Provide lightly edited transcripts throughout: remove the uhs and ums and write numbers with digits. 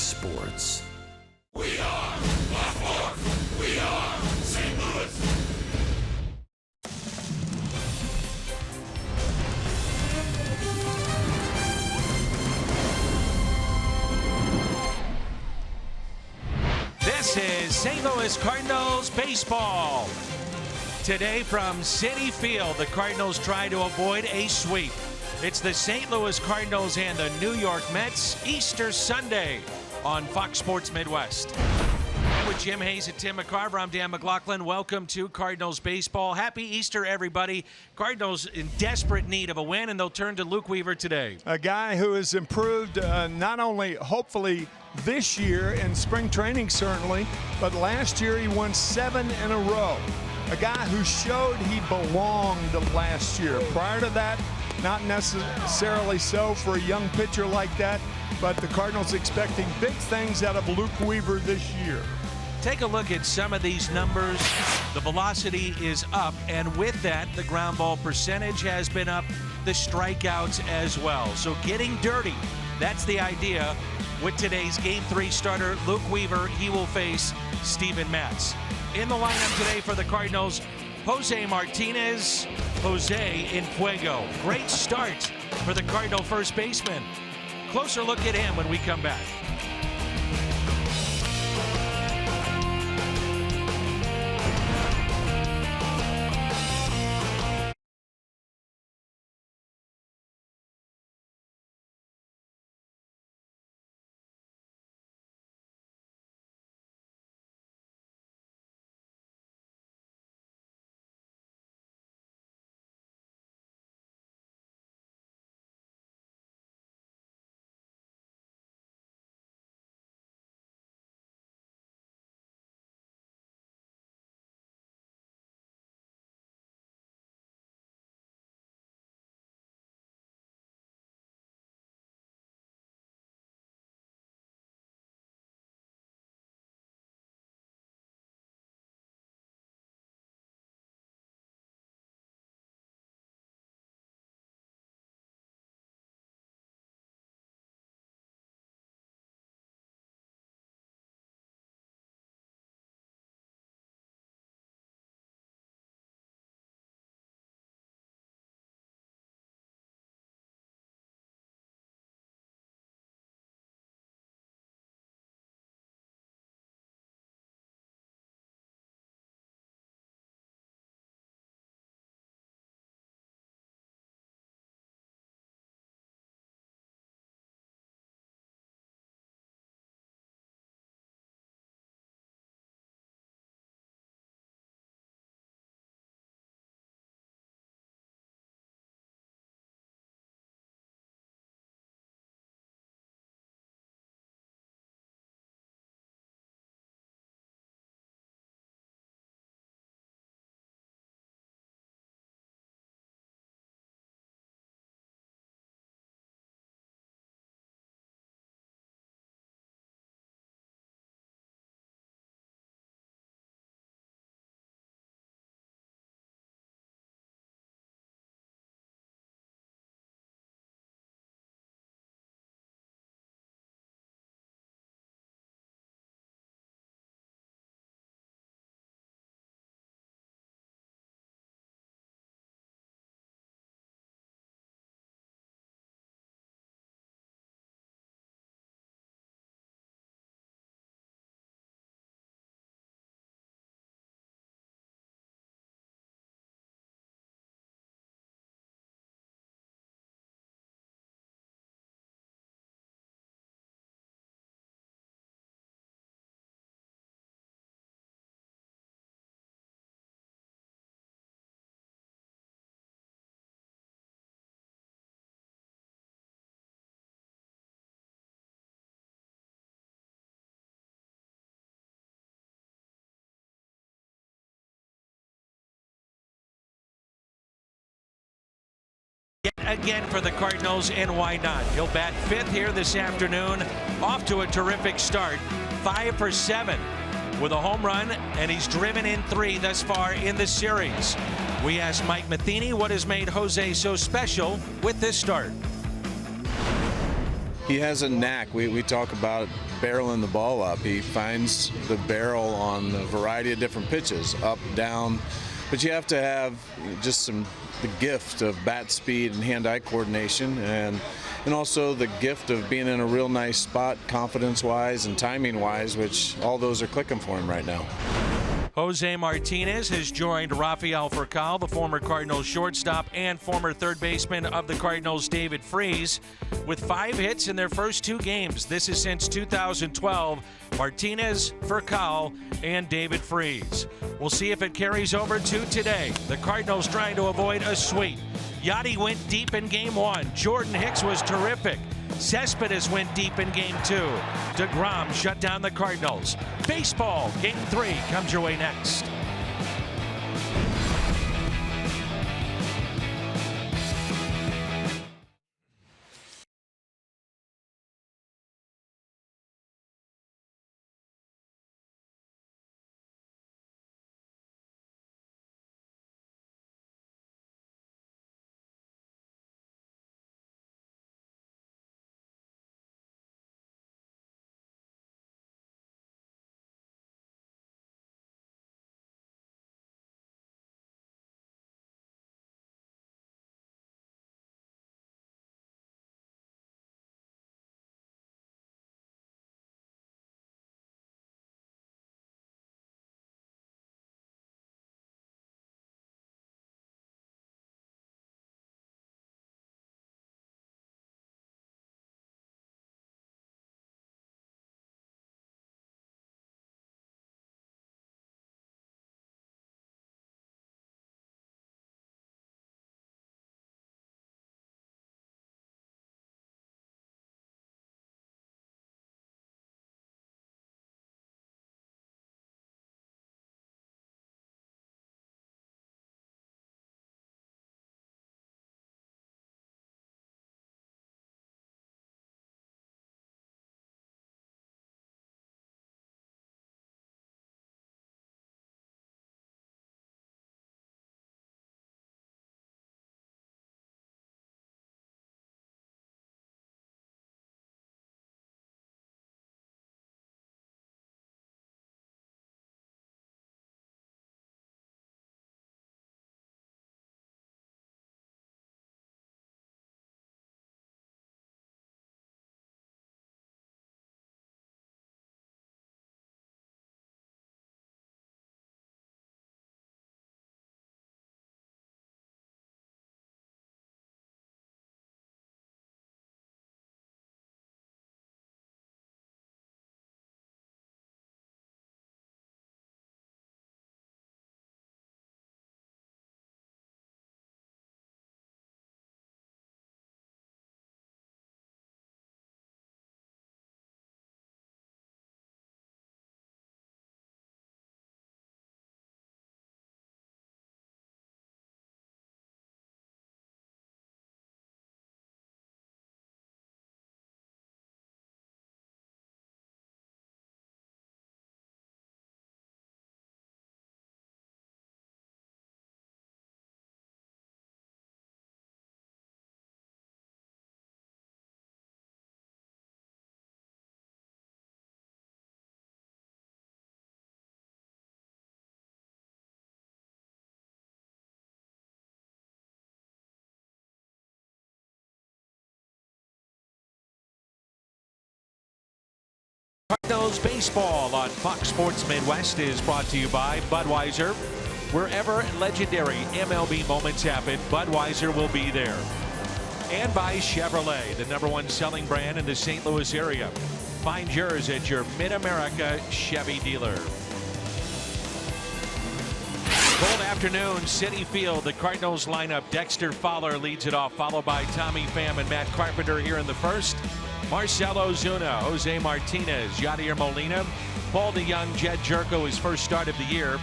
Sports. We are Fox. We are St. Louis. This is St. Louis Cardinals baseball. Today from Citi Field, the Cardinals try to avoid a sweep. It's the St. Louis Cardinals and the New York Mets Easter Sunday on Fox Sports Midwest. And with Jim Hayes and Tim McCarver, I'm Dan McLaughlin. Welcome to Cardinals baseball. Happy Easter, everybody. Cardinals in desperate need of a win, and they'll turn to Luke Weaver today. A guy who has improved not only hopefully this year in spring training certainly, but last year he won 7 in a row. A guy who showed he belonged last year. Prior to that, not necessarily so for a young pitcher like that, but the Cardinals expecting big things out of Luke Weaver this year. Take a look at some of these numbers. The velocity is up, and with that, the ground ball percentage has been up, the strikeouts as well. So getting dirty, that's the idea with today's Game 3 starter, Luke Weaver. He will face Steven Matz. In the lineup today for the Cardinals, Jose Martinez, Jose in Fuego. Great start for the Cardinal first baseman. Closer look at him when we come back. Again for the Cardinals, and why not? He'll bat 5th here this afternoon. Off to a terrific start. 5 for 7 with a home run, and he's driven in 3 thus far in the series. We asked Mike Matheny what has made Jose so special with this start. he has a knack. We talk about barreling the ball up. He finds the barrel on a variety of different pitches, up, down. But you have to have just the gift of bat speed and hand-eye coordination, and also the gift of being in a real nice spot, confidence-wise and timing-wise, which all those are clicking for him right now. Jose Martinez has joined Rafael Furcal, the former Cardinals shortstop and former third baseman of the Cardinals, David Freese, with 5 hits in their first 2 games. This is since 2012. Martinez, Furcal, and David Freese. We'll see if it carries over to today. The Cardinals trying to avoid a sweep. Yachty went deep in Game 1. Jordan Hicks was terrific. Cespedes went deep in Game 2. DeGrom shut down the Cardinals. Baseball, Game 3 comes your way next. Cardinals baseball on Fox Sports Midwest is brought to you by Budweiser. Wherever legendary MLB moments happen, Budweiser will be there. And by Chevrolet, the #1 selling brand in the St. Louis area. Find yours at your Mid-America Chevy dealer. Cold afternoon, Citi Field. The Cardinals lineup. Dexter Fowler leads it off, followed by Tommy Pham and Matt Carpenter here in the first. Marcelo Zuna, Jose Martinez, Yadier Molina, Paul DeYoung, Jed Jerko, his first start of the year,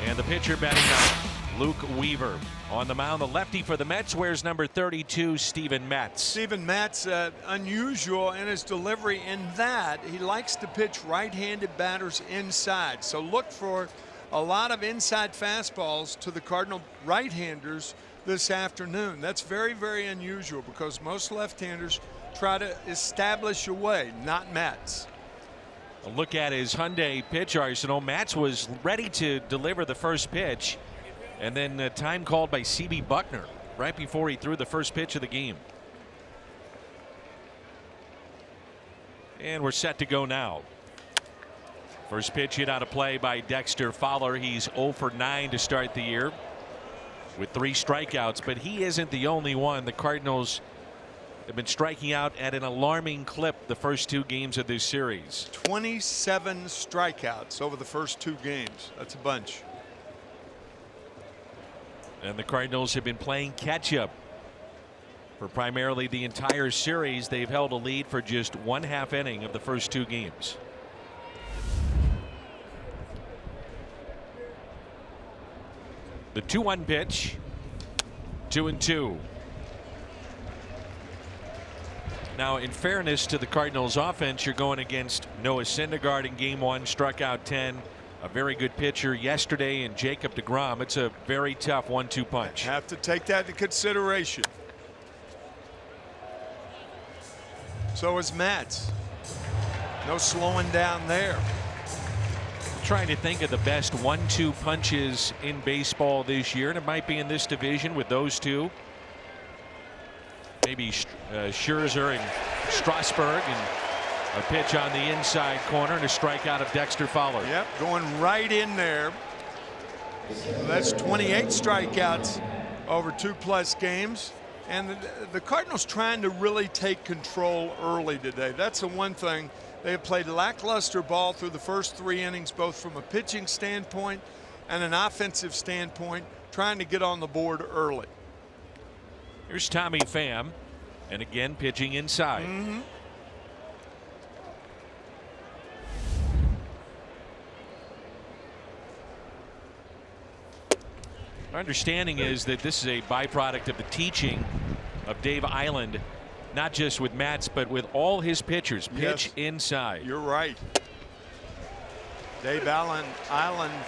and the pitcher batting ninth, Luke Weaver. On the mound, the lefty for the Mets wears number 32, Steven Matz. Steven Matz, unusual in his delivery in that he likes to pitch right-handed batters inside. So look for a lot of inside fastballs to the Cardinal right-handers this afternoon. That's very, very unusual because most left-handers try to establish a way, not Matt's. A look at his Hyundai pitch arsenal. Matz was ready to deliver the first pitch, and then time called by C.B. Buckner right before he threw the first pitch of the game. And we're set to go now. First pitch hit out of play by Dexter Fowler. He's 0 for 9 to start the year with 3 strikeouts, but he isn't the only one. The Cardinals have been striking out at an alarming clip the first 2 games of this series. 27 strikeouts over the first 2 games. That's a bunch. And the Cardinals have been playing catch up for primarily the entire series. They've held a lead for just 1/2 inning of the first 2 games. The 2-1 pitch, 2-2. Now, in fairness to the Cardinals offense, you're going against Noah Syndergaard in game 1, struck out 10. A very good pitcher yesterday in Jacob deGrom. It's a very tough 1-2 punch. Have to take that into consideration. So is Matt's. No slowing down there. Trying to think of the best 1-2 punches in baseball this year, and it might be in this division with those two. Maybe Scherzer and Strasburg, and a pitch on the inside corner and a strikeout of Dexter Fowler. Yep, going right in there. That's 28 strikeouts over 2+ games. And the Cardinals trying to really take control early today. That's the one thing. They have played lackluster ball through the first 3 innings, both from a pitching standpoint and an offensive standpoint, trying to get on the board early. Here's Tommy Pham, and again pitching inside. Our understanding is that this is a byproduct of the teaching of Dave Island, not just with Matz, but with all his pitchers. Pitch inside. You're right. Dave Island,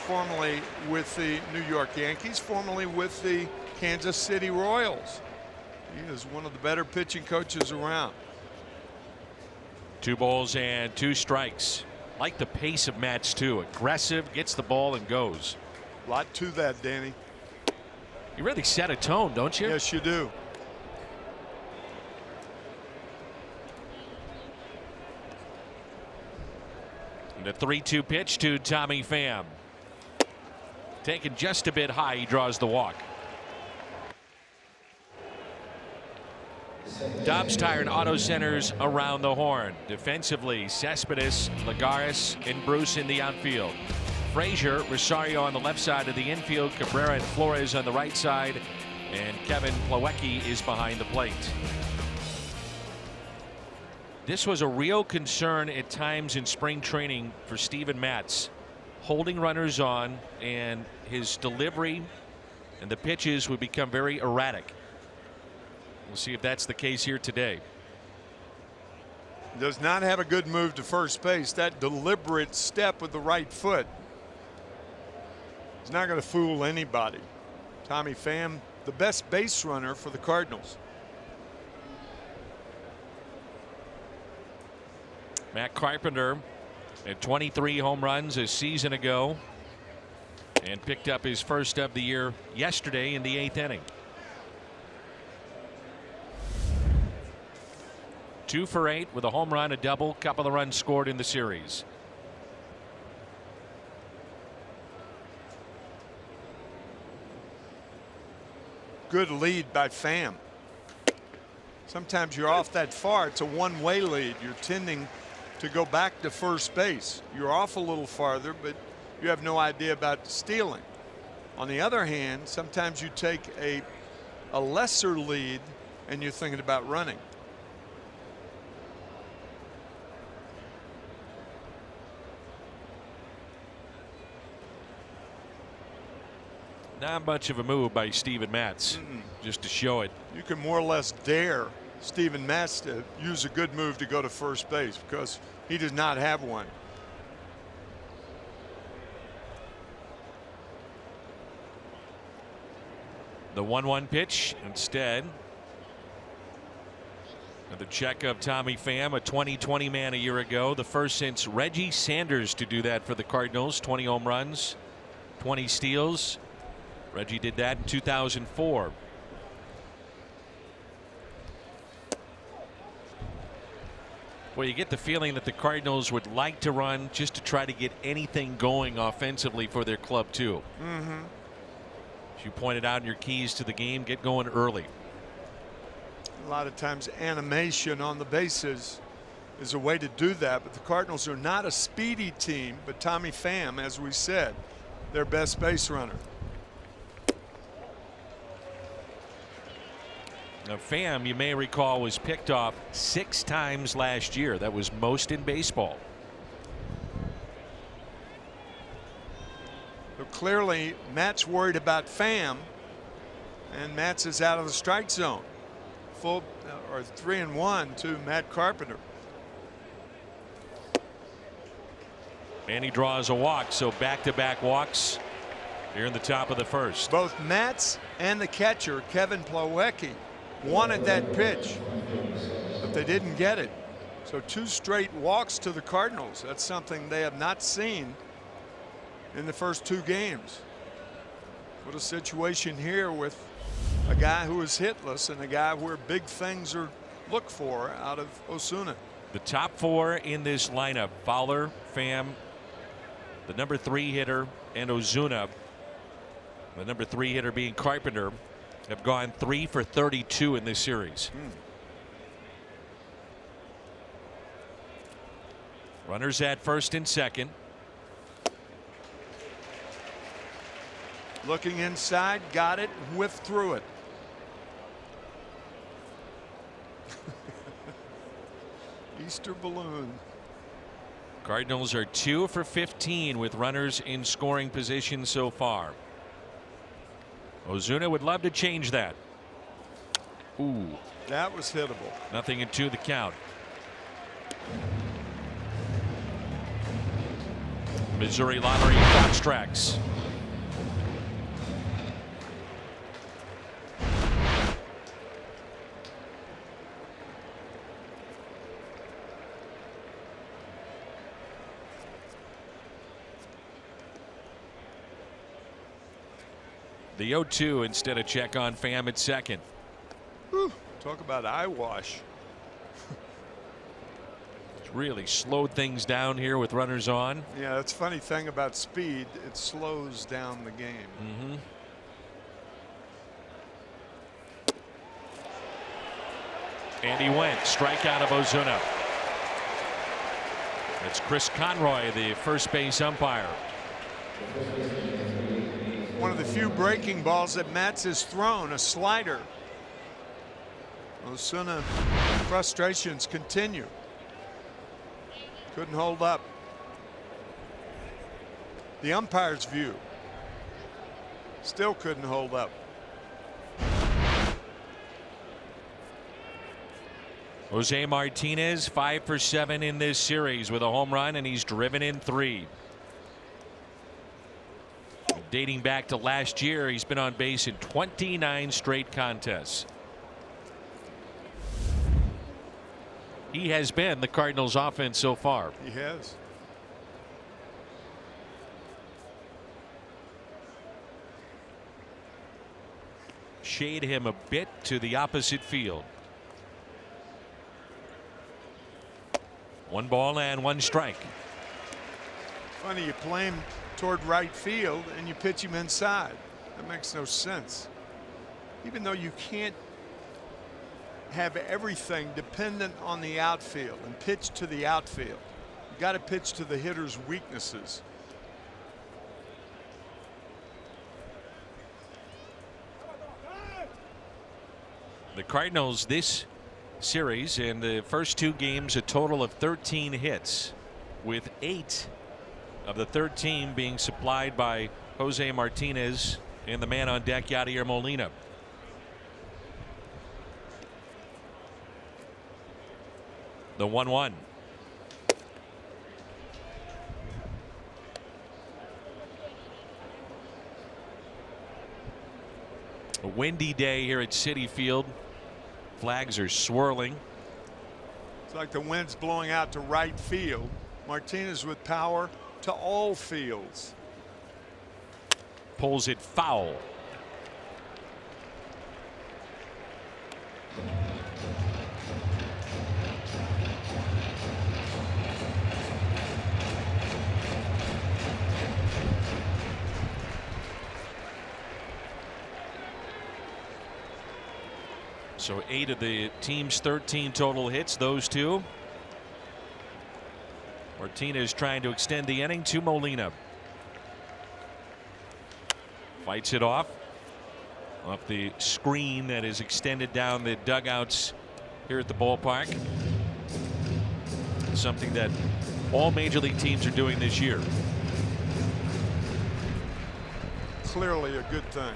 formerly with the New York Yankees, formerly with the Kansas City Royals. He is one of the better pitching coaches around. 2 balls and 2 strikes. Like the pace of Matz too. Aggressive, gets the ball and goes. A lot to that, Danny. You really set a tone, don't you? Yes, you do. And a 3-2 pitch to Tommy Pham. Taken just a bit high, he draws the walk. Dobbs Tire and Auto Centers around the horn. Defensively, Cespedes, Lagares, and Bruce in the outfield. Frazier, Rosario on the left side of the infield, Cabrera and Flores on the right side, and Kevin Plawecki is behind the plate. This was a real concern at times in spring training for Steven Matz, holding runners on, and his delivery and the pitches would become very erratic. We'll see if that's the case here today. Does not have a good move to first base. That deliberate step with the right foot. He's not going to fool anybody. Tommy Pham, the best base runner for the Cardinals. Matt Carpenter at 23 home runs a season ago, and picked up his first of the year yesterday in the 8th inning. 2 for 8 with a home run, a double, couple of runs scored in the series. Good lead by Pham. Sometimes you're off that far. It's a one-way lead. You're tending to go back to first base. You're off a little farther, but you have no idea about stealing. On the other hand, sometimes you take a lesser lead and you're thinking about running. Not much of a move by Steven Matz, just to show it. You can more or less dare Steven Matz to use a good move to go to first base, because he does not have one. The 1-1 pitch instead. The check of Tommy Pham, a 2020 man a year ago, the first since Reggie Sanders to do that for the Cardinals. 20 home runs, 20 steals. Reggie did that in 2004. Well, you get the feeling that the Cardinals would like to run just to try to get anything going offensively for their club too. As you pointed out in your keys to the game, get going early. A lot of times animation on the bases is a way to do that, but the Cardinals are not a speedy team, but Tommy Pham, as we said, their best base runner. Now, Pham, you may recall, was picked off 6 times last year. That was most in baseball. But clearly, Matt's worried about Pham, and Matt's is out of the strike zone. Full or 3-1 to Matt Carpenter. And he draws a walk, so back-to-back walks here in the top of the first. Both Matt's and the catcher, Kevin Plawecki, wanted that pitch, but they didn't get it. So 2 straight walks to the Cardinals. That's something they have not seen in the first 2 games. What a situation here with a guy who is hitless and a guy where big things are looked for out of Osuna. The top 4 in this lineup, Fowler, Pham, the number 3 hitter, and Ozuna, the number 3 hitter being Carpenter, have gone 3 for 32 in this series. Runners at first and second. Looking inside, got it, whiffed through it. Easter balloon. Cardinals are 2 for 15 with runners in scoring position so far. Ozuna would love to change that. Ooh. That was hittable. 0-2 the count. Missouri Lottery Fox Tracks. The 0-2 instead of check on Pham at second. Whew, talk about eyewash. It's really slowed things down here with runners on. Yeah, that's a funny thing about speed. It slows down the game. And he went. Strikeout of Ozuna. It's Chris Conroy, the first base umpire. One of the few breaking balls that Matz has thrown, a slider. Osuna frustrations continue. Couldn't hold up. The umpire's view. Still couldn't hold up. Jose Martinez 5 for 7 in this series with a home run, and he's driven in 3. Dating back to last year, he's been on base in 29 straight contests. He has been the Cardinals' offense so far. He has. Shade him a bit to the opposite field. 1 ball and 1 strike. Funny, you play him toward right field and you pitch him inside. That makes no sense. Even though you can't have everything dependent on the outfield and pitch to the outfield, you got to pitch to the hitter's weaknesses. The Cardinals this series in the first 2 games a total of 13 hits, with 8 of the 13 being supplied by Jose Martinez and the man on deck, Yadier Molina. The 1-1. A windy day here at Citi Field. Flags are swirling. like the wind's blowing out to right field. Martinez with power to all fields. Pulls it foul. So 8 of the team's 13 total hits, those two. Martinez trying to extend the inning to Molina. Fights it off the screen that is extended down the dugouts here at the ballpark. Something that all major league teams are doing this year. Clearly a good thing.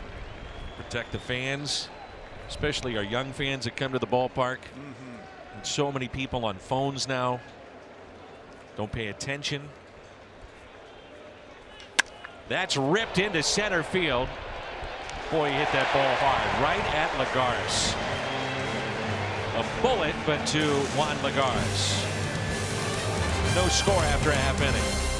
Protect the fans, especially our young fans that come to the ballpark. And so many people on phones now don't pay attention. That's ripped into center field. Boy, he hit that ball hard right at Lagares. A bullet, but to Juan Lagares. No score after a half inning.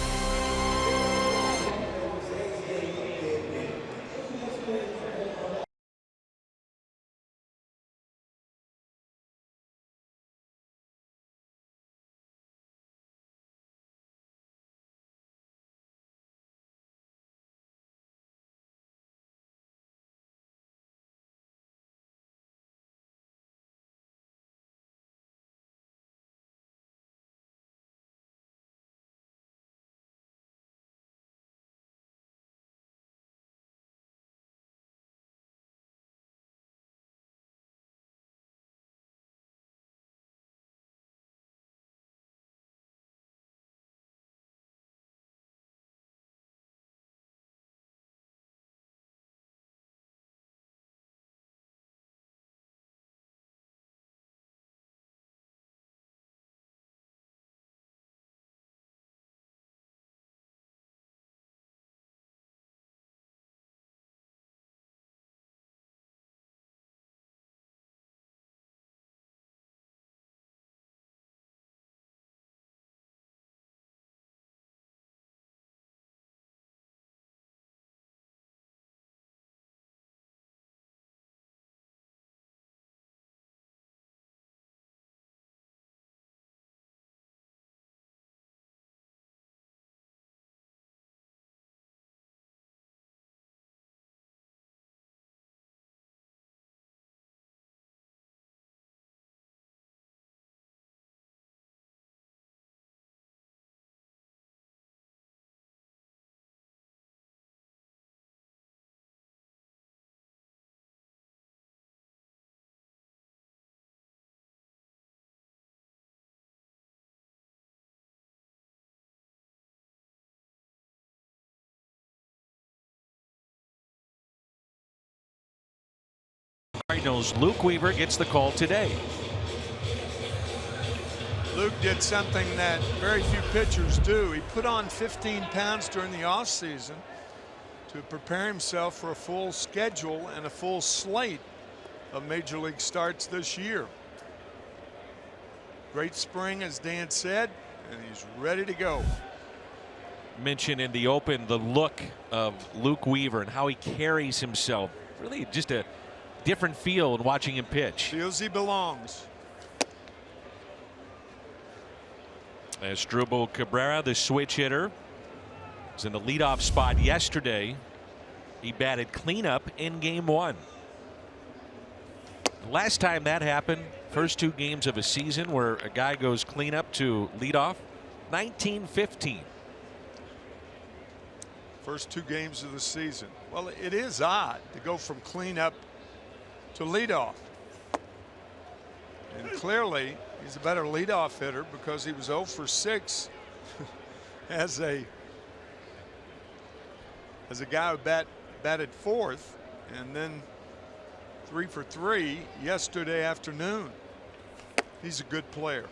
Cardinals, Luke Weaver gets the call today. Luke did something that very few pitchers do. He put on 15 pounds during the offseason to prepare himself for a full schedule and a full slate of major league starts this year. Great spring, as Dan said, and he's ready to go. Mentioned in the open the look of Luke Weaver and how he carries himself. Really just a different feel in watching him pitch. Feels he belongs. Asdrubal Cabrera, the switch hitter, was in the leadoff spot yesterday. He batted cleanup in game 1. The last time that happened, first 2 games of a season where a guy goes cleanup to leadoff, 1915. First 2 games of the season. Well, it is odd to go from cleanup to leadoff. And clearly he's a better leadoff hitter because he was 0 for 6 as a guy who batted 4th, and then 3 for 3 yesterday afternoon. He's a good player.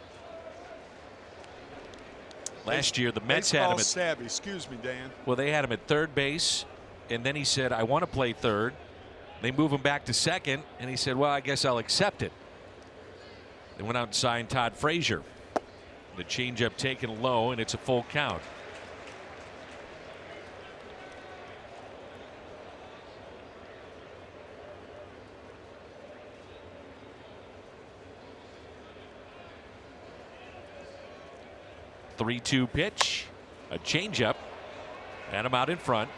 Last year the Mets had him at savvy. Excuse me, Dan. Well, they had him at third base, and then he said, I want to play third. They move him back to second, and he said, well, I guess I'll accept it. They went out and signed Todd Frazier. The changeup taken low, and it's a full count. The 3-2 pitch, a changeup, and him out in front.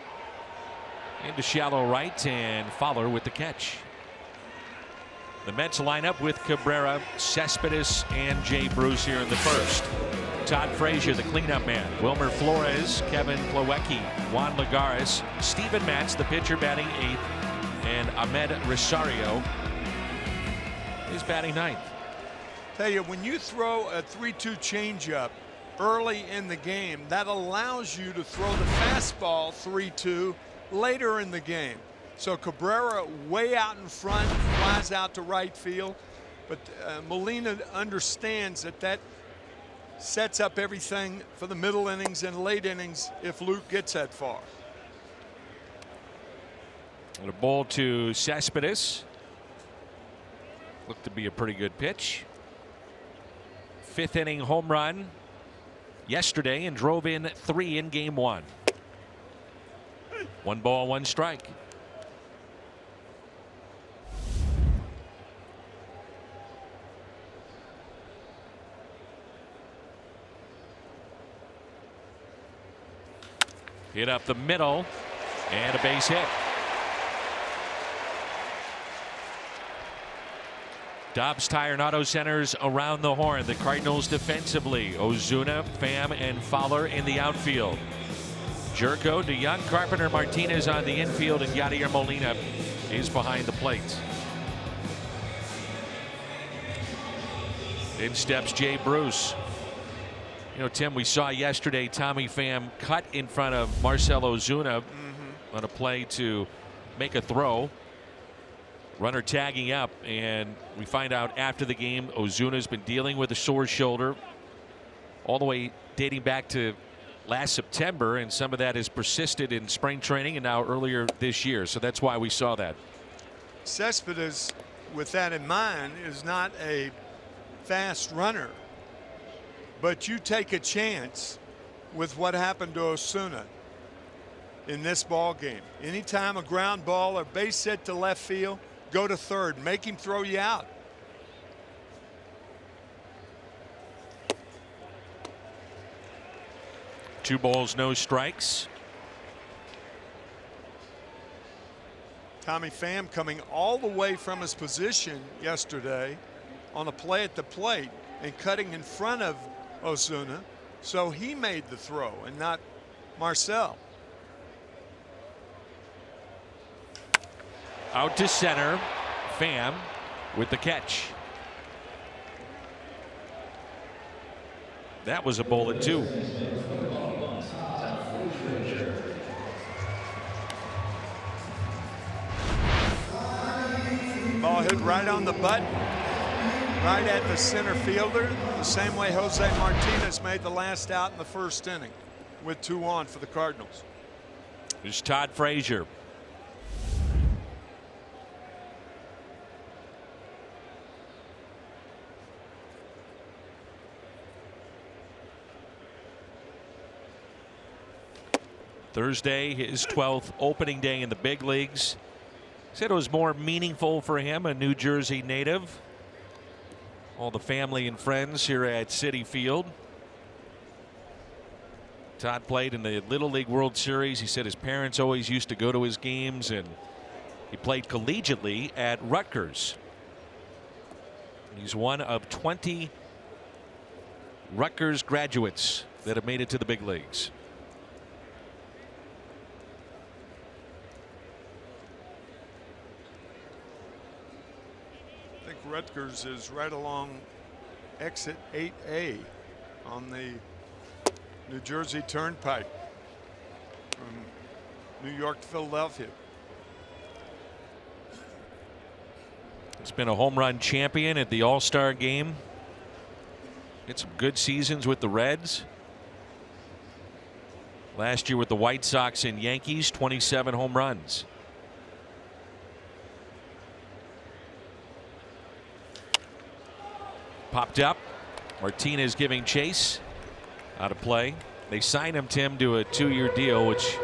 Into shallow right, and Fowler with the catch. The Mets line up with Cabrera, Cespedes, and Jay Bruce here in the first. Todd Frazier, the cleanup man. Wilmer Flores, Kevin Plawecki, Juan Lagares, Steven Matz, the pitcher, batting 8th, and Ahmed Rosario is batting 9th. Tell you, when you throw a 3-2 changeup early in the game, that allows you to throw the fastball 3-2 later in the game. So Cabrera way out in front, flies out to right field, but Molina understands that sets up everything for the middle innings and late innings if Luke gets that far. And a ball to Cespedes. Looked to be a pretty good pitch. 5th inning home run yesterday and drove in 3 in game 1. 1 ball, 1 strike. Hit up the middle and a base hit. Dobbs Tire and Auto Centers around the horn. The Cardinals defensively. Ozuna, Pham, and Fowler in the outfield. Jerko, DeYoung, Carpenter, Martinez on the infield, and Yadier Molina is behind the plate. In steps Jay Bruce. You know, Tim, we saw yesterday Tommy Pham cut in front of Marcell Ozuna on a play to make a throw. Runner tagging up, and we find out after the game Ozuna's been dealing with a sore shoulder all the way dating back to last September, and some of that has persisted in spring training and now earlier this year. So that's why we saw that. Cespedes, with that in mind, is not a fast runner, but you take a chance with what happened to Ozuna in this ball game. Anytime a ground ball or base hit to left field, go to third, make him throw you out. Two balls, no strikes. Tommy Pham coming all the way from his position yesterday on a play at the plate and cutting in front of Ozuna, so he made the throw and not Marcell. Out to center, Pham with the catch. That was a bullet too. Ball hit right on the button, right at the center fielder, the same way Jose Martinez made the last out in the first inning with 2 on for the Cardinals. There's Todd Frazier. Thursday, his 12th opening day in the big leagues. Said it was more meaningful for him, a New Jersey native. All the family and friends here at Citi Field. Todd played in the Little League World Series. He said his parents always used to go to his games, and he played collegiately at Rutgers. He's one of 20 Rutgers graduates that have made it to the big leagues. Rutgers is right along exit 8A on the New Jersey Turnpike from New York to Philadelphia. He's been a home run champion at the All-Star game. Had some good seasons with the Reds. Last year with the White Sox and Yankees, 27 home runs. Popped up. Martinez giving chase. Out of play. They signed him, Tim, to a 2-year deal, which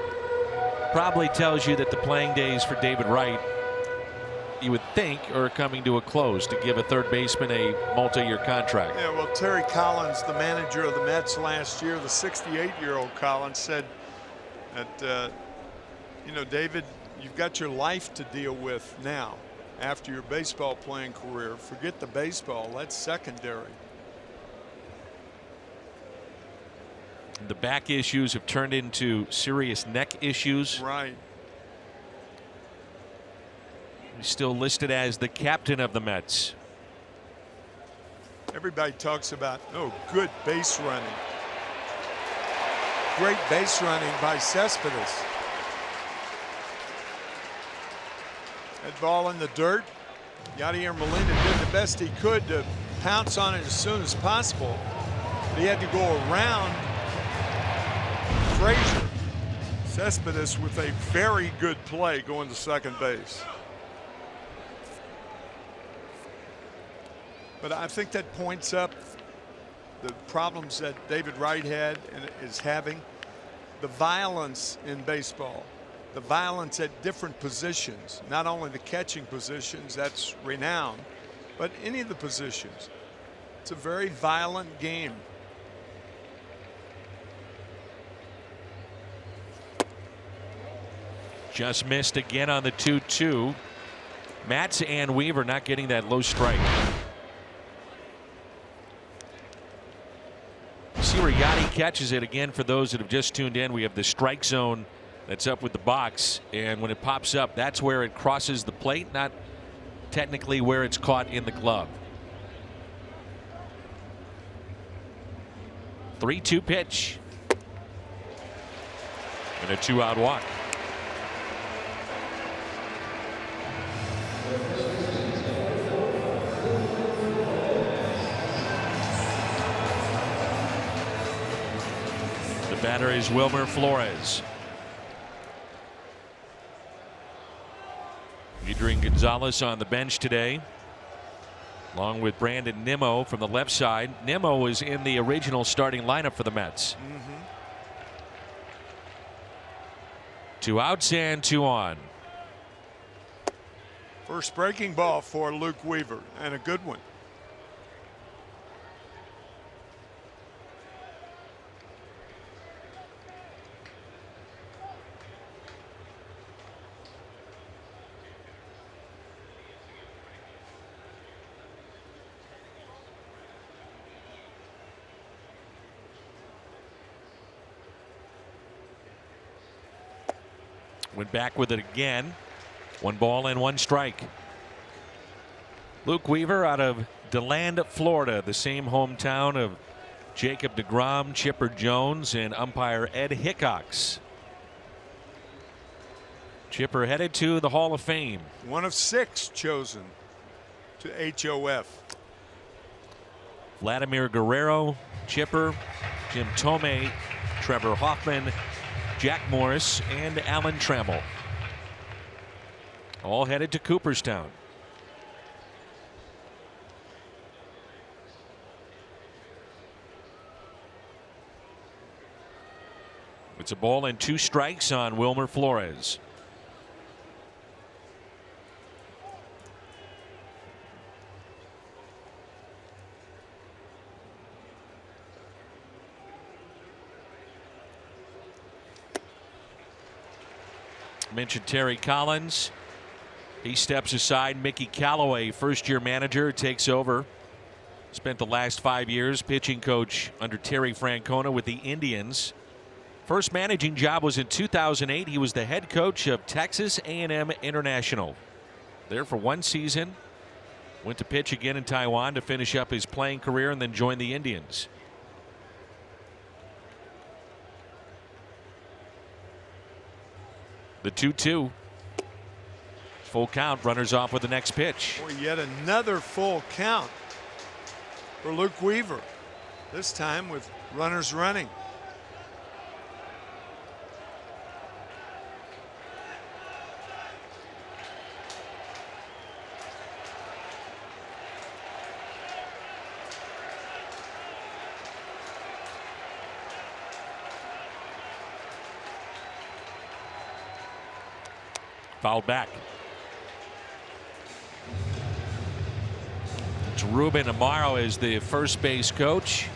probably tells you that the playing days for David Wright, you would think, are coming to a close to give a third baseman a multi-year contract. Yeah, well, Terry Collins, the manager of the Mets last year, the 68-year-old Collins, said that, you know, David, you've got your life to deal with now after your baseball playing career. Forget the baseball. That's secondary. The back issues have turned into serious neck issues. Right. He's still listed as the captain of the Mets. Everybody talks about, oh, good base running. Great base running by Cespedes. That ball in the dirt. Yadier Molina did the best he could to pounce on it as soon as possible. But he had to go around Frazier. Cespedes with a very good play going to second base. But I think that points up the problems that David Wright had and is having. The violence in baseball, the violence at different positions, not only the catching positions, that's renowned, but any of the positions. It's a very violent game. Just missed again on the 2-2. Matz and Weaver not getting that low strike. See where Yachty catches it again. For those that have just tuned in, we have the strike zone that's up with the box, and when it pops up, that's where it crosses the plate, not technically where it's caught in the glove. 3-2 pitch and a 2-out walk. The batter is Wilmer Flores. Adrian Gonzalez on the bench today, along with Brandon Nimmo from the left side. Nimmo was in the original starting lineup for the Mets. 2 outs and 2 on. First breaking ball for Luke Weaver, and a good one. Went back with it again. 1 ball and 1 strike. Luke Weaver out of DeLand, Florida, the same hometown of Jacob deGrom, Chipper Jones, and umpire Ed Hickox. Chipper headed to the Hall of Fame. One of 6 chosen to HOF. Vladimir Guerrero, Chipper, Jim Tomei, Trevor Hoffman, Jack Morris, and Alan Trammell. All headed to Cooperstown. It's a ball and 2 strikes on Wilmer Flores. Mentioned Terry Collins. He steps aside. Mickey Callaway, first-year manager, takes over. Spent the last 5 years pitching coach under Terry Francona with the Indians. First managing job was in 2008. He was the head coach of Texas A&M International. There for 1 season. Went to pitch again in Taiwan to finish up his playing career and then joined the Indians. The 2-2. Full count. Runners off with the next pitch. Boy, yet another full count for Luke Weaver. This time with runners running. Fouled back. It's Ruben Amaro as the first base coach.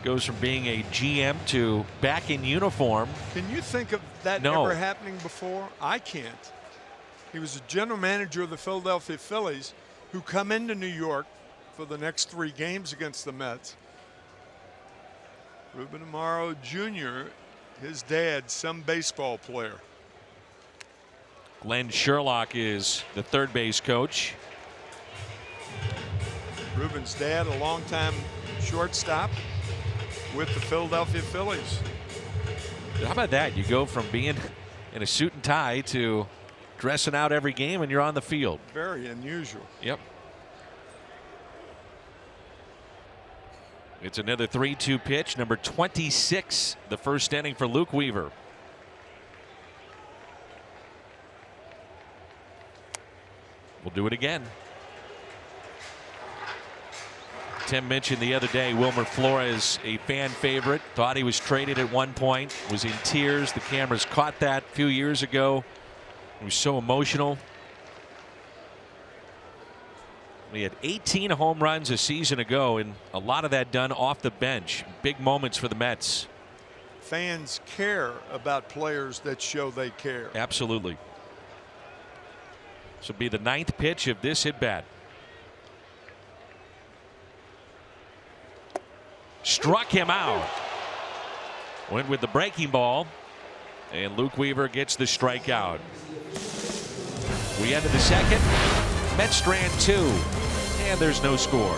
Goes from being a GM to back in uniform. Can you think of that ever happening before? I can't. He was a general manager of the Philadelphia Phillies who come into New York for the next 3 games against the Mets. Ruben Amaro Jr., his dad, some baseball player. Glenn Sherlock is the third base coach. Ruben's dad, a longtime shortstop with the Philadelphia Phillies. How about that? You go from being in a suit and tie to dressing out every game and you're on the field. Very unusual. Yep. It's another 3-2 pitch, number 26, the first inning for Luke Weaver. We'll do it again. Tim mentioned the other day Wilmer Flores, a fan favorite, thought he was traded at one point, was in tears. The cameras caught that a few years ago. He was so emotional. We had 18 home runs a season ago, and a lot of that done off the bench. Big moments for the Mets. Fans care about players that show they care. Absolutely. This will be the 9th pitch of this at bat. Struck him out. Went with the breaking ball, and Luke Weaver gets the strikeout. We ended the second. Mets strand 2, and there's no score.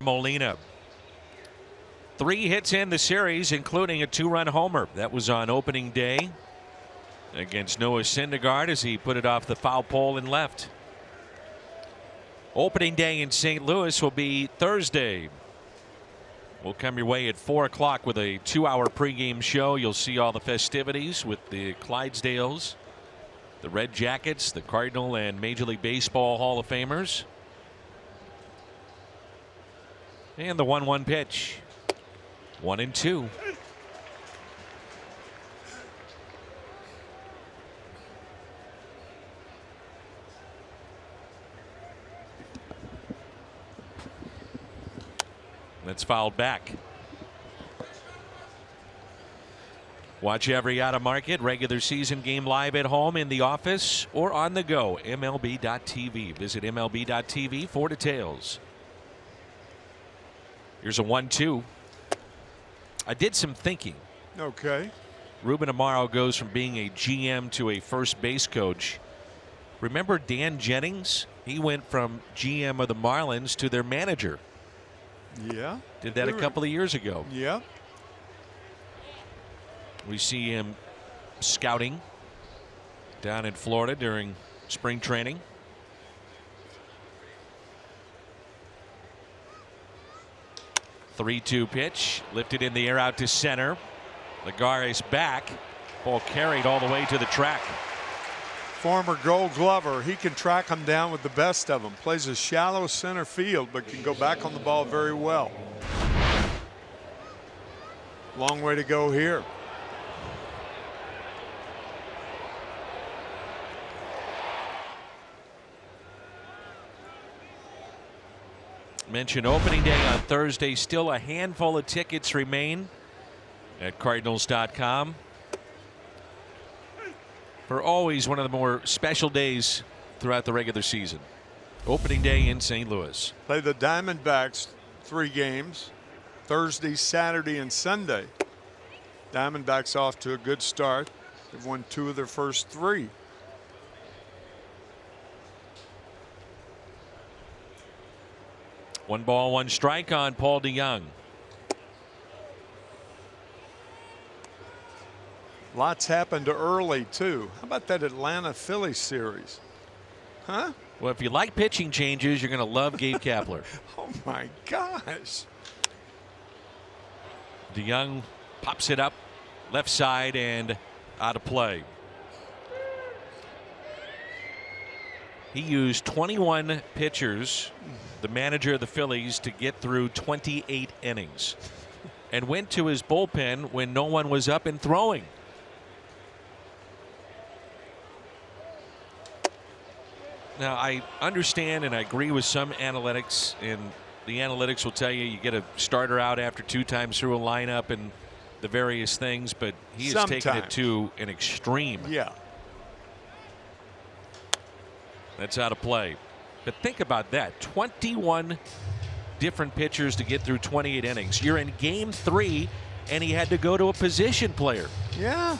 Molina. 3 hits in the series, including a 2-run homer. That was on opening day against Noah Syndergaard as he put it off the foul pole and left. Opening day in St. Louis will be Thursday. We'll come your way at 4 o'clock with a 2-hour pregame show. You'll see all the festivities with the Clydesdales, the Red Jackets, the Cardinal and Major League Baseball Hall of Famers. And the 1-1 pitch. 1-2. That's fouled back. Watch every out-of-market regular season game live at home, in the office, or on the go. MLB.tv. Visit MLB.tv for details. Here's a 1-2. I did some thinking. Okay. Ruben Amaro goes from being a GM to a first base coach. Remember Dan Jennings? He went from GM of the Marlins to their manager. Yeah. Did that a couple of years ago. Yeah. We see him scouting down in Florida during spring training. Three-2 pitch, lifted in the air out to center. Lagares back. Ball carried all the way to the track. Former Gold Glover, he can track them down with the best of them. Plays a shallow center field, but can go back on the ball very well. Long way to go here. Mentioned opening day on Thursday. Still a handful of tickets remain at Cardinals.com. For always one of the more special days throughout the regular season. Opening day in St. Louis. Play the Diamondbacks 3 games. Thursday, Saturday, and Sunday. Diamondbacks off to a good start. They've won 2 of their first 3. One ball, one strike on Paul DeYoung. Lots happened early, too. How about that Atlanta Phillies series? Huh? Well, if you like pitching changes, you're going to love Gabe Kapler. Oh, my gosh. DeYoung pops it up left side and out of play. He used 21 pitchers, the manager of the Phillies, to get through 28 innings and went to his bullpen when no one was up and throwing. Now, I understand and I agree with some analytics, and the analytics will tell you you get a starter out after 2 times through a lineup and the various things, but he has taken it to an extreme. Yeah. That's out of play. But think about that. 21 different pitchers to get through 28 innings. You're in game 3, and he had to go to a position player. Yeah.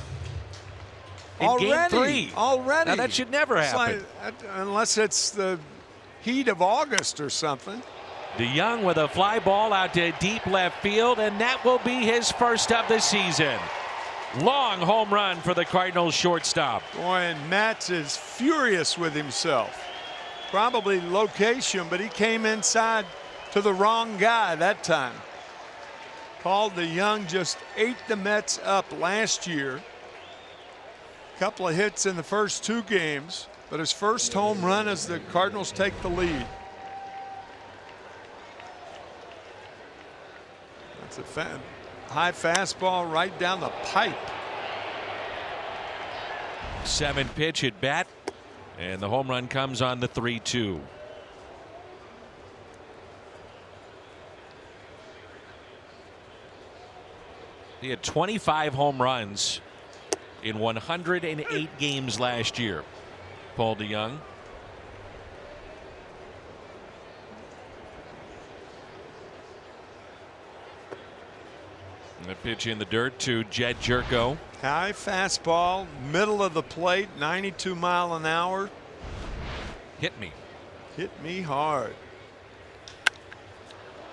In game 3. Already. Now, that should never happen. Unless it's the heat of August or something. DeYoung with a fly ball out to deep left field, and that will be his first of the season. Long home run for the Cardinals shortstop. Boy, and Matz is furious with himself. Probably location, but he came inside to the wrong guy that time. Paul DeYoung just ate the Mets up last year. Couple of hits in the first 2 games, but his first home run as the Cardinals take the lead. That's a high fastball right down the pipe. 7-pitch at bat, and the home run comes on the 3-2. He had 25 home runs in 108 games last year. Paul DeYoung. A pitch in the dirt to Jed Jerko. High fastball, middle of the plate, 92 mile an hour. Hit me. Hit me hard.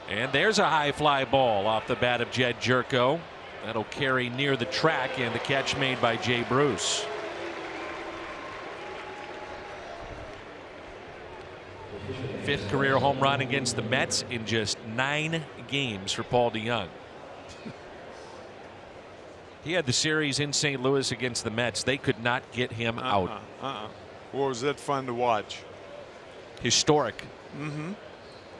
And there's a high fly ball off the bat of Jed Jerko. That'll carry near the track, and the catch made by Jay Bruce. Fifth career home run against the Mets in just 9 games for Paul DeYoung. He had the series in St. Louis against the Mets. They could not get him out. Boy, was that fun to watch. Historic.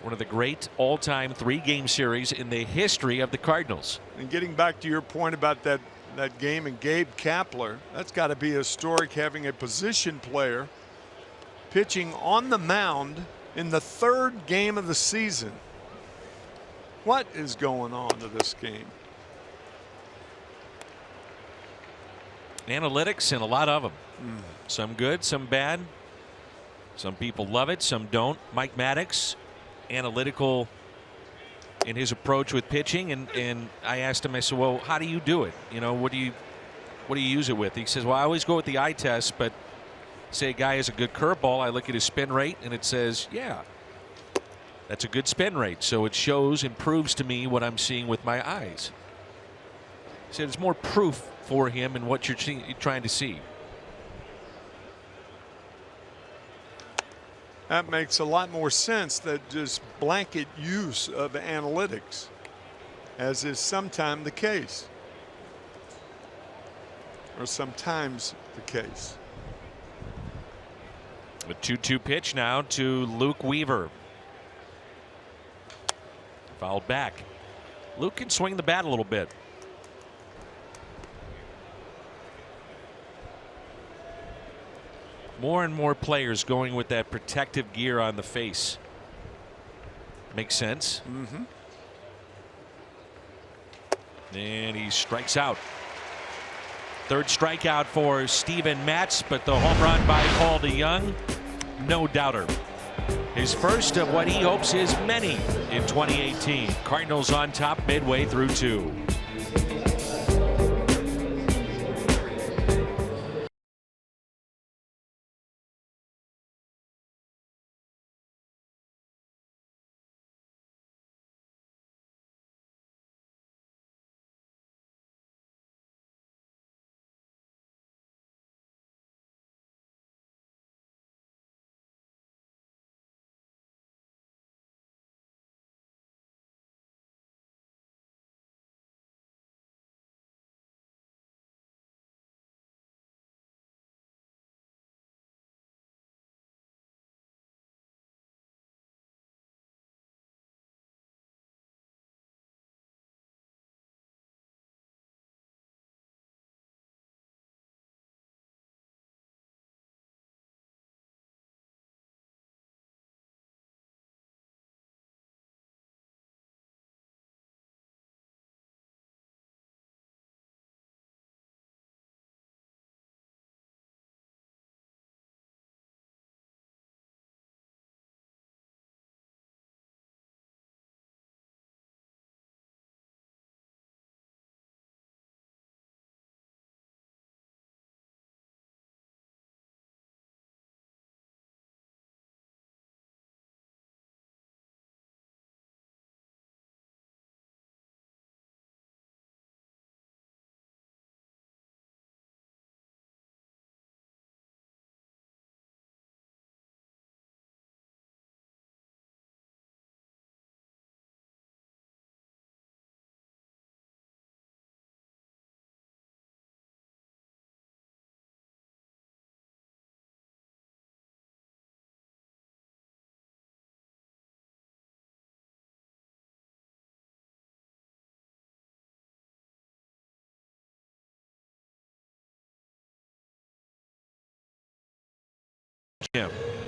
One of the great all-time 3-game series in the history of the Cardinals. And getting back to your point about that game and Gabe Kapler, that's got to be historic, having a position player pitching on the mound in the 3rd game of the season. What is going on to this game? Analytics, and a lot of them. Some good, some bad. Some people love it, some don't. Mike Maddox, analytical in his approach with pitching, and I asked him, I said, well, how do you do it? You know, what do you use it with? He says, well, I always go with the eye test, but say a guy has a good curveball, I look at his spin rate, and it says, yeah, that's a good spin rate. So it shows and proves to me what I'm seeing with my eyes. He said it's more proof for him in what you're trying to see. That makes a lot more sense than just blanket use of analytics, as is sometimes the case. Or sometimes the case. The 2-2 pitch now to Luke Weaver. Fouled back. Luke can swing the bat a little bit. More and more players going with that protective gear on the face. Makes sense. And he strikes out. Third strikeout for Steven Matz, but the home run by Paul DeYoung, no doubter. His first of what he hopes is many in 2018. Cardinals on top midway through 2.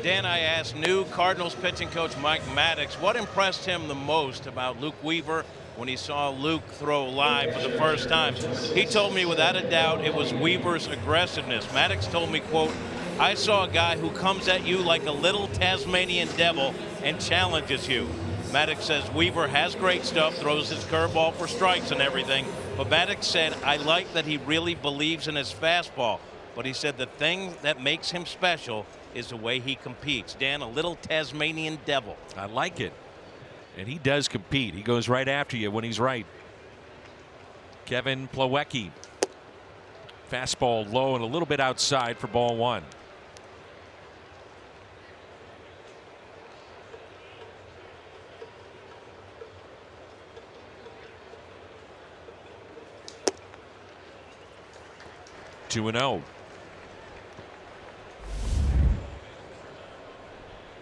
Dan, I asked new Cardinals pitching coach Mike Maddox what impressed him the most about Luke Weaver when he saw Luke throw live for the first time. He told me without a doubt it was Weaver's aggressiveness. Maddox told me, quote, I saw a guy who comes at you like a little Tasmanian devil and challenges you. Maddox says Weaver has great stuff, throws his curveball for strikes and everything, but Maddox said, I like that he really believes in his fastball. But he said the thing that makes him special is the way he competes. Dan, a little Tasmanian devil. I like it. And he does compete. He goes right after you when he's right. Kevin Plawecki. Fastball low and a little bit outside for ball 1. Two and 0.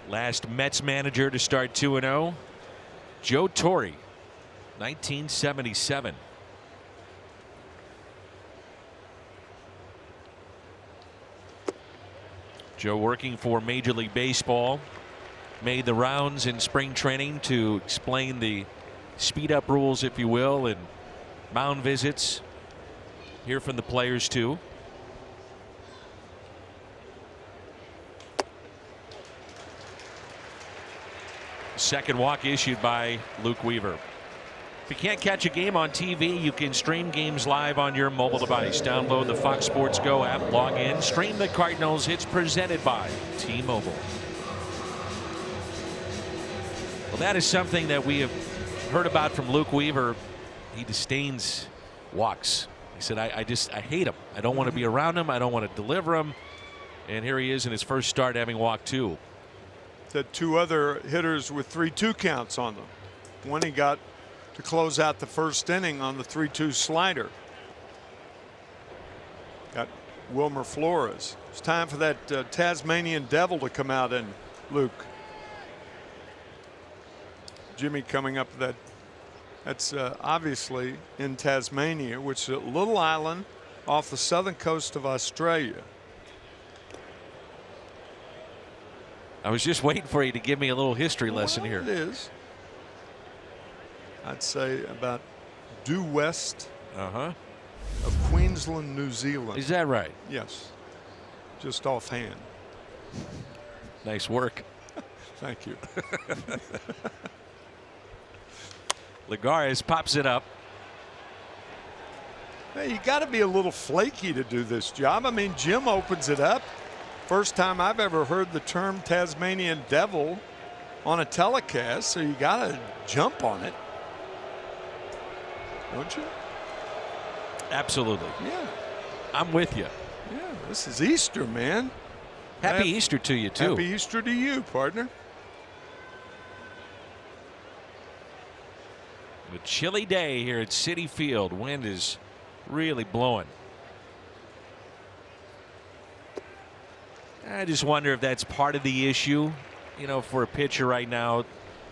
Last Mets manager to start 2-0, Joe Torre, 1977. Joe working for Major League Baseball, made the rounds in spring training to explain the speed up rules, if you will, and mound visits. Hear from the players too. Second walk issued by Luke Weaver. If you can't catch a game on TV, you can stream games live on your mobile device. Download the Fox Sports Go app, log in, stream the Cardinals. It's presented by T-Mobile. Well, that is something that we have heard about from Luke Weaver. He disdains walks. He said, I hate him. I don't want to be around him. I don't want to deliver him. And here he is in his first start having walked 2. The 2 other hitters with 3-2 counts on them. One he got to close out the first inning on the 3-2 slider. Got Wilmer Flores. It's time for that Tasmanian Devil to come out and Luke. Jimmy coming up with that. That's obviously in Tasmania, which is a little island off the southern coast of Australia. I was just waiting for you to give me a little history lesson here. It is. I'd say about due west of Queensland, New Zealand. Is that right? Yes. Just offhand. Nice work. Thank you. Lagares pops it up. Hey, you got to be a little flaky to do this job. I mean, Jim opens it up. First time I've ever heard the term Tasmanian Devil on a telecast, so you got to jump on it. Don't you? Absolutely. Yeah. I'm with you. Yeah, this is Easter, man. Happy Easter to you, too. Happy Easter to you, partner. A chilly day here at Citi Field. Wind is really blowing. I just wonder if that's part of the issue, you know, for a pitcher right now.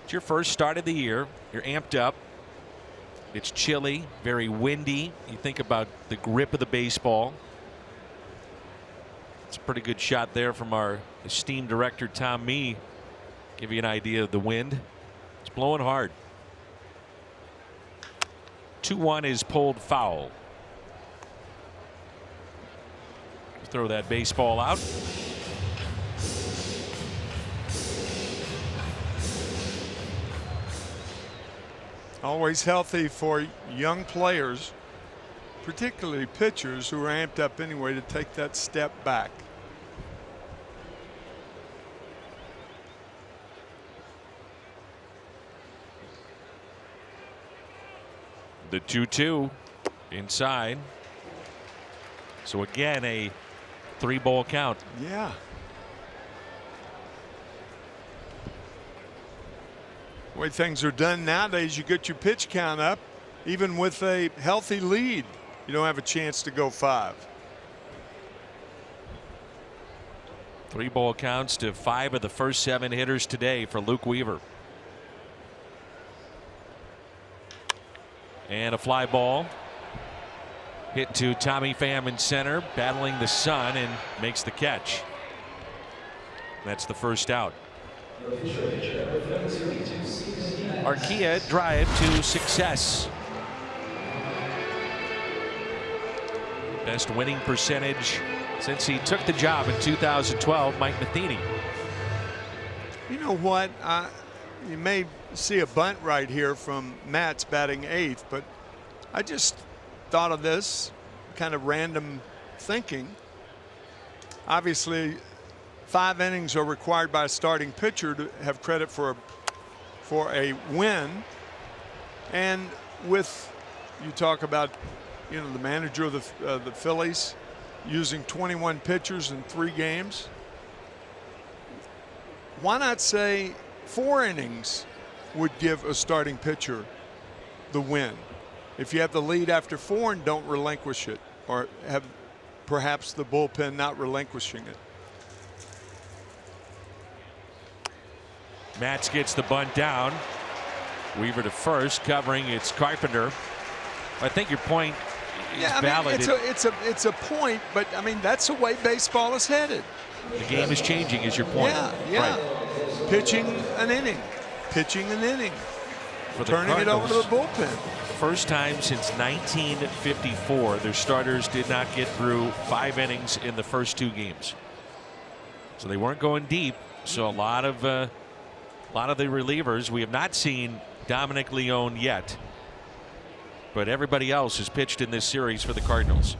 It's your first start of the year. You're amped up. It's chilly, very windy. You think about the grip of the baseball. It's a pretty good shot there from our esteemed director, Tom Mee. Give you an idea of the wind. It's blowing hard. 2-1 is pulled foul. Throw that baseball out. Always healthy for young players, particularly pitchers who are amped up anyway, to take that step back. The 2-2 inside. So again, a 3-ball count. Yeah. The way things are done nowadays, you get your pitch count up. Even with a healthy lead, you don't have a chance to go 5. 3-ball counts to 5 of the first 7 hitters today for Luke Weaver. And a fly ball hit to Tommy Pham in center, battling the sun, and makes the catch. That's the first out. Arcia drive to success. Best winning percentage since he took the job in 2012, Mike Matheny. You know what? You may see a bunt right here from Matt's batting 8th, but I just thought of this kind of random thinking. Obviously, 5 innings are required by a starting pitcher to have credit for a win. And with, you talk about, you know, the manager of the Phillies using 21 pitchers in 3 games. Why not say 4 innings would give a starting pitcher the win? If you have the lead after 4 and don't relinquish it, or have perhaps the bullpen not relinquishing it. Matz gets the bunt down. Weaver to first, covering. It's Carpenter. I think your point is valid. It's a point, but I mean that's the way baseball is headed. The game is changing, is your point. Yeah. Right. Pitching an inning, For the turning it over to the bullpen. First time since 1954 their starters did not get through 5 innings in the first 2 games. So they weren't going deep. So a lot of A lot of the relievers we have not seen Dominic Leone yet, but everybody else has pitched in this series for the Cardinals.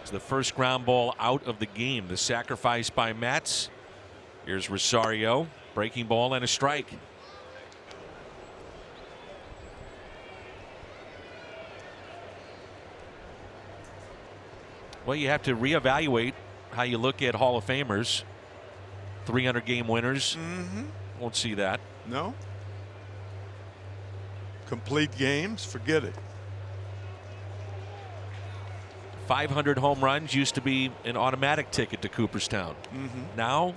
It's the first ground ball out of the game. The sacrifice by Mats. Here's Rosario. Breaking ball and a strike. Well, you have to reevaluate how you look at Hall of Famers. 300 game winners. Won't see that. No. Complete games, forget it. 500 home runs used to be an automatic ticket to Cooperstown. Now,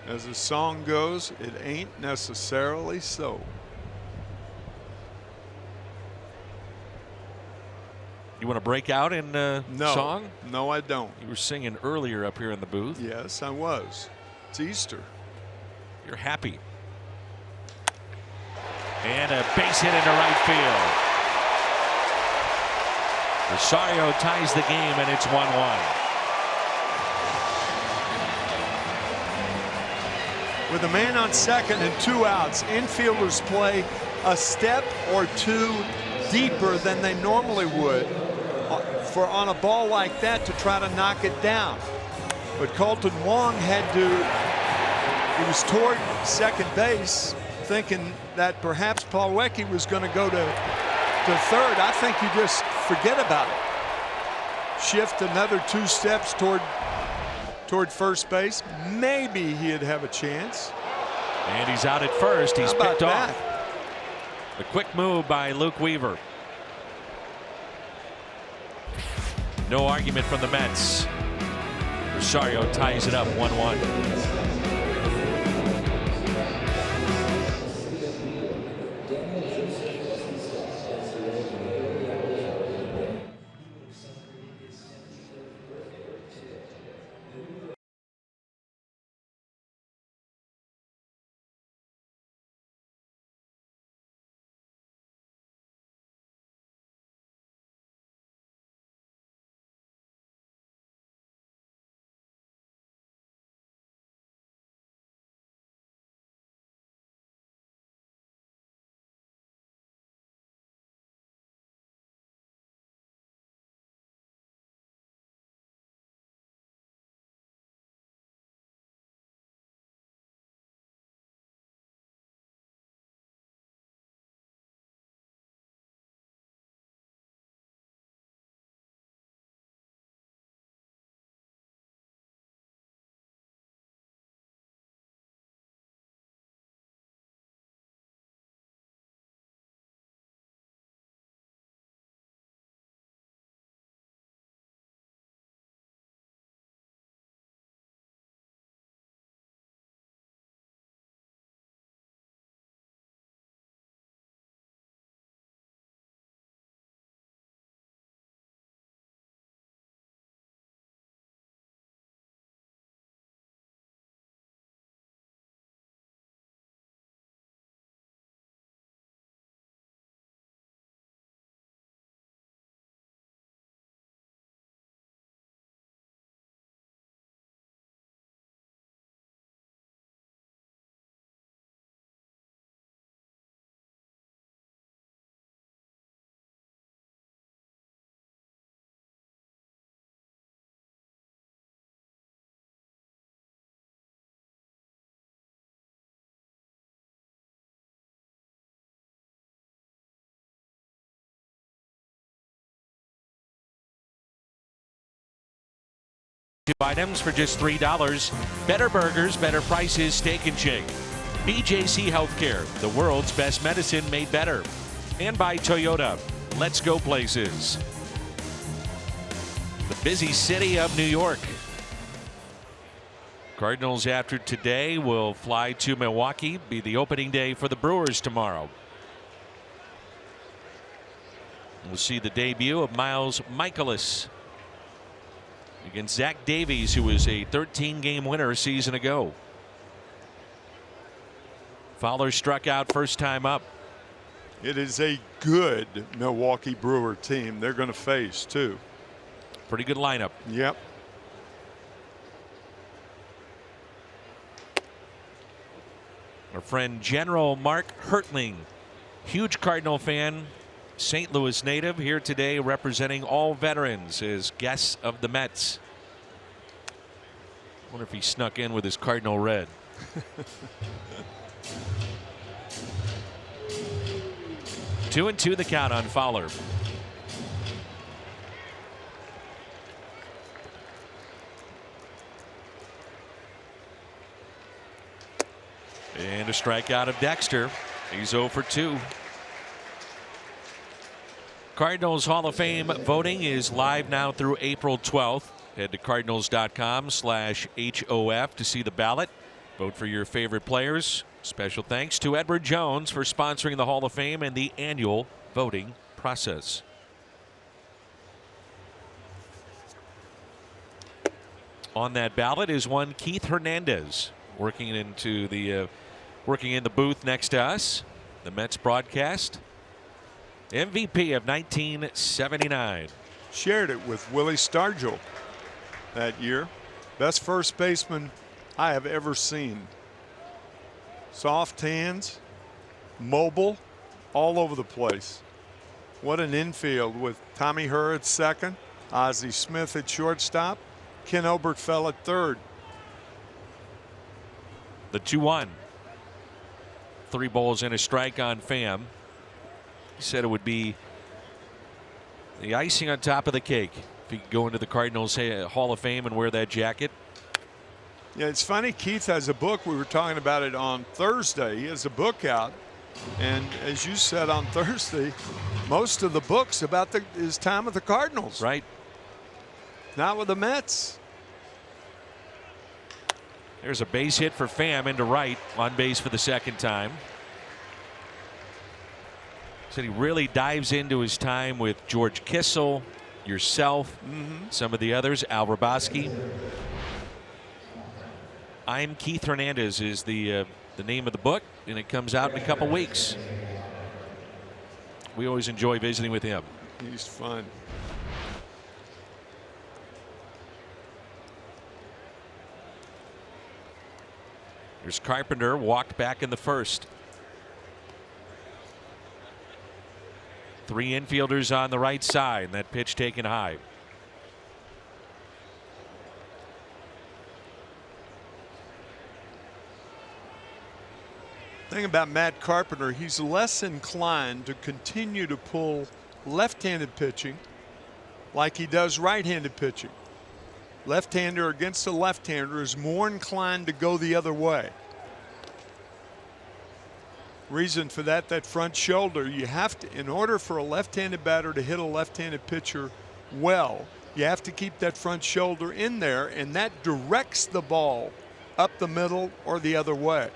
as the song goes, it ain't necessarily so. You want to break out in song? No, I don't. You were singing earlier up here in the booth. Yes, I was. It's Easter. You're happy. And a base hit into right field. Rosario ties the game, and it's 1-1. With a man on second and 2 outs, infielders play a step or two deeper than they normally would for on a ball like that to try to knock it down. But Colton Wong he was toward second base thinking that perhaps Plawecki was going to go to third. I think you just forget about it. Shift another 2 steps toward first base. Maybe he'd have a chance. And he's out at first. He's picked off. That? The quick move by Luke Weaver. No argument from the Mets. Rosario ties it up 1-1. Items for just $3. Better burgers, better prices, Steak and Shake. BJC Healthcare, the world's best medicine made better. And by Toyota, let's go places. The busy city of New York. Cardinals after today will fly to Milwaukee, be the opening day for the Brewers tomorrow. We'll see the debut of Miles Michaelis against Zach Davies, who was a 13-game winner a season ago. Fowler struck out first time up. It is a good Milwaukee Brewer team they're going to face too. Pretty good lineup. Yep. Our friend General Mark Hertling, huge Cardinal fan, St. Louis native, here today representing all veterans as guests of the Mets. Wonder if he snuck in with his Cardinal red. 2-2 the count on Fowler. And a strikeout of Dexter. He's 0 for 2. Cardinals Hall of Fame voting is live now through April 12th. Head to cardinals.com/HOF to see the ballot. Vote for your favorite players. Special thanks to Edward Jones for sponsoring the Hall of Fame and the annual voting process. On that ballot is one Keith Hernandez, working in the booth next to us. The Mets broadcast. MVP of 1979. Shared it with Willie Stargell that year. Best first baseman I have ever seen. Soft hands, mobile, all over the place. What an infield with Tommy Herr at second, Ozzie Smith at shortstop, Ken Obertfell at third. The 2-1. 3 balls and a strike on Pham. He said it would be the icing on top of the cake if he could go into the Cardinals Hall of Fame and wear that jacket. Yeah, it's funny. Keith has a book. We were talking about it on Thursday. He has a book out. And as you said on Thursday, most of the book's about his time with the Cardinals. Right. Not with the Mets. There's a base hit for Pham into right, on base for the second time. Said he really dives into his time with George Kissel, yourself, some of the others, Al Raboski. I'm Keith Hernandez is the name of the book, and it comes out in a couple weeks. We always enjoy visiting with him. He's fun. Here's Carpenter, walked back in the first. 3 infielders on the right side, and that pitch taken high. Thing about Matt Carpenter, he's less inclined to continue to pull left-handed pitching like he does right-handed pitching. Left-hander against a left-hander is more inclined to go the other way. Reason for that front shoulder, you have to, in order for a left-handed batter to hit a left-handed pitcher well, you have to keep that front shoulder in there, and that directs the ball up the middle or the other way.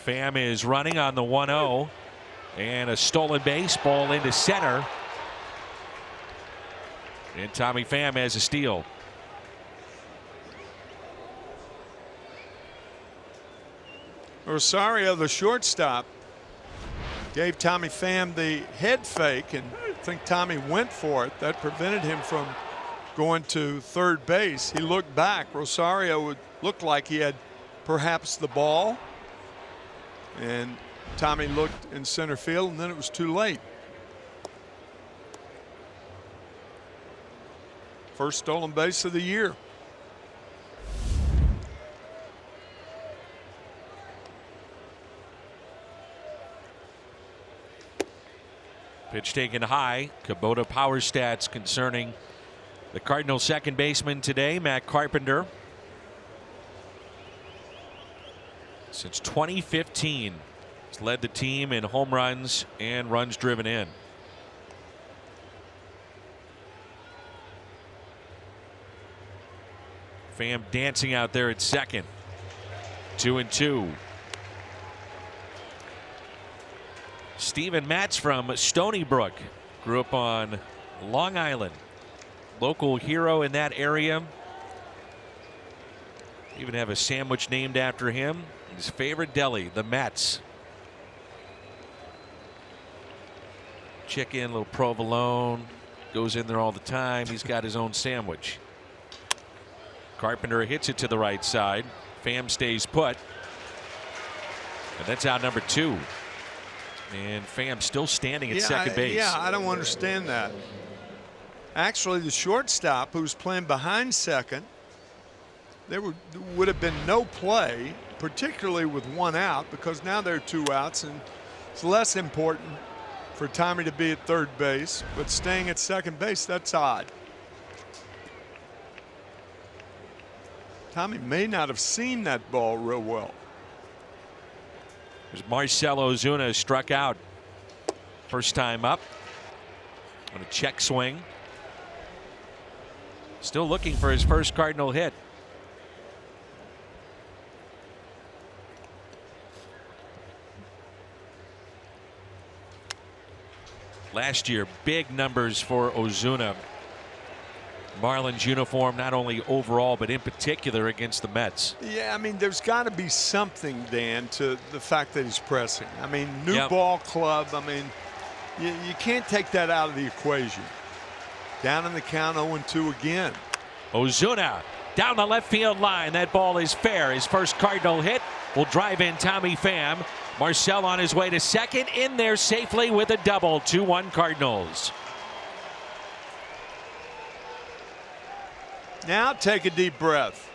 Pham is running on the 1-0, and a stolen base, ball into center. And Tommy Pham has a steal. Rosario, the shortstop, gave Tommy Pham the head fake, and I think Tommy went for it. That prevented him from going to third base. He looked back. Rosario would look like he had perhaps the ball, and Tommy looked in center field, and then it was too late. First stolen base of the year. Pitch taken high. Kubota power stats concerning the Cardinals second baseman today, Matt Carpenter. Since 2015, he's led the team in home runs and runs driven in. Pham dancing out there at second. 2-2. Steven Matz from Stony Brook, grew up on Long Island. Local hero in that area. Even have a sandwich named after him. His favorite deli, the Mets. chicken, a little provolone. Goes in there all the time. He's got his own sandwich. Carpenter hits it to the right side. Pham stays put. And that's out number 2. And Pham still standing at second base. Yeah, I don't understand that. Actually, the shortstop, who's playing behind second, there would have been no play, particularly with 1 out, because now there are 2 outs, and it's less important for Tommy to be at third base, but staying at second base, that's odd. Tommy may not have seen that ball real well. There's Marcell Ozuna struck out first time up on a check swing. Still looking for his first Cardinal hit. Last year, big numbers for Ozuna. Marlins uniform, not only overall, but in particular against the Mets. Yeah, I mean, there's got to be something, Dan, to the fact that he's pressing. I mean, new ball club. I mean, you can't take that out of the equation. Down in the count, 0-2 again. Ozuna down the left field line. That ball is fair. His first Cardinal hit will drive in Tommy Pham. Marcell on his way to second, in there safely with a double. 2-1 Cardinals. Now take a deep breath.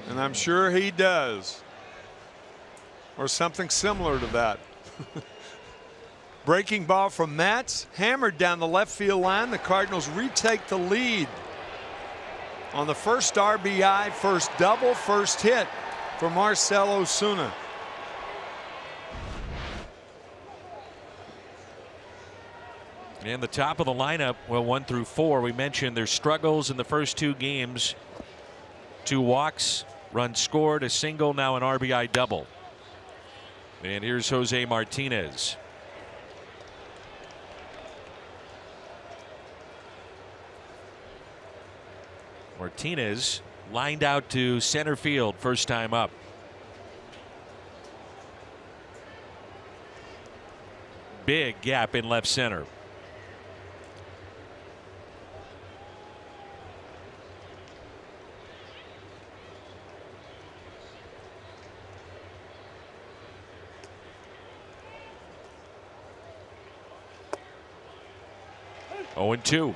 And I'm sure he does. Or something similar to that. Breaking ball from Matz, hammered down the left field line. The Cardinals retake the lead on the first RBI, first double, first hit for Marcell Ozuna. And the top of the lineup, well, 1 through 4, we mentioned their struggles in the first 2 games. 2 walks, runs scored, a single, now an RBI double. And here's Jose Martinez. Martinez lined out to center field first time up. Big gap in left center. Oh, 0-2.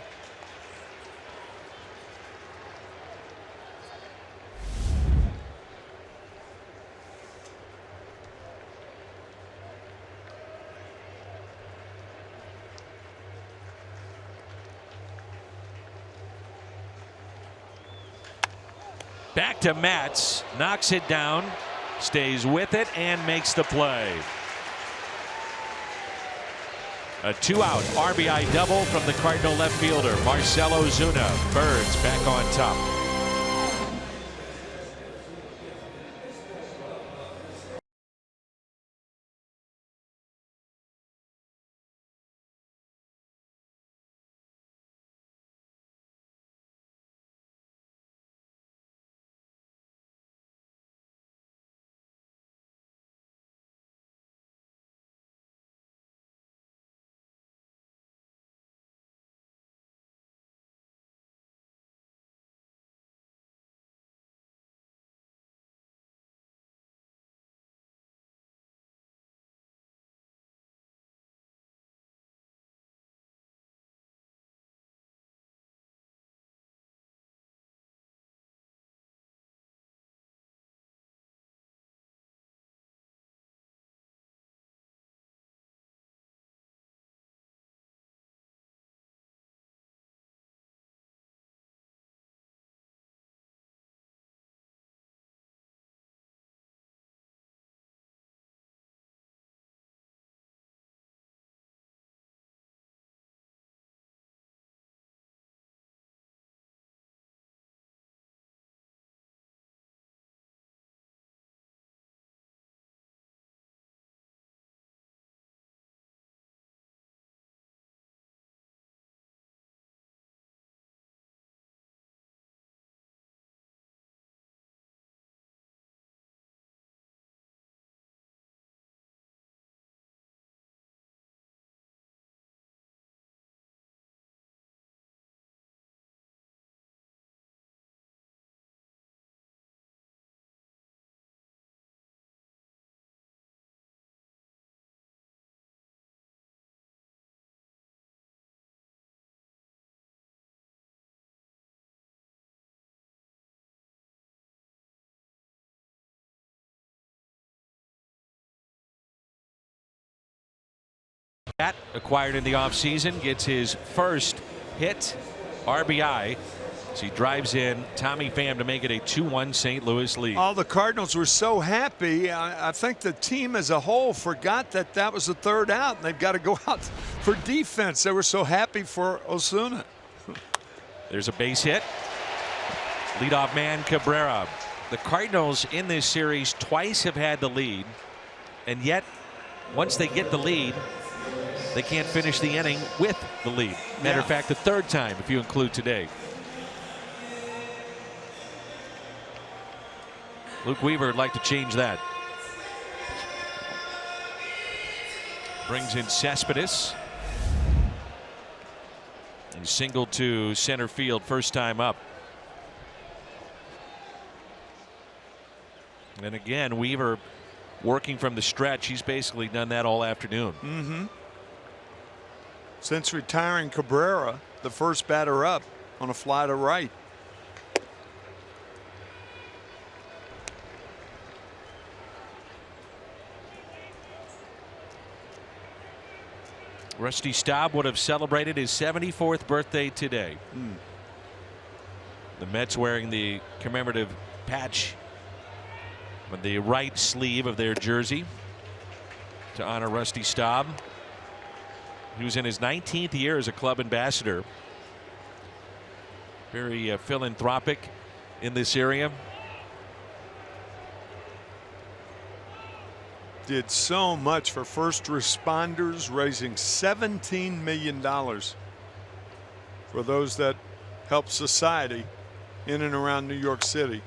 Back to Matz, knocks it down, stays with it, and makes the play. A 2-out RBI double from the Cardinal left fielder, Marcell Ozuna. Birds back on top. bat acquired in the offseason gets his first hit, RBI. So he drives in Tommy Pham to make it a 2-1 St. Louis lead. All the Cardinals were so happy. I think the team as a whole forgot that that was the third out, and they've got to go out for defense. They were so happy for Osuna. There's a base hit. Leadoff man Cabrera. The Cardinals in this series twice have had the lead, and yet once they get the lead, they can't finish the inning with the lead. Matter of fact, the third time if you include today. Luke Weaver would like to change that. Brings in Cespedes. He singled to center field first time up. And again, Weaver working from the stretch. He's basically done that all afternoon. Since retiring Cabrera, the first batter up on a fly to right. Rusty Staub would have celebrated his 74th birthday today. The Mets wearing the commemorative patch on the right sleeve of their jersey to honor Rusty Staub. He was in his 19th year as a club ambassador. Very philanthropic in this area. Did so much for first responders, raising $17 million for those that help society in and around New York City.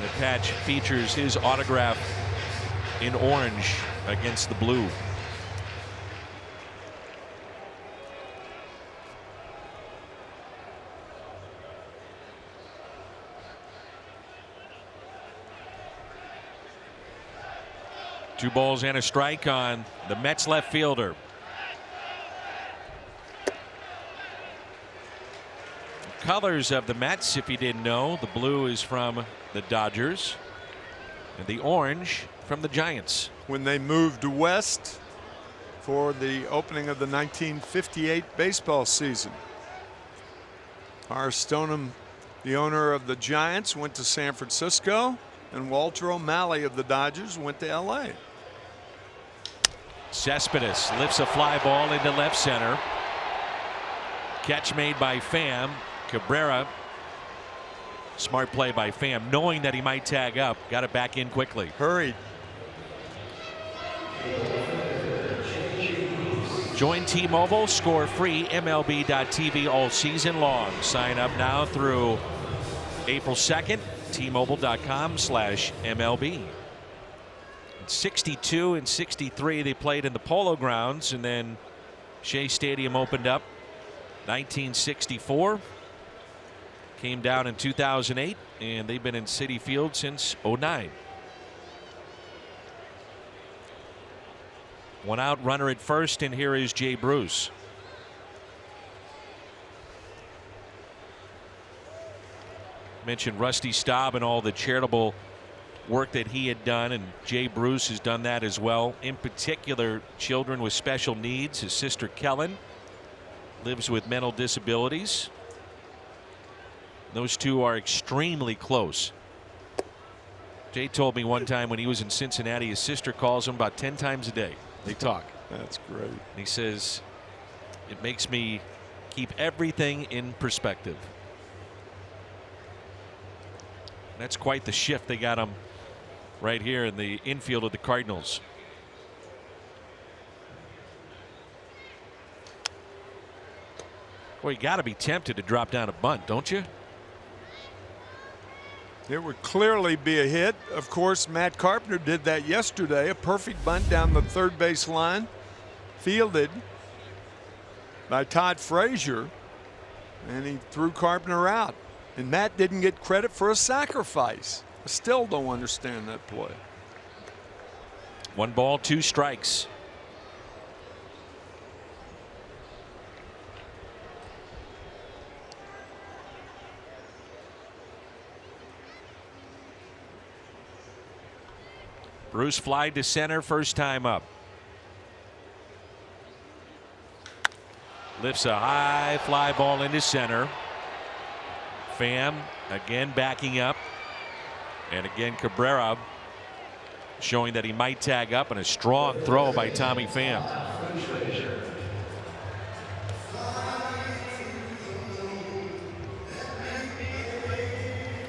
The patch features his autograph in orange against the blue. Two balls and a strike on the Mets left fielder. Colors of the Mets, if you didn't know, the blue is from the Dodgers and the orange from the Giants. When they moved west for the opening of the 1958 baseball season, Horace Stoneham, the owner of the Giants, went to San Francisco, and Walter O'Malley of the Dodgers went to LA. Cespedes lifts a fly ball into left center. Catch made by Pham. Cabrera, smart play by Pham, knowing that he might tag up, got it back in quickly. Hurried. Join T-Mobile, score free, MLB.tv all season long. Sign up now through April 2nd, T-Mobile.com/MLB. 62 and 63 they played in the Polo Grounds, and then Shea Stadium opened up 1964. Came down in 2008, and they've been in Citi Field since '09. One out, runner at first, and here is Jay Bruce. Mentioned Rusty Staub and all the charitable work that he had done, and Jay Bruce has done that as well. In particular, children with special needs. His sister Kellen lives with mental disabilities. Those two are extremely close. Jay told me one time when he was in Cincinnati, his sister calls him about 10 times a day. They talk. That's great. And he says, it makes me keep everything in perspective. That's quite the shift they got him right here in the infield of the Cardinals. Well, you got to be tempted to drop down a bunt, don't you? It would clearly be a hit. Of course, Matt Carpenter did that yesterday. A perfect bunt down the third base line, fielded by Todd Frazier, and he threw Carpenter out. And Matt didn't get credit for a sacrifice. I still don't understand that play. 1 ball, 2 strikes. Bruce fly to center first time up. Lifts a high fly ball into center. Pham again backing up. And again Cabrera showing that he might tag up, and a strong throw by Tommy Pham.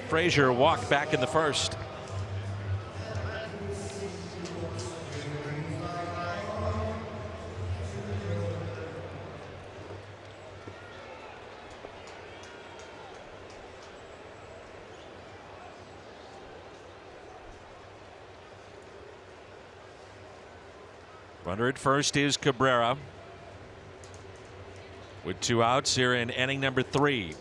Frazier walked back in the first. Runner at first is Cabrera. With 2 outs here in inning number 3.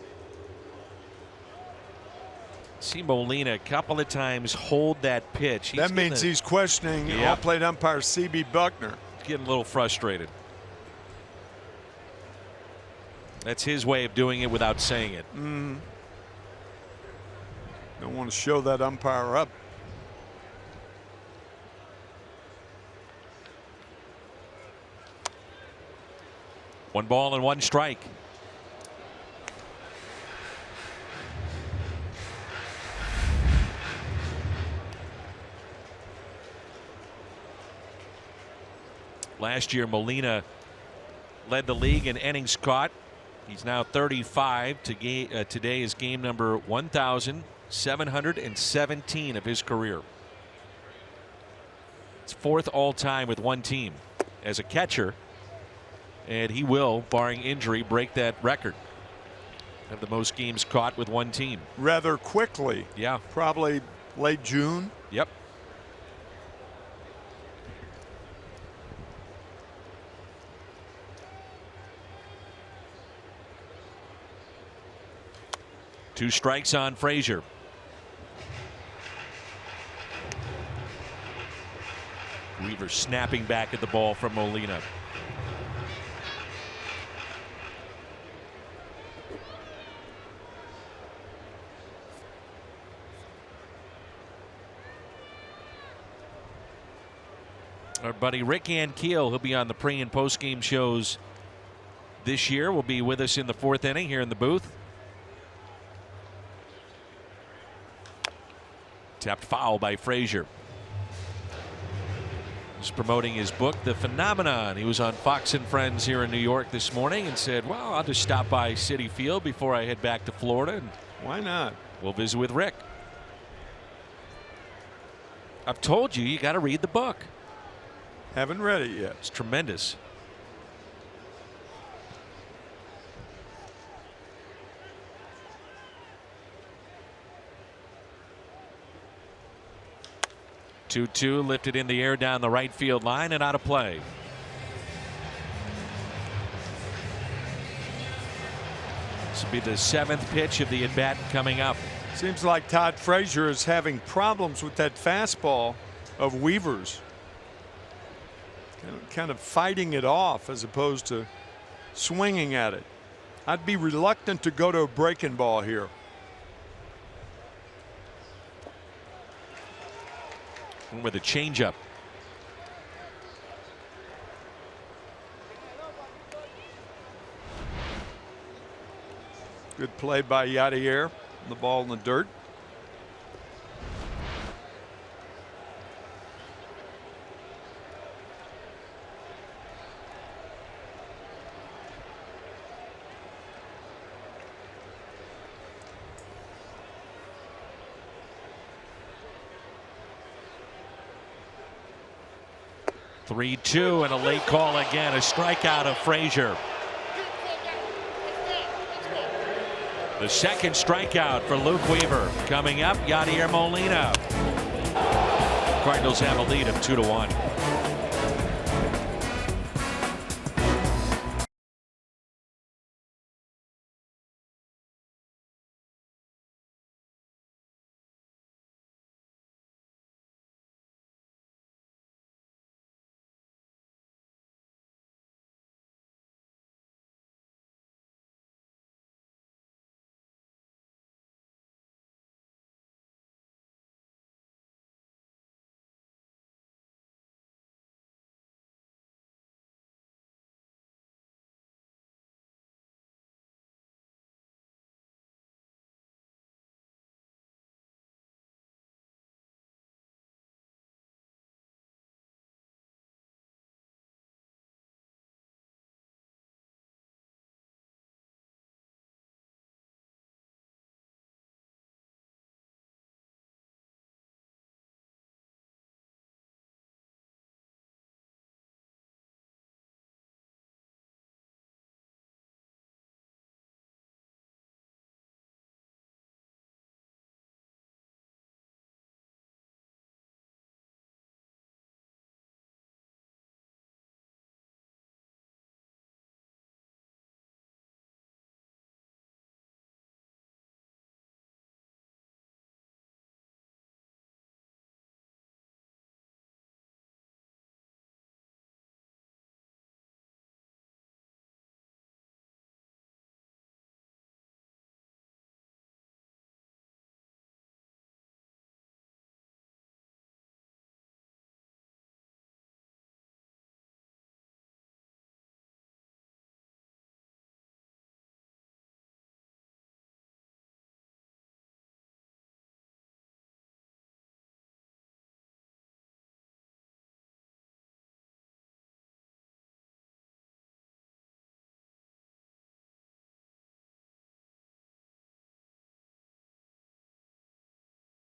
See Molina a couple of times hold that pitch. That means he's questioning all-plate umpire C.B. Buckner. Getting a little frustrated. That's his way of doing it without saying it. Don't want to show that umpire up. One ball and one strike. Last year, Molina led the league in innings caught. He's now 35. Today is game number 1,717 of his career. It's 4th all-time with one team as a catcher. And he will, barring injury, break that record. Have the most games caught with one team. Rather quickly. Yeah. Probably late June. Yep. Two strikes on Frazier. Weaver snapping back at the ball from Molina. Our buddy Rick Ankiel, who'll be on the pre and post game shows this year, will be with us in the 4th inning here in the booth. Tapped foul by Frazier. He's promoting his book, The Phenomenon. He was on Fox and Friends here in New York this morning and said, well, I'll just stop by Citi Field before I head back to Florida. And why not? We'll visit with Rick. I've told you, you got to read the book. Haven't read it yet. It's tremendous. Two lifted in the air down the right field line and out of play. This will be the 7th pitch of the at bat coming up. Seems like Todd Frazier is having problems with that fastball of Weaver's. Kind of fighting it off as opposed to swinging at it. I'd be reluctant to go to a breaking ball here. With a changeup. Good play by Yadier. The ball in the dirt. Three-two and a late call again. A strikeout of Frazier. The second strikeout for Luke Weaver. Coming up, Yadier Molina. Cardinals have a lead of 2-1.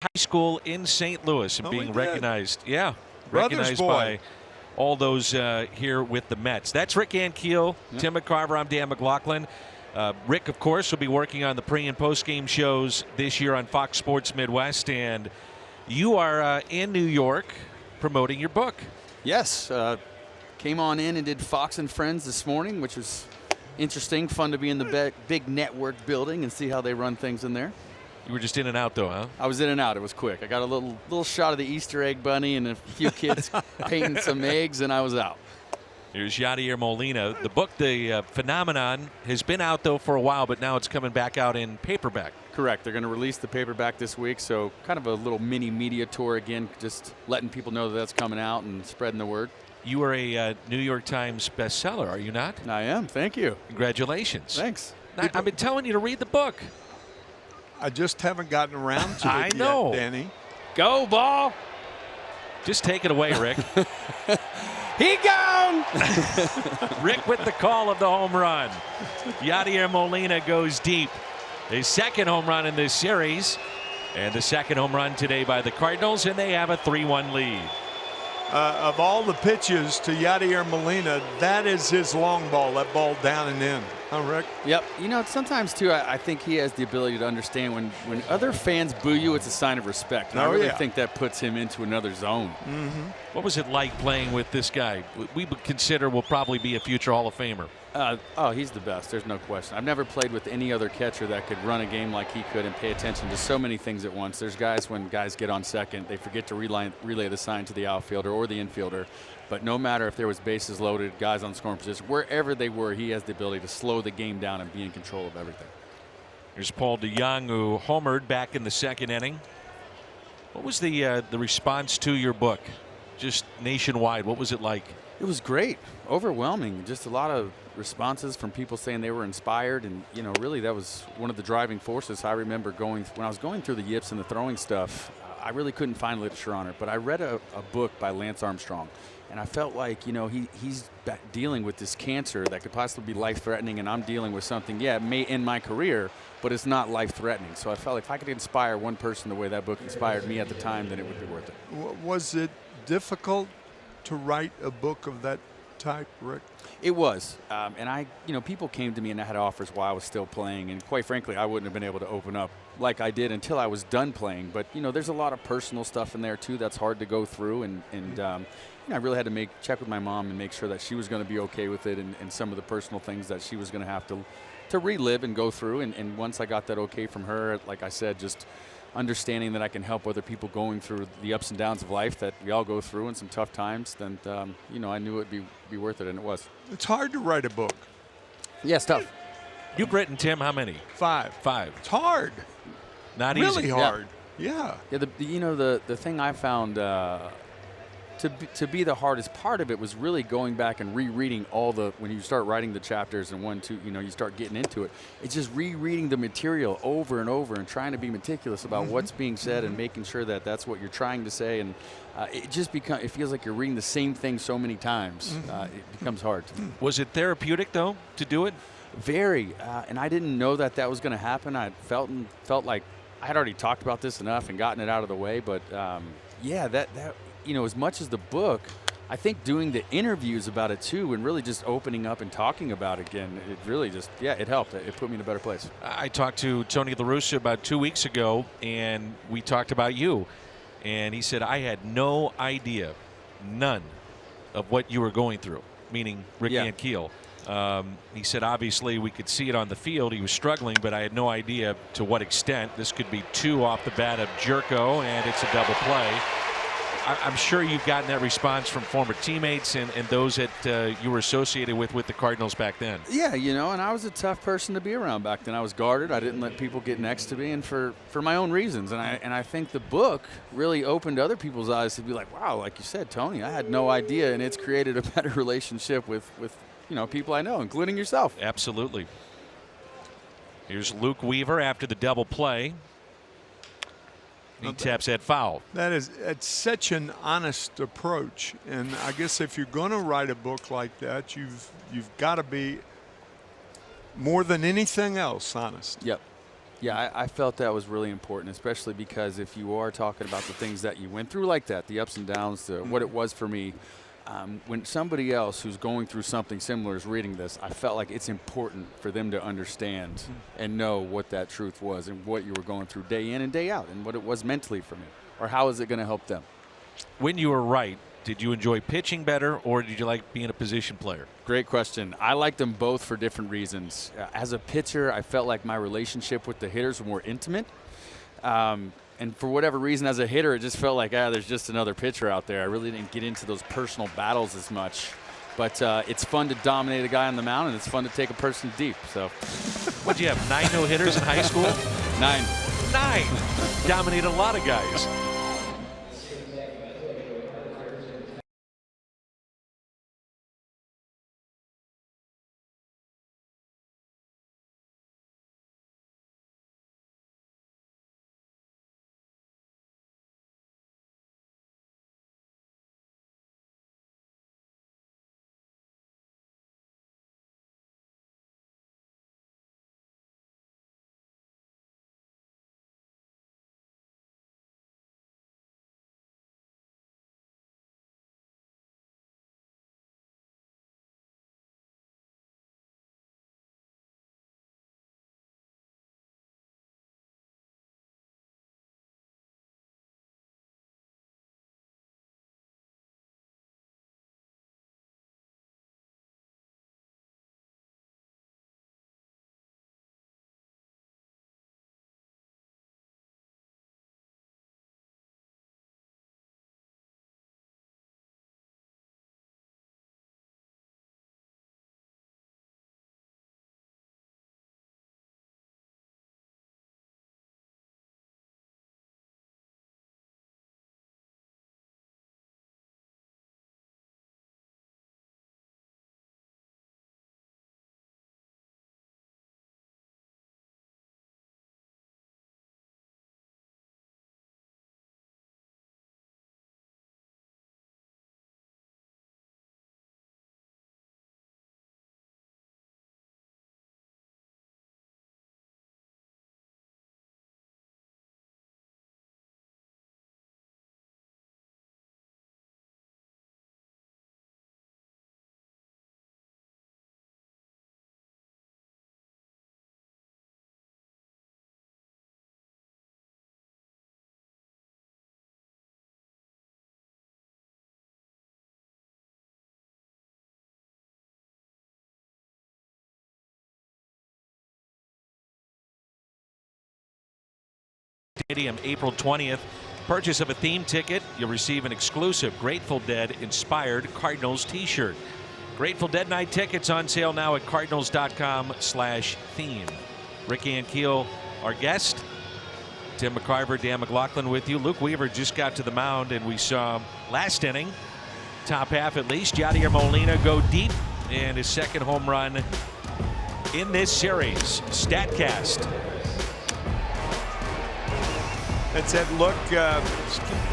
high school in St. Louis and being recognized. Yeah, Brother's recognized boy. by all those here with the Mets. That's Rick Ankiel, Tim McCarver. I'm Dan McLaughlin. Rick, of course, will be working on the pre- and post-game shows this year on Fox Sports Midwest. And you are in New York promoting your book. Yes. Came on in and did Fox and Friends this morning, which was interesting. Fun to be in the big network building and see how they run things in there. You were just in and out, though, huh? I was in and out. It was quick. I got a little shot of the Easter egg bunny and a few kids painting some eggs, and I was out. Here's Yadier Molina. The book, The Phenomenon, has been out, though, for a while, but now it's coming back out in paperback. Correct. They're going to release the paperback this week, so kind of a little mini media tour again, just letting people know that that's coming out and spreading the word. You are a New York Times bestseller, are you not? I am. Thank you. Congratulations. Thanks. I've been telling you to read the book. I just haven't gotten around to it I know. yet, Danny. Go, ball. Just take it away, Rick. He gone. Rick with the call of the home run. Yadier Molina goes deep. His second home run in this series, and the second home run today by the Cardinals, and they have a 3-1 lead. Of all the pitches to Yadier Molina, that is his long ball, that ball down and in. Huh, Rick? Yep. You know, sometimes, too, I think he has the ability to understand when other fans boo you, it's a sign of respect. And I really think that puts him into another zone. Mm-hmm. What was it like playing with this guy? We would consider will probably be a future Hall of Famer. Oh, he's the best. There's no question. I've never played with any other catcher that could run a game like he could and pay attention to so many things at once. There's guys, when guys get on second, they forget to relay the sign to the outfielder or the infielder. But no matter if there was bases loaded, guys on scoring position, wherever they were, he has the ability to slow the game down and be in control of everything. Here's Paul DeYoung, who homered back in the second inning. What was the response to your book, just nationwide? What was it like? It was great, overwhelming. Just a lot of responses from people saying they were inspired, and you know, really that was one of the driving forces. I remember when I was going through the yips and the throwing stuff, I really couldn't find literature on it, but I read a book by Lance Armstrong, and I felt like, you know, he's dealing with this cancer that could possibly be life-threatening, and I'm dealing with something, it may end my career, but it's not life-threatening. So I felt like if I could inspire one person the way that book inspired me at the time, then it would be worth it. Was it difficult to write a book of that type, Rick? It was, and people came to me and I had offers while I was still playing, and quite frankly, I wouldn't have been able to open up like I did until I was done playing. But you know, there's a lot of personal stuff in there too that's hard to go through, and I really had to check with my mom and make sure that she was going to be okay with it, and some of the personal things that she was going to have to relive and go through. And once I got that okay from her, like I said, just understanding that I can help other people going through the ups and downs of life that we all go through and some tough times, then I knew it'd be worth it, and it was. It's hard to write a book. Yeah, it's tough. You've written, Tim, how many? 5. It's hard. Not really easy. Hard. Yeah. The thing I found to be the hardest part of it was really going back and rereading when you start writing the chapters and 1, 2, you start getting into it. It's just rereading the material over and over and trying to be meticulous about what's being said and making sure that that's what you're trying to say. And it feels like you're reading the same thing so many times. It becomes hard. Was it therapeutic, though, to do it? Very. And I didn't know that was going to happen. I felt like I had already talked about this enough and gotten it out of the way. But, as much as the book, I think doing the interviews about it too, and really just opening up and talking about it again, it really just, it helped. It put me in a better place. I talked to Tony La Russa about 2 weeks ago, and we talked about you. And he said, I had no idea, none, of what you were going through, meaning Rick Ankiel. He said, obviously, we could see it on the field. He was struggling, but I had no idea to what extent. This could be 2 off the bat of Jerko, and it's a double play. I'm sure you've gotten that response from former teammates and those that you were associated with the Cardinals back then. Yeah, and I was a tough person to be around back then. I was guarded. I didn't let people get next to me, and for my own reasons. And I think the book really opened other people's eyes to be like, wow, like you said, Tony, I had no idea, and it's created a better relationship with people I know, including yourself. Absolutely. Here's Luke Weaver after the double play. He taps that foul. It's such an honest approach, and I guess if you're going to write a book like that, you've got to be more than anything else honest. Yep. Yeah, I felt that was really important, especially because if you are talking about the things that you went through like that, the ups and downs, what it was for me, when somebody else who's going through something similar is reading this, I felt like it's important for them to understand and know what that truth was and what you were going through day in and day out and what it was mentally for me, or how is it going to help them. When you were right, did you enjoy pitching better, or did you like being a position player? Great question. I like them both for different reasons. As a pitcher, I felt like my relationship with the hitters were more intimate. And for whatever reason, as a hitter, it just felt like, there's just another pitcher out there. I really didn't get into those personal battles as much. But it's fun to dominate a guy on the mound, and it's fun to take a person deep. So, What'd you have, 9 no-hitters in high school? 9. 9. Dominated a lot of guys. Stadium, April 20th. Purchase of a theme ticket, you'll receive an exclusive Grateful Dead inspired Cardinals t-shirt. Grateful Dead night tickets on sale now at cardinals.com/theme. Rick Ankiel, our guest. Tim McCarver, Dan McLaughlin with you. Luke Weaver just got to the mound, and we saw last inning, top half at least, Yadier Molina go deep, and his second home run in this series. StatCast. That's that look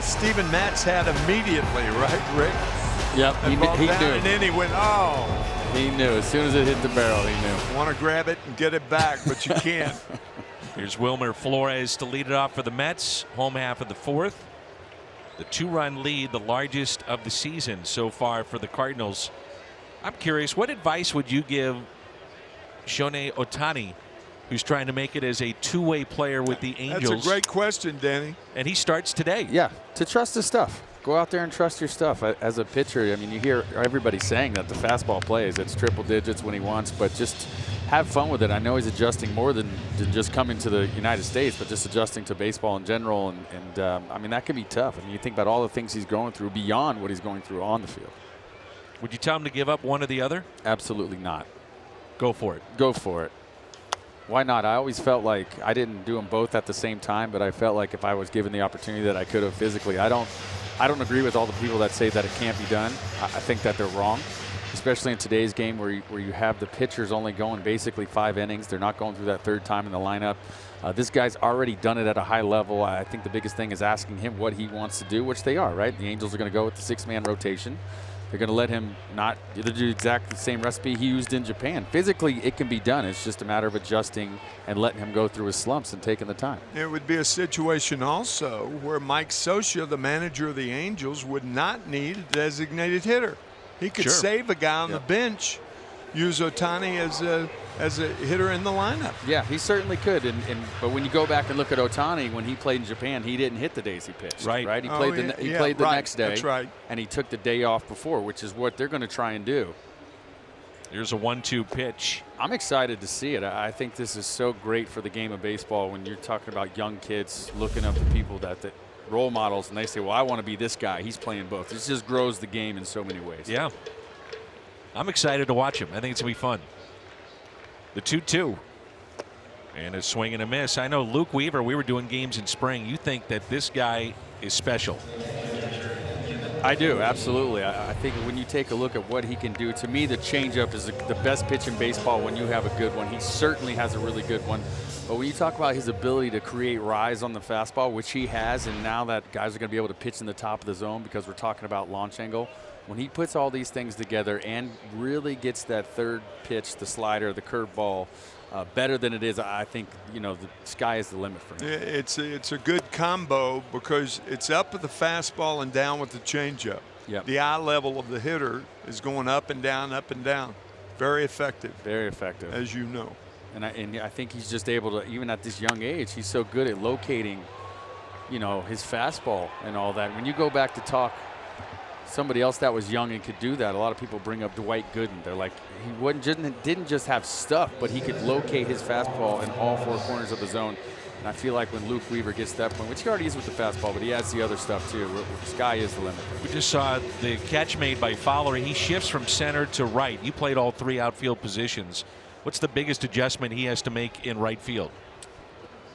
Steven Matz had immediately, right, Rick? Yep, he knew. And then he went, oh. He knew. As soon as it hit the barrel, he knew. Want to grab it and get it back, but you can't. Here's Wilmer Flores to lead it off for the Mets. Home half of the fourth. The 2-run lead, the largest of the season so far for the Cardinals. I'm curious, what advice would you give Shohei Ohtani, who's trying to make it as a two-way player with the Angels? That's a great question, Danny. And he starts today. Yeah, to trust his stuff. Go out there and trust your stuff. As a pitcher, I mean, you hear everybody saying that the fastball plays. It's triple digits when he wants, but just have fun with it. I know he's adjusting more than just coming to the United States, but just adjusting to baseball in general. And I mean, that can be tough. I mean, you think about all the things he's going through beyond what he's going through on the field. Would you tell him to give up one or the other? Absolutely not. Go for it. Go for it. Why not? I always felt like I didn't do them both at the same time, but I felt like if I was given the opportunity that I could have physically. I don't agree with all the people that say that it can't be done. I think that they're wrong, especially in today's game where you have the pitchers only going basically 5 innings. They're not going through that third time in the lineup. This guy's already done it at a high level. I think the biggest thing is asking him what he wants to do, which they are, right? The Angels are going to go with the 6-man rotation. They're going to let him not do exactly the same recipe he used in Japan. Physically, it can be done. It's just a matter of adjusting and letting him go through his slumps and taking the time. It would be a situation also where Mike Scioscia, the manager of the Angels, would not need a designated hitter. He could save a guy on the bench, use Ohtani as a hitter in the lineup. Yeah, he certainly could. But when you go back and look at Ohtani, when he played in Japan, he didn't hit the days he pitched. Right. He played the next day. That's right. And he took the day off before, which is what they're going to try and do. Here's a 1-2 pitch. I'm excited to see it. I think this is so great for the game of baseball when you're talking about young kids looking up to people that role models, and they say, well, I want to be this guy. He's playing both. This just grows the game in so many ways. Yeah. I'm excited to watch him. I think it's going to be fun. The 2-2. And a swing and a miss. I know Luke Weaver, we were doing games in spring. You think that this guy is special. I do, absolutely. I think when you take a look at what he can do, to me the changeup is the best pitch in baseball when you have a good one. He certainly has a really good one. But when you talk about his ability to create rise on the fastball, which he has, and now that guys are going to be able to pitch in the top of the zone because we're talking about launch angle, when he puts all these things together and really gets that third pitch, the slider, the curveball, better than it is, I think, the sky is the limit for him. It's a good combo because it's up with the fastball and down with the changeup. Yep. The eye level of the hitter is going up and down, up and down. Very effective. Very effective. As you know. And I think he's just able to, even at this young age, he's so good at locating, his fastball and all that. When you go back to talk somebody else that was young and could do that, a lot of people bring up Dwight Gooden. They're like, didn't just have stuff, but he could locate his fastball in all four corners of the zone. And I feel like when Luke Weaver gets to that point, which he already is with the fastball, but he has the other stuff too. The sky is the limit. We just saw the catch made by Fowler. He shifts from center to right. You played all three outfield positions. What's the biggest adjustment he has to make in right field?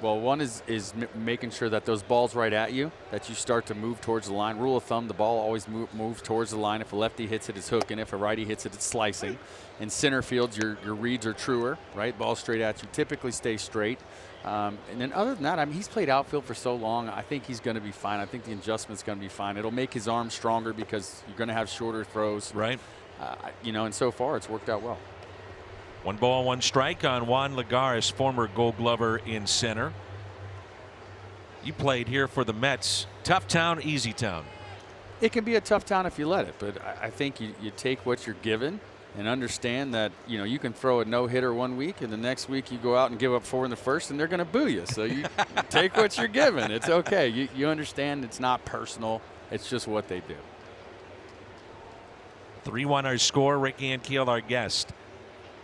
Well, one is making sure that those balls right at you, that you start to move towards the line. Rule of thumb, the ball always moves towards the line. If a lefty hits it, it's hooking. If a righty hits it, it's slicing. In center field, your reads are truer, right? Ball straight at you. Typically stay straight. And then other than that, he's played outfield for so long. I think he's going to be fine. I think the adjustment's going to be fine. It'll make his arm stronger because you're going to have shorter throws. Right. And so far it's worked out well. 1 strike on Juan Lagares, former Gold Glover in center. You played here for the Mets. Tough town, easy town. It can be a tough town if you let it, but I think you take what you're given and understand that you can throw a no-hitter one week and the next week you go out and give up 4 in the first and they're going to boo you. So you take what you're given. It's okay. You understand it's not personal. It's just what they do. 3-1 our score. Rick Ankiel, our guest.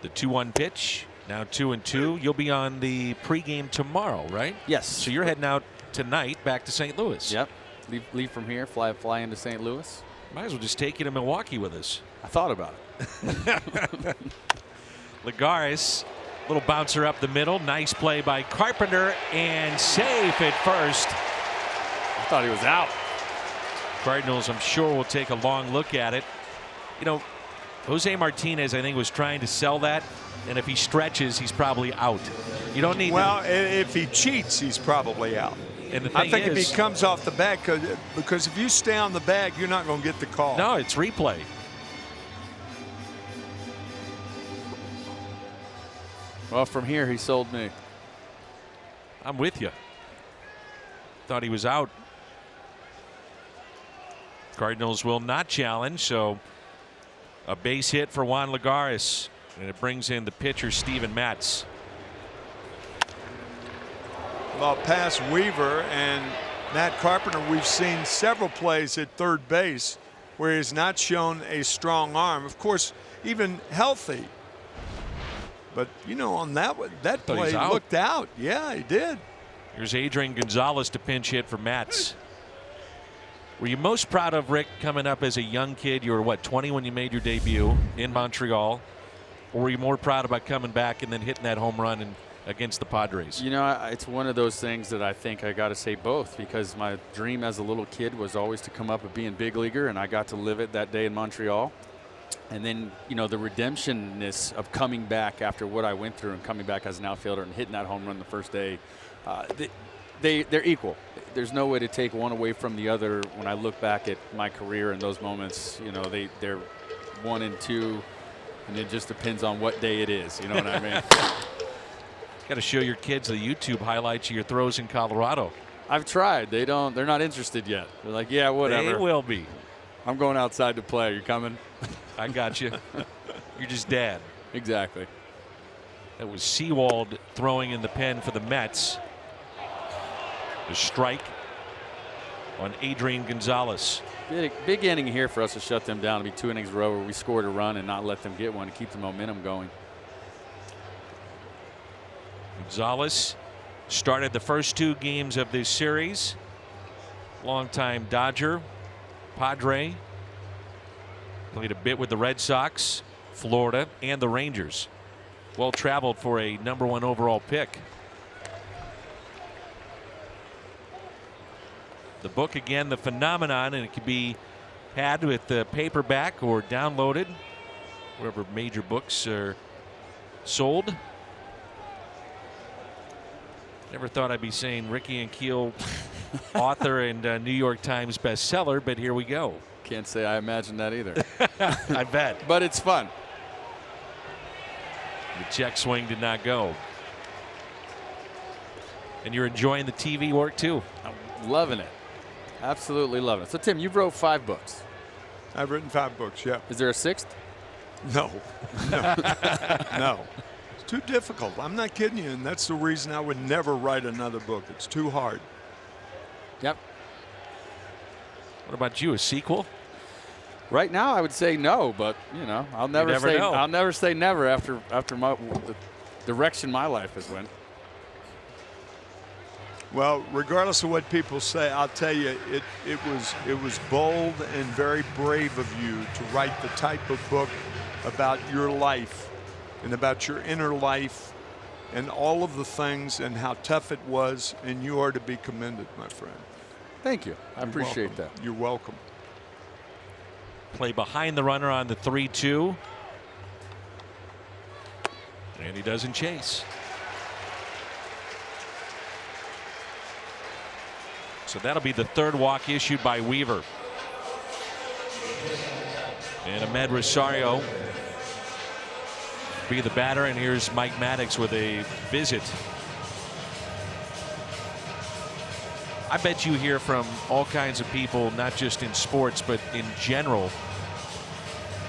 The 2-1 pitch. Now 2-2. You'll be on the pregame tomorrow, right? Yes. So you're heading out tonight back to St. Louis. Yep. Leave from here, fly into St. Louis. Might as well just take you to Milwaukee with us. I thought about it. Lagares, little bouncer up the middle. Nice play by Carpenter and safe at first. I thought he was out. Cardinals, I'm sure, will take a long look at it. Jose Martinez, I think, was trying to sell that, and if he stretches, he's probably out. You don't need. Well, if he cheats, he's probably out. And the thing I think is, if he comes off the bag, because if you stay on the bag, you're not going to get the call. No, it's replay. Well, from here, he sold me. I'm with you. Thought he was out. Cardinals will not challenge, so a base hit for Juan Lagares, and it brings in the pitcher Steven Matz. Well, past Weaver and Matt Carpenter, we've seen several plays at third base where he's not shown a strong arm. Of course, even healthy. But, on that play, he looked out. Yeah, he did. Here's Adrian Gonzalez to pinch hit for Matz. Were you most proud of, Rick, coming up as a young kid? You were, 20 when you made your debut in Montreal? Or were you more proud about coming back and then hitting that home run against the Padres? It's one of those things that I think I got to say both, because my dream as a little kid was always to come up and be in big leaguer, and I got to live it that day in Montreal. And then, the redemptionness of coming back after what I went through and coming back as an outfielder and hitting that home run the first day. they're equal. There's no way to take one away from the other. When I look back at my career in those moments, you know, they're 1 and 2, and it just depends on what day it is. You know what I mean? Got to show your kids the YouTube highlights of your throws in Colorado. I've tried. They're not interested yet. They're like, yeah, whatever. They will be. I'm going outside to play. Are you coming? I got you. You're just dad. Exactly. That was Seawald throwing in the pen for the Mets. The strike on Adrian Gonzalez. Big inning here for us to shut them down. It'll be 2 innings in a row where we scored a run and not let them get one to keep the momentum going. Gonzalez started the first 2 games of this series. Longtime Dodger, Padre. Played a bit with the Red Sox, Florida, and the Rangers. Well traveled for a #1 overall pick. The book again, The Phenomenon, and it can be had with the paperback or downloaded wherever major books are sold. Never thought I'd be saying Ricky and Keel author and New York Times bestseller, but here we go. Can't say I imagined that either. I bet. But it's fun. The check swing did not go. And you're enjoying the TV work too. I'm loving it. Absolutely loving it. So, Tim, you've wrote 5 books. I've written 5 books, yeah. Is there a 6th? No. No. It's too difficult. I'm not kidding you, and that's the reason I would never write another book. It's too hard. Yep. What about you? A sequel? Right now, I would say no, but you know, I'll never say never after the direction my life has went. Well, regardless of what people say, I'll tell you, it was bold and very brave of you to write the type of book about your life and about your inner life and all of the things and how tough it was, and you are to be commended, my friend. Thank you. I appreciate that. You're welcome. Play behind the runner on the 3-2. And he doesn't chase. So that'll be the 3rd walk issued by Weaver. And Ahmed Rosario be the batter, and here's Mike Maddox with a visit. I bet you hear from all kinds of people, not just in sports, but in general,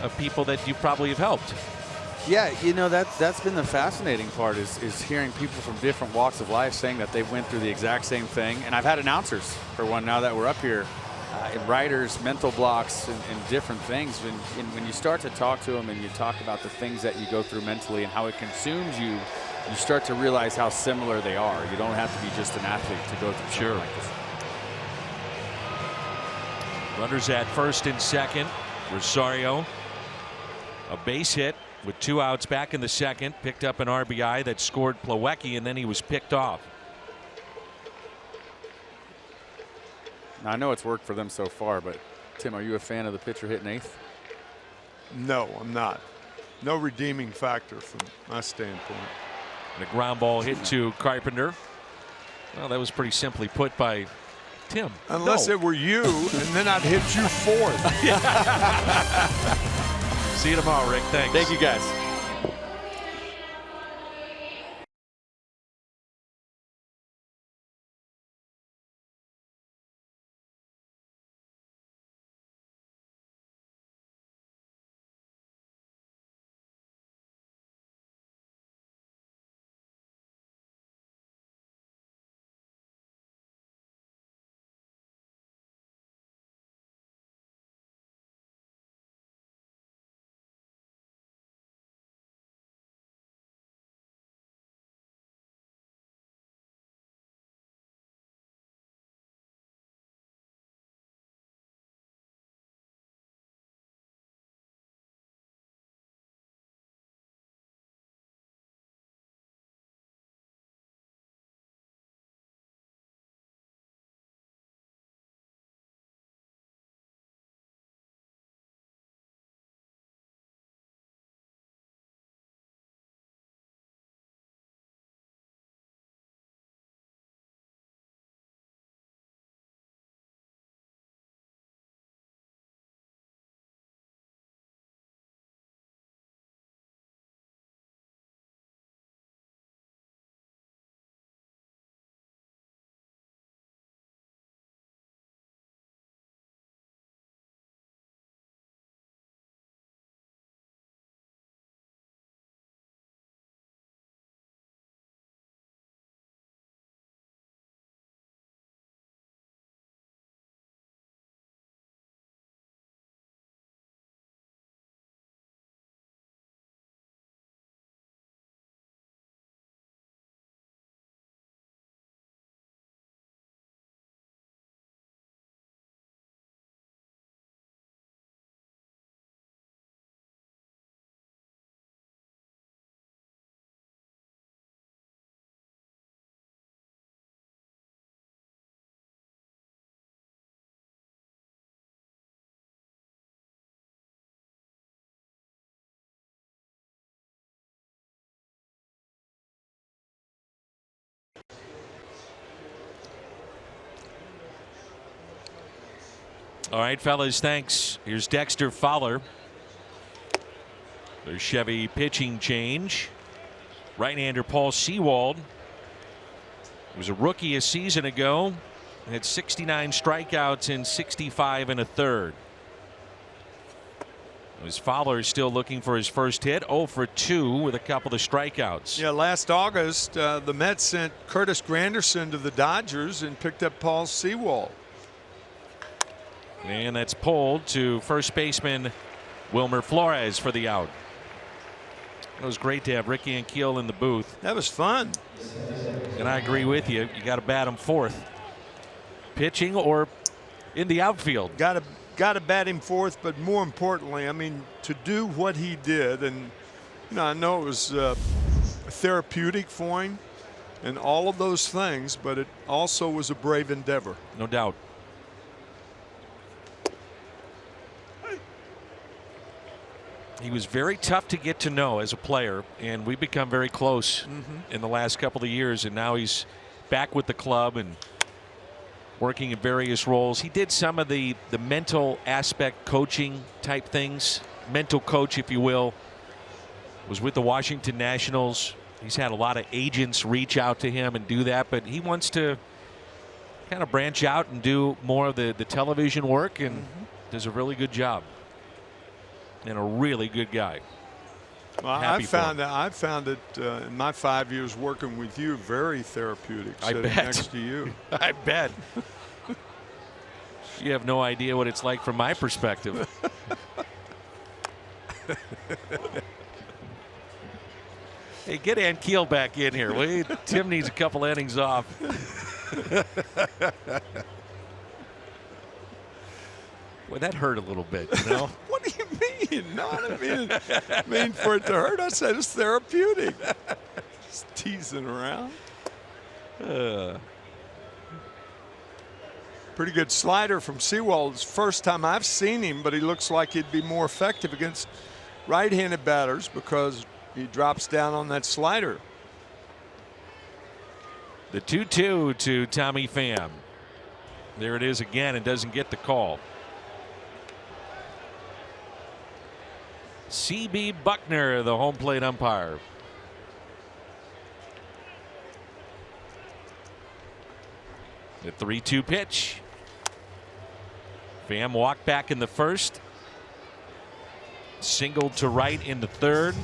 of people that you probably have helped. Yeah, you know, that's been the fascinating part is hearing people from different walks of life saying that they went through the exact same thing. And I've had announcers, for one, now that we're up here, writers, mental blocks, and different things. When you start to talk to them and you talk about the things that you go through mentally and how it consumes you, you start to realize how similar they are. You don't have to be just an athlete to go through something like this. Runners at first and second. Rosario, a base hit with 2 outs back in the second. Picked up an RBI that scored Plawecki, and then he was picked off. Now, I know it's worked for them so far, but Tim, are you a fan of the pitcher hitting 8th? No, I'm not. No redeeming factor from my standpoint. And a ground ball hit to Carpenter. Well, that was pretty simply put by Tim. Unless it were you, and then I'd hit you 4th. See you tomorrow, Rick. Thanks. Thank you, guys. All right, fellas, thanks. Here's Dexter Fowler. There's Chevy pitching change. Right-hander Paul Sewald was a rookie a season ago. Had 69 strikeouts in 65 1/3. As Fowler is still looking for his first hit, 0 for 2 with a couple of strikeouts. Yeah, last August, the Mets sent Curtis Granderson to the Dodgers and picked up Paul Sewald. And that's pulled to first baseman Wilmer Flores for the out. It was great to have Ricky and Keel in the booth. That was fun. And I agree with you. You got to bat him fourth. Pitching or in the outfield. Got to bat him fourth, but more importantly, I mean, to do what he did, and I know it was therapeutic for him and all of those things, but it also was a brave endeavor. No doubt. He was very tough to get to know as a player, and we've become very close in the last couple of years, and now he's back with the club and working in various roles. He did some of the mental aspect coaching type things, mental coach, if you will. Was with the Washington Nationals. He's had a lot of agents reach out to him and do that, but he wants to kind of branch out and do more of the television work, and does a really good job. And a really good guy. Well, I found it in my 5 years working with you very therapeutic. I sitting bet. next to you. I bet. You have no idea what it's like from my perspective. Hey, get Ann Keel back in here. Tim needs a couple innings off. Well, that hurt a little bit, you know? What do you mean? No, I didn't mean for it to hurt. I said it's therapeutic. Just teasing around. Pretty good slider from Sewald. It's the first time I've seen him, but he looks like he'd be more effective against right-handed batters because he drops down on that slider. The 2-2 to Tommy Pham. There it is again, and doesn't get the call. C.B. Buckner, the home plate umpire. The 3-2 pitch. Pham walked back in the first. Singled to right in the third.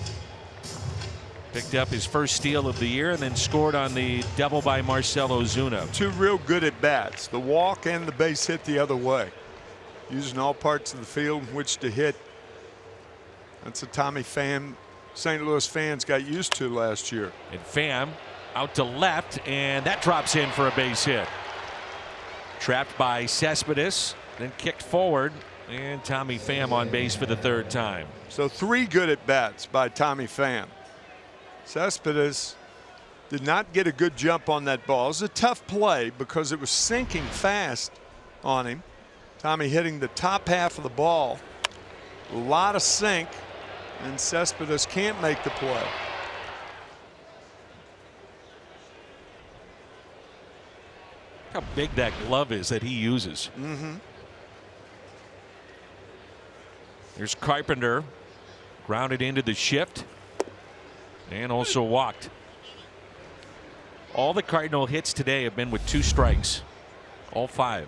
Picked up his first steal of the year and then scored on the double by Marcell Ozuna. Two real good at bats, the walk and the base hit the other way. Using all parts of the field in which to hit. That's a Tommy Pham St. Louis fans got used to last year. And Pham out to left, and that drops in for a base hit. Trapped by Cespedes, then kicked forward, and Tommy Pham on base for the third time. So 3 good at bats by Tommy Pham. Cespedes did not get a good jump on that ball. It was a tough play because it was sinking fast on him. Tommy hitting the top half of the ball. A lot of sink, and Cespedes can't make the play. How big that glove is that he uses. There's Carpenter, grounded into the shift, and also walked. All the Cardinal hits today have been with 2 strikes, all 5.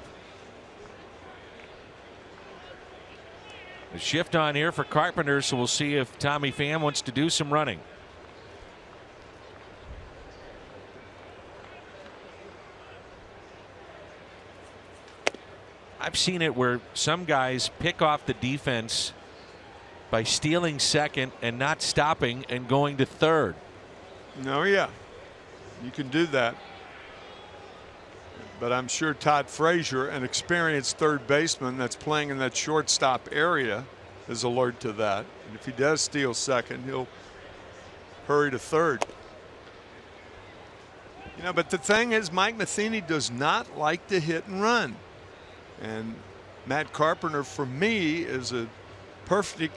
A shift on here for Carpenter, so we'll see if Tommy Pham wants to do some running. I've seen it where some guys pick off the defense by stealing second and not stopping and going to third. No, yeah, you can do that. But I'm sure Todd Frazier, an experienced third baseman that's playing in that shortstop area, is alert to that. And if he does steal second, he'll hurry to third. You know, but the thing is, Mike Matheny does not like to hit and run. And Matt Carpenter, for me, is a perfect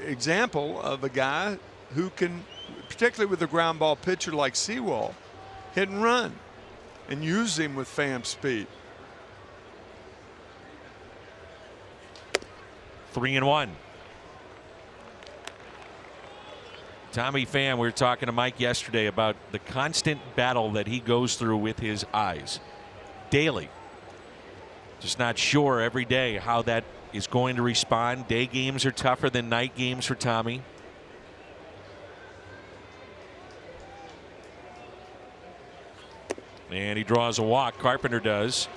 example of a guy who can, particularly with a ground ball pitcher like Sewald, hit and run and use him with Pham speed. 3-1. Tommy Pham, we were talking to Mike yesterday about the constant battle that he goes through with his eyes daily. Just not sure every day how that is going to respond. Day games are tougher than night games for Tommy. And he draws a walk. Carpenter does.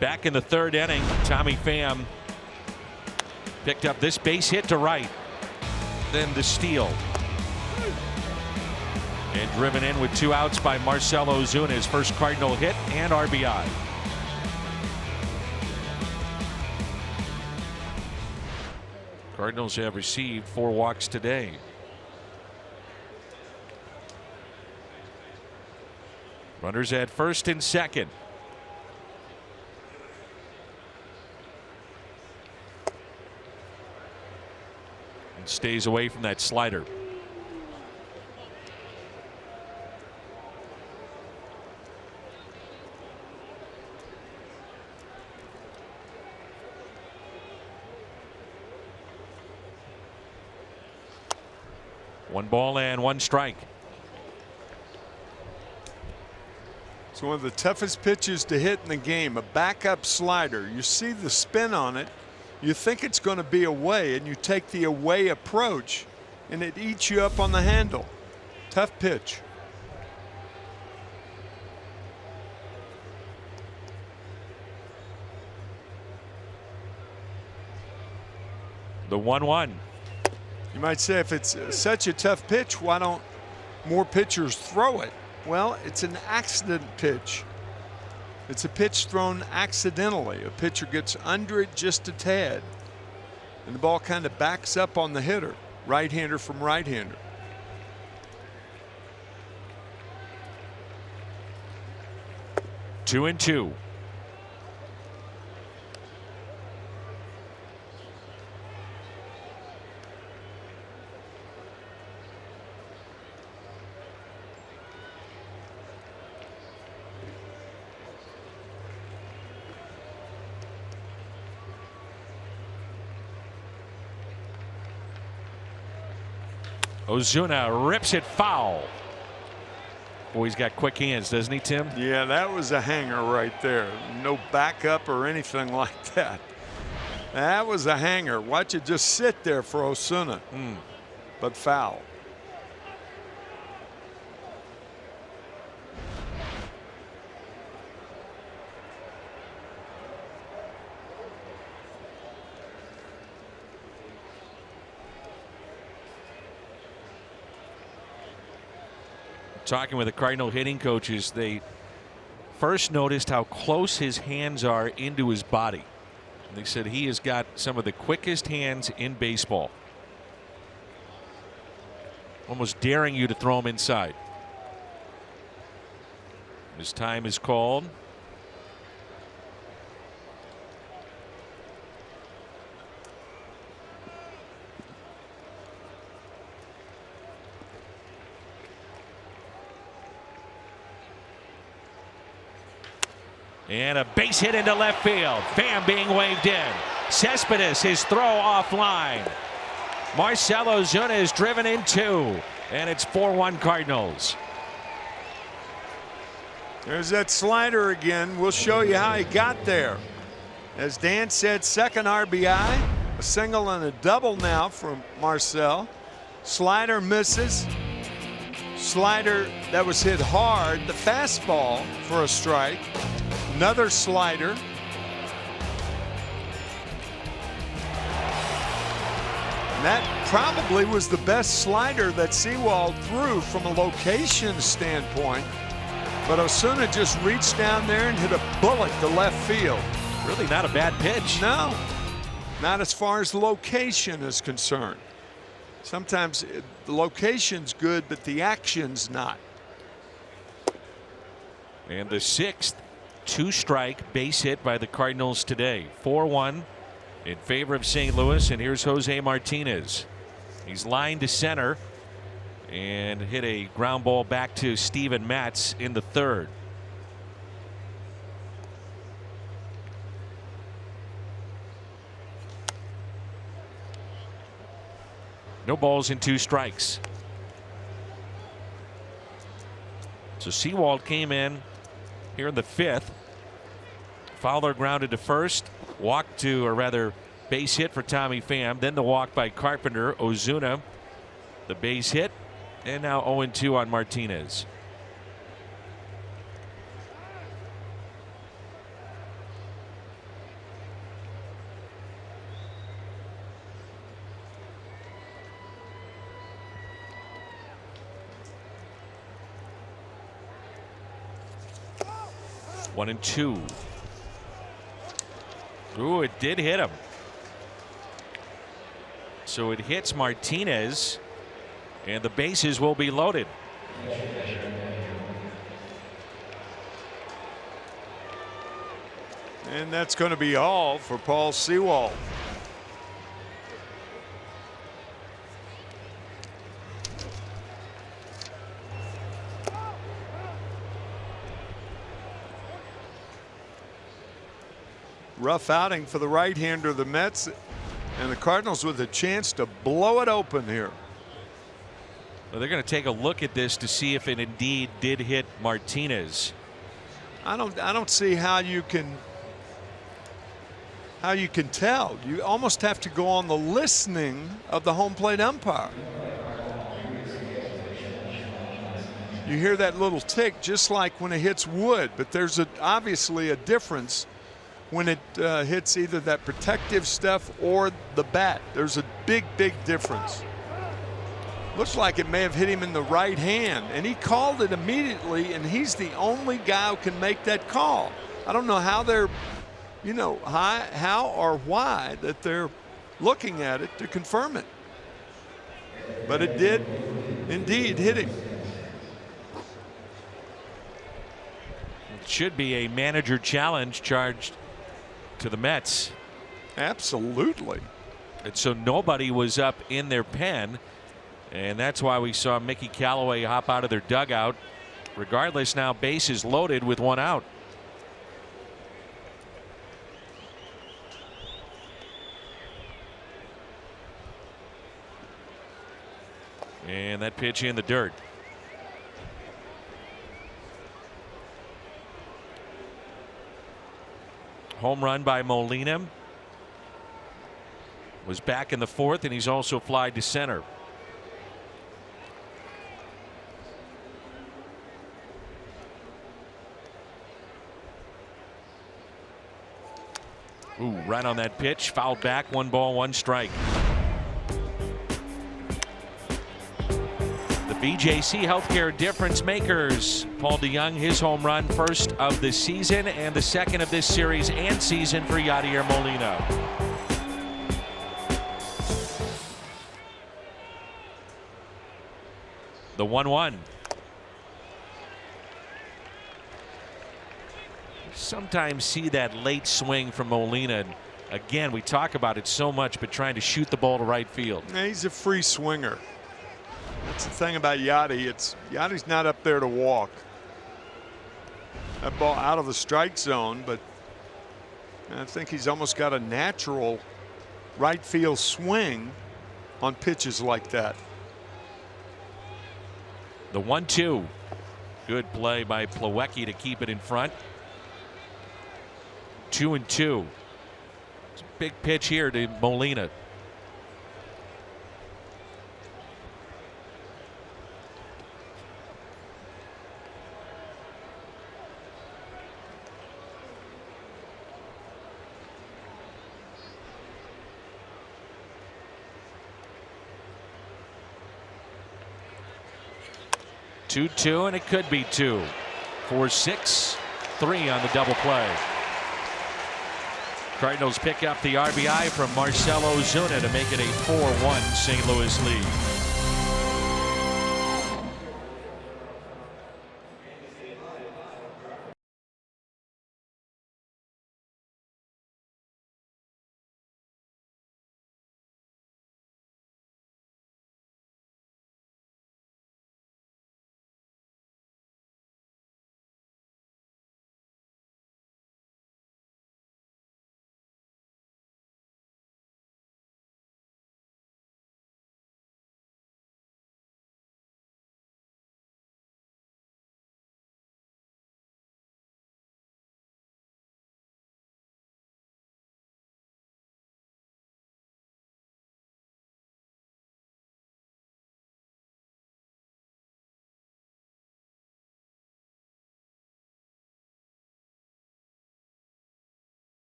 Back in the third inning, Tommy Pham picked up this base hit to right. Then the steal. And driven in with 2 outs by Marcell Ozuna, his first Cardinal hit and RBI. Cardinals have received 4 walks today. Runners at first and second. And stays away from that slider. One ball and 1 strike. It's one of the toughest pitches to hit in the game, a backup slider. You see the spin on it, you think it's going to be away, and you take the away approach, and it eats you up on the handle. Tough pitch. The 1-1. You might say, if it's such a tough pitch, why don't more pitchers throw it? Well, it's an accident pitch. It's a pitch thrown accidentally. A pitcher gets under it just a tad, and the ball kind of backs up on the hitter, right-hander from right-hander. Two and two. Ozuna rips it foul. Boy, he's got quick hands, doesn't he, Tim? Yeah, that was a hanger right there. No backup or anything like that. That was a hanger. Watch it just sit there for Ozuna. But foul. Talking with the Cardinal hitting coaches, they first noticed how close his hands are into his body. They said he has got some of the quickest hands in baseball. Almost daring you to throw him inside. His time is called. And a base hit into left field. Pham being waved in. Cespedes, his throw offline. Marcell Ozuna is driven in 2. And it's 4-1 Cardinals. There's that slider again. We'll show you how he got there. As Dan said, second RBI. A single and a double now from Marcell. Slider misses. Slider that was hit hard. The fastball for a strike. Another slider. And that probably was the best slider that Sewald threw from a location standpoint. But Ozuna just reached down there and hit a bullet to left field. Really not a bad pitch. No, not as far as location is concerned. Sometimes the location's good, but the action's not. And the 6th 2-strike base hit by the Cardinals today. 4-1 in favor of St. Louis. And here's Jose Martinez. He's lined to center and hit a ground ball back to Steven Matz in the 3rd. No balls and 2 strikes. So Sewald came in here in the 5th. Fowler grounded to first. Walked to, or rather, base hit for Tommy Pham. Then the walk by Carpenter. Ozuna, the base hit. And now 0-2 on Martinez. One and 2. Ooh, it did hit him. So it hits Martinez, and the bases will be loaded. And that's going to be all for Paul Sewald. Rough outing for the right-hander of the Mets, and the Cardinals with a chance to blow it open here. Well, they're going to take a look at this to see if it indeed did hit Martinez. I don't see how you can tell. You almost have to go on the listening of the home plate umpire. You hear that little tick just like when it hits wood, but there's obviously a difference when it hits either that protective stuff or the bat. There's a big difference. Looks like it may have hit him in the right hand, and he called it immediately, and he's the only guy who can make that call. I don't know how they're, how or why that they're looking at it to confirm it. But it did indeed hit him. It should be a manager challenge charged to the Mets. Absolutely. And so nobody was up in their pen, and that's why we saw Mickey Callaway hop out of their dugout. Regardless, now bases loaded with 1 out. And that pitch in the dirt. Home run by Molina. Was back in the 4th, and he's also flied to center. Ooh, right on that pitch. Fouled back. 1 ball, 1 strike. The BJC Healthcare Difference Makers. Paul DeYoung, his home run, first of the season and the second of this series and season for Yadier Molina. The 1-1. Sometimes see that late swing from Molina. And again, we talk about it so much, but trying to shoot the ball to right field. Yeah, he's a free swinger. That's the thing about Yadi. Yadi's not up there to walk. That ball out of the strike zone, but I think he's almost got a natural right field swing on pitches like that. The 1-2. Good play by Plawecki to keep it in front. 2-2. It's a big pitch here to Molina. Two, and it could be 2. 4-6, 3 on the double play. Cardinals pick up the RBI from Marcell Ozuna to make it a 4-1 St. Louis lead.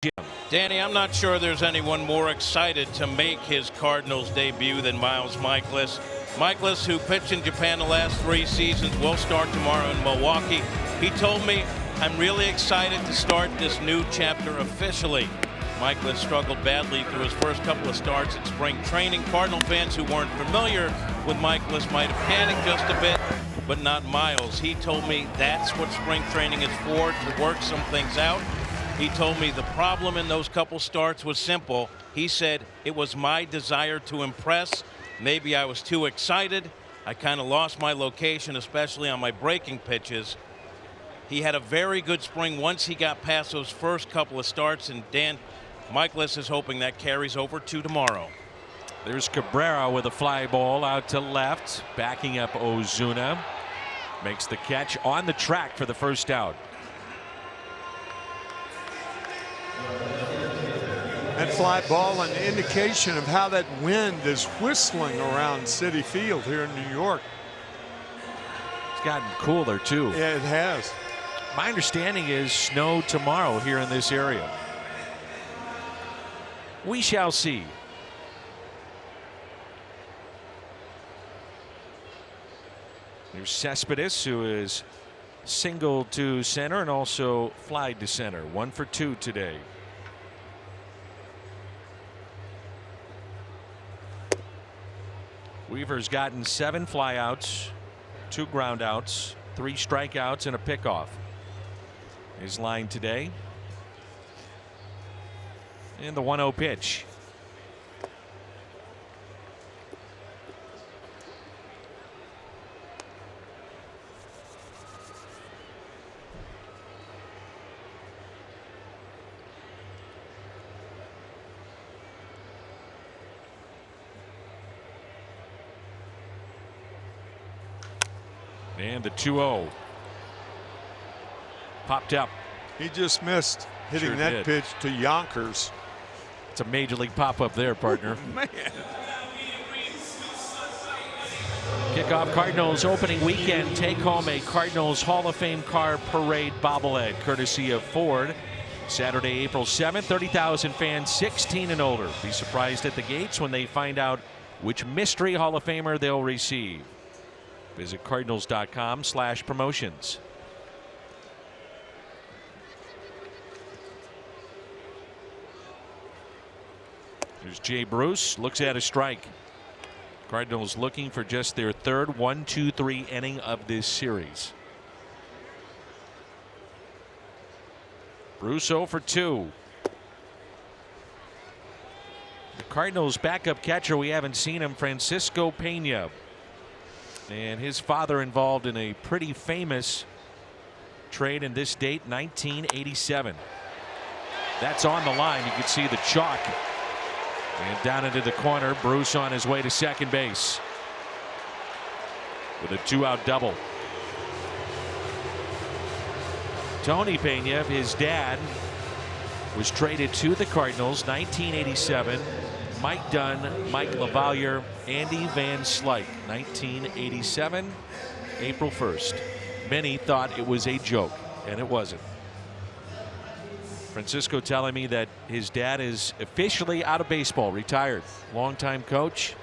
Jim. Danny, I'm not sure there's anyone more excited to make his Cardinals debut than Miles Michaelis. Michaelis, who pitched in Japan the last 3 seasons, will start tomorrow in Milwaukee. He told me, "I'm really excited to start this new chapter officially." Michaelis struggled badly through his first couple of starts at spring training. Cardinal fans who weren't familiar with Michaelis might have panicked just a bit, but not Miles. He told me that's what spring training is for, to work some things out. He told me the problem in those couple starts was simple. He said, "It was my desire to impress. Maybe I was too excited. I kind of lost my location, especially on my breaking pitches." He had a very good spring once he got past those first couple of starts, and Dan, Michaelis is hoping that carries over to tomorrow. There's Cabrera with a fly ball out to left, backing up Ozuna. Makes the catch on the track for the first out. That fly ball, an indication of how that wind is whistling around Citi Field here in New York. It's gotten cooler too. Yeah, it has. My understanding is snow tomorrow here in this area. We shall see. There's Cespedes, who is single to center and also flied to center. 1 for 2 today. Weaver's gotten 7 flyouts, 2 groundouts, 3 strikeouts, and a pickoff. His line today. And the 1-0 pitch. And the 2-0. Popped up. He just missed hitting Sure that did. pitch to Yonkers. It's a major league pop up there, partner. Man. Kickoff Cardinals opening weekend. Take home a Cardinals Hall of Fame car parade bobblehead courtesy of Ford. Saturday, April 7th, 30,000 fans 16 and older. Be surprised at the gates when they find out which mystery Hall of Famer they'll receive. Visit cardinals.com/promotions. There's Jay Bruce, looks at a strike. Cardinals looking for just their third 1-2-3 inning of this series. Bruce 0 for 2. The Cardinals backup catcher, we haven't seen him, Francisco Pena. And his father involved in a pretty famous trade in this date, 1987. That's on the line. You can see the chalk. And down into the corner, Bruce on his way to second base with a 2-out double. Tony Pena, his dad, was traded to the Cardinals 1987. Mike Dunn, Mike LaValliere, Andy Van Slyke, 1987, April 1st. Many thought it was a joke, and it wasn't. Francisco telling me that his dad is officially out of baseball, retired. Longtime coach.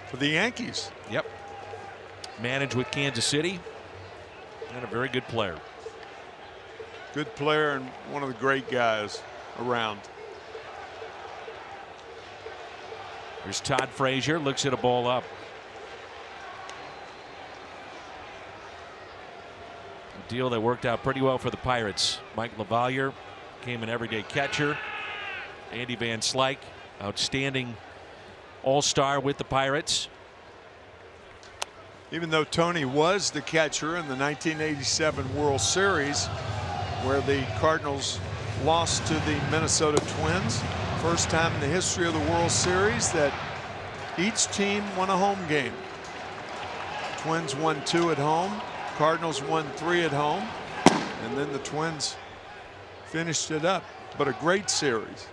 For the Yankees. Yep. Managed with Kansas City, and a very good player. Good player and one of the great guys around. There's Todd Frazier, looks at a ball up. A deal that worked out pretty well for the Pirates. Mike LaValliere became an everyday catcher. Andy Van Slyke, outstanding all-star with the Pirates. Even though Tony was the catcher in the 1987 World Series, where the Cardinals lost to the Minnesota Twins. First time in the history of the World Series that each team won a home game. Twins won 2 at home. Cardinals won 3 at home. And then the Twins finished it up. But a great series.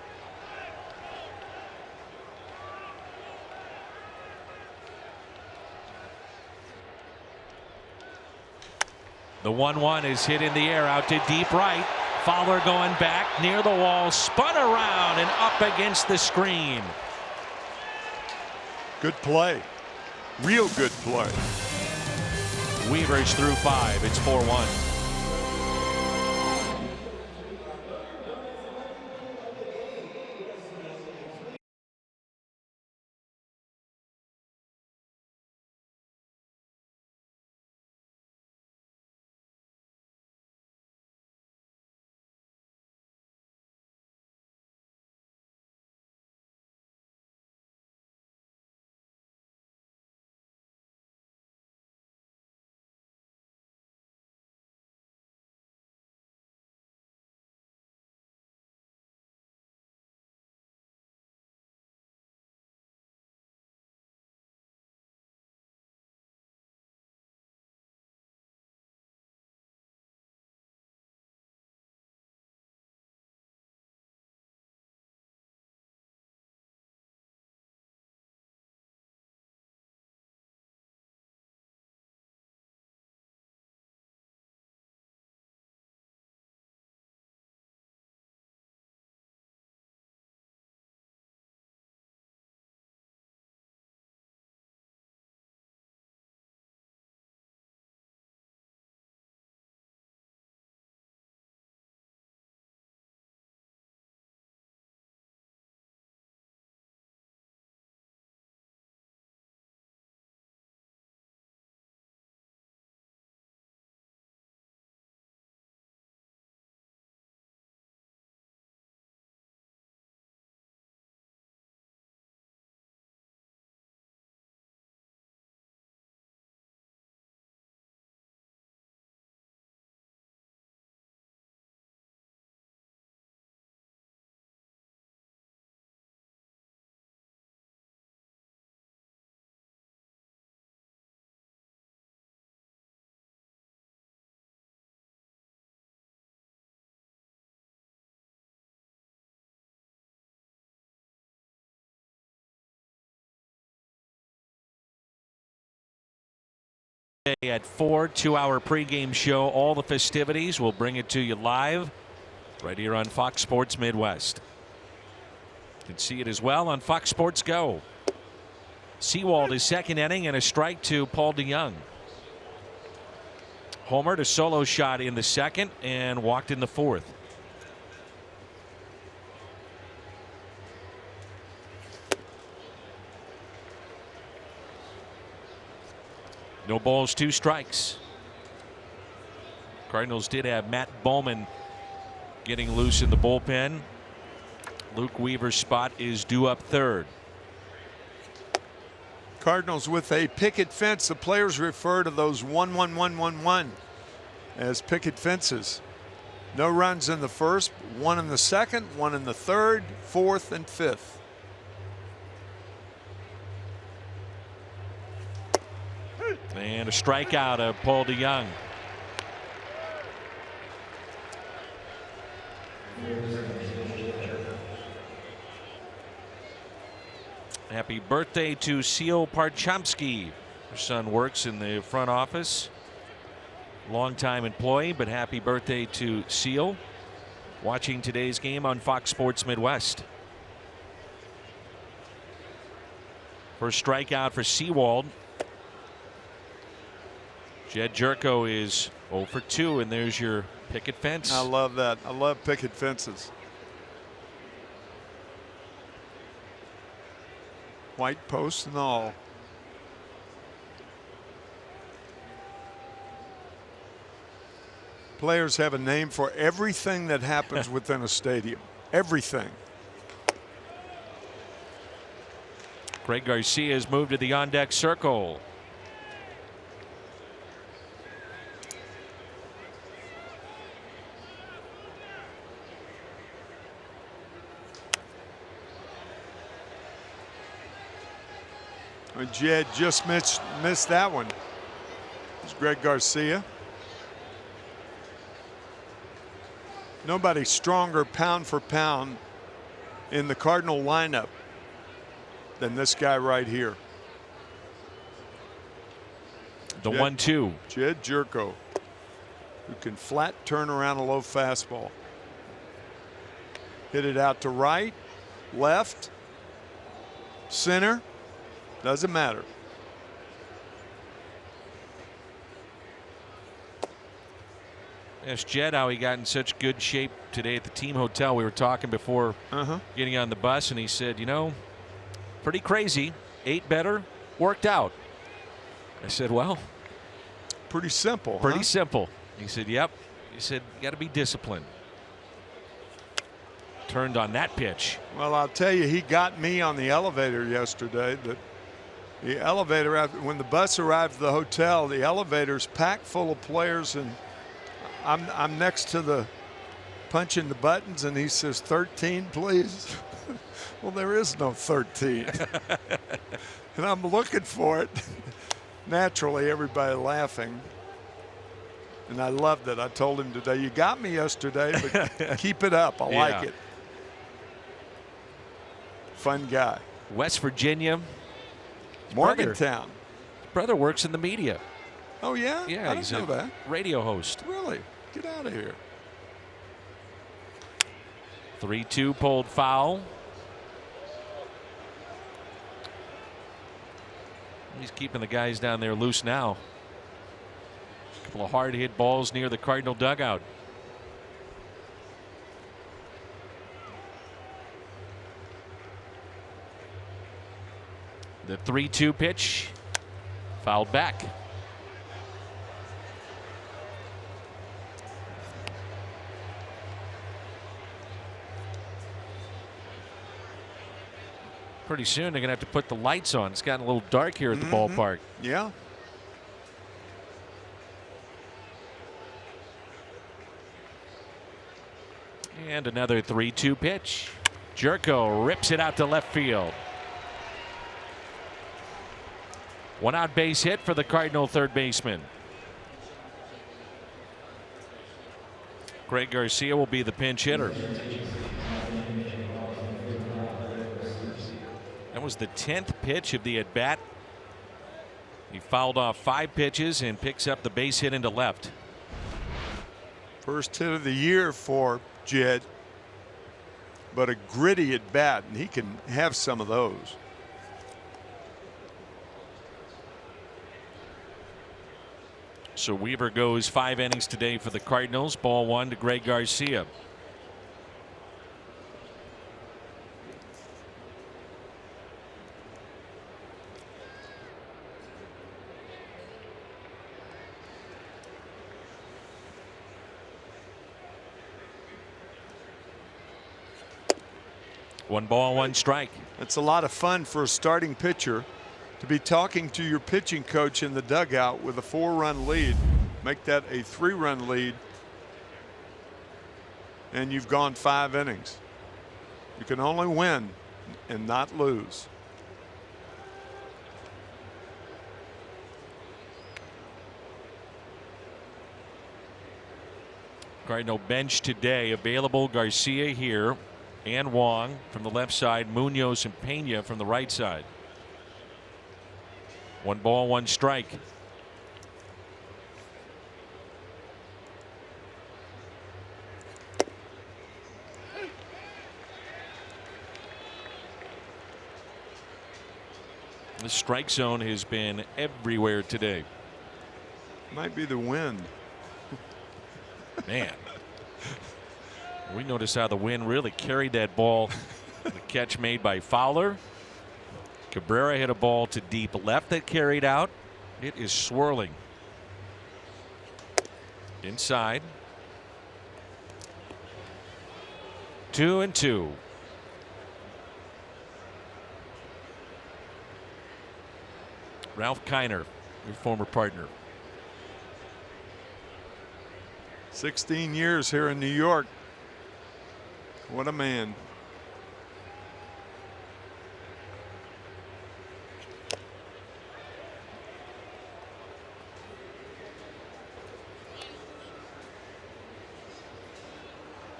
The 1-1 is hit in the air out to deep right. Fowler going back near the wall, spun around and up against the screen. Good play. Real good play. Weaver's through 5. It's 4-1. At 4, 2-hour pregame show. All the festivities. We'll bring it to you live right here on Fox Sports Midwest. You can see it as well on Fox Sports Go. Sewald is second inning and a strike to Paul DeYoung. Homered a solo shot in the second and walked in the fourth. No balls, 2 strikes. Cardinals did have Matt Bowman getting loose in the bullpen. Luke Weaver's spot is due up third. Cardinals with a picket fence. The players refer to those 1-1-1-1-1 as picket fences. No runs in the first, 1 in the second, 1 in the third, fourth, and fifth. And a strikeout of Paul DeYoung. Happy birthday to Seal Parchomsky. Her son works in the front office. Longtime employee, but happy birthday to Seal. Watching today's game on Fox Sports Midwest. First strikeout for Sewald. Jed Jerko is 0 for 2, and there's your picket fence. I love that. I love picket fences. White post and all. Players have a name for everything that happens within a stadium. Everything. Craig Garcia has moved to the on-deck circle. Jed just missed that one. It's Greg Garcia. Nobody stronger pound for pound in the Cardinal lineup than this guy right here. The 1-2. Jed Jerko, who can flat turn around a low fastball. Hit it out to right, left, center, doesn't matter. Asked Jed how he got in such good shape today at the team hotel. We were talking before getting on the bus, and he said, you know, pretty crazy. Ate better, worked out. I said, well, pretty simple. Pretty simple. He said, yep. He said, you got to be disciplined. Turned on that pitch. Well, I'll tell you, he got me on the elevator yesterday. The elevator, when the bus arrived at the hotel, the elevator's packed full of players, and I'm next to the punching the buttons, and he says, 13, please. Well, there is no 13. And I'm looking for it. Naturally, everybody laughing. And I loved it. I told him today, you got me yesterday, but keep it up. I like it. Fun guy. West Virginia. Morgantown. His brother works in the media. Oh, yeah? Yeah, I he's didn't know a that. radio host. Really? Get out of here. 3-2 pulled foul. He's keeping the guys down there loose now. A couple of hard hit balls near the Cardinal dugout. The 3-2 pitch fouled back. Pretty soon they're going to have to put the lights on. It's gotten a little dark here at the ballpark. Yeah. And another 3-2 pitch. Jerko rips it out to left field. One out base hit for the Cardinal third baseman. Greg Garcia will be the pinch hitter. That was the 10th pitch of the at bat. He fouled off 5 pitches and picks up the base hit into left. First hit of the year for Jed, but a gritty at bat, and he can have some of those. So Weaver goes 5 innings today for the Cardinals. Ball 1 to Greg Garcia. One ball, one strike. It's a lot of fun for a starting pitcher to be talking to your pitching coach in the dugout with a 4-run lead. Make that a 3-run lead, and you've gone 5 innings. You can only win and not lose. Cardinal bench today. Available Garcia here and Wong from the left side, Munoz and Pena from the right side. 1 ball, 1 strike. The strike zone has been everywhere today. Might be the wind. Man. We noticed how the wind really carried that ball. The catch made by Fowler. Cabrera hit a ball to deep left that carried out. It is swirling. Inside. 2-2. Ralph Kiner, your former partner. 16 years here in New York. What a man.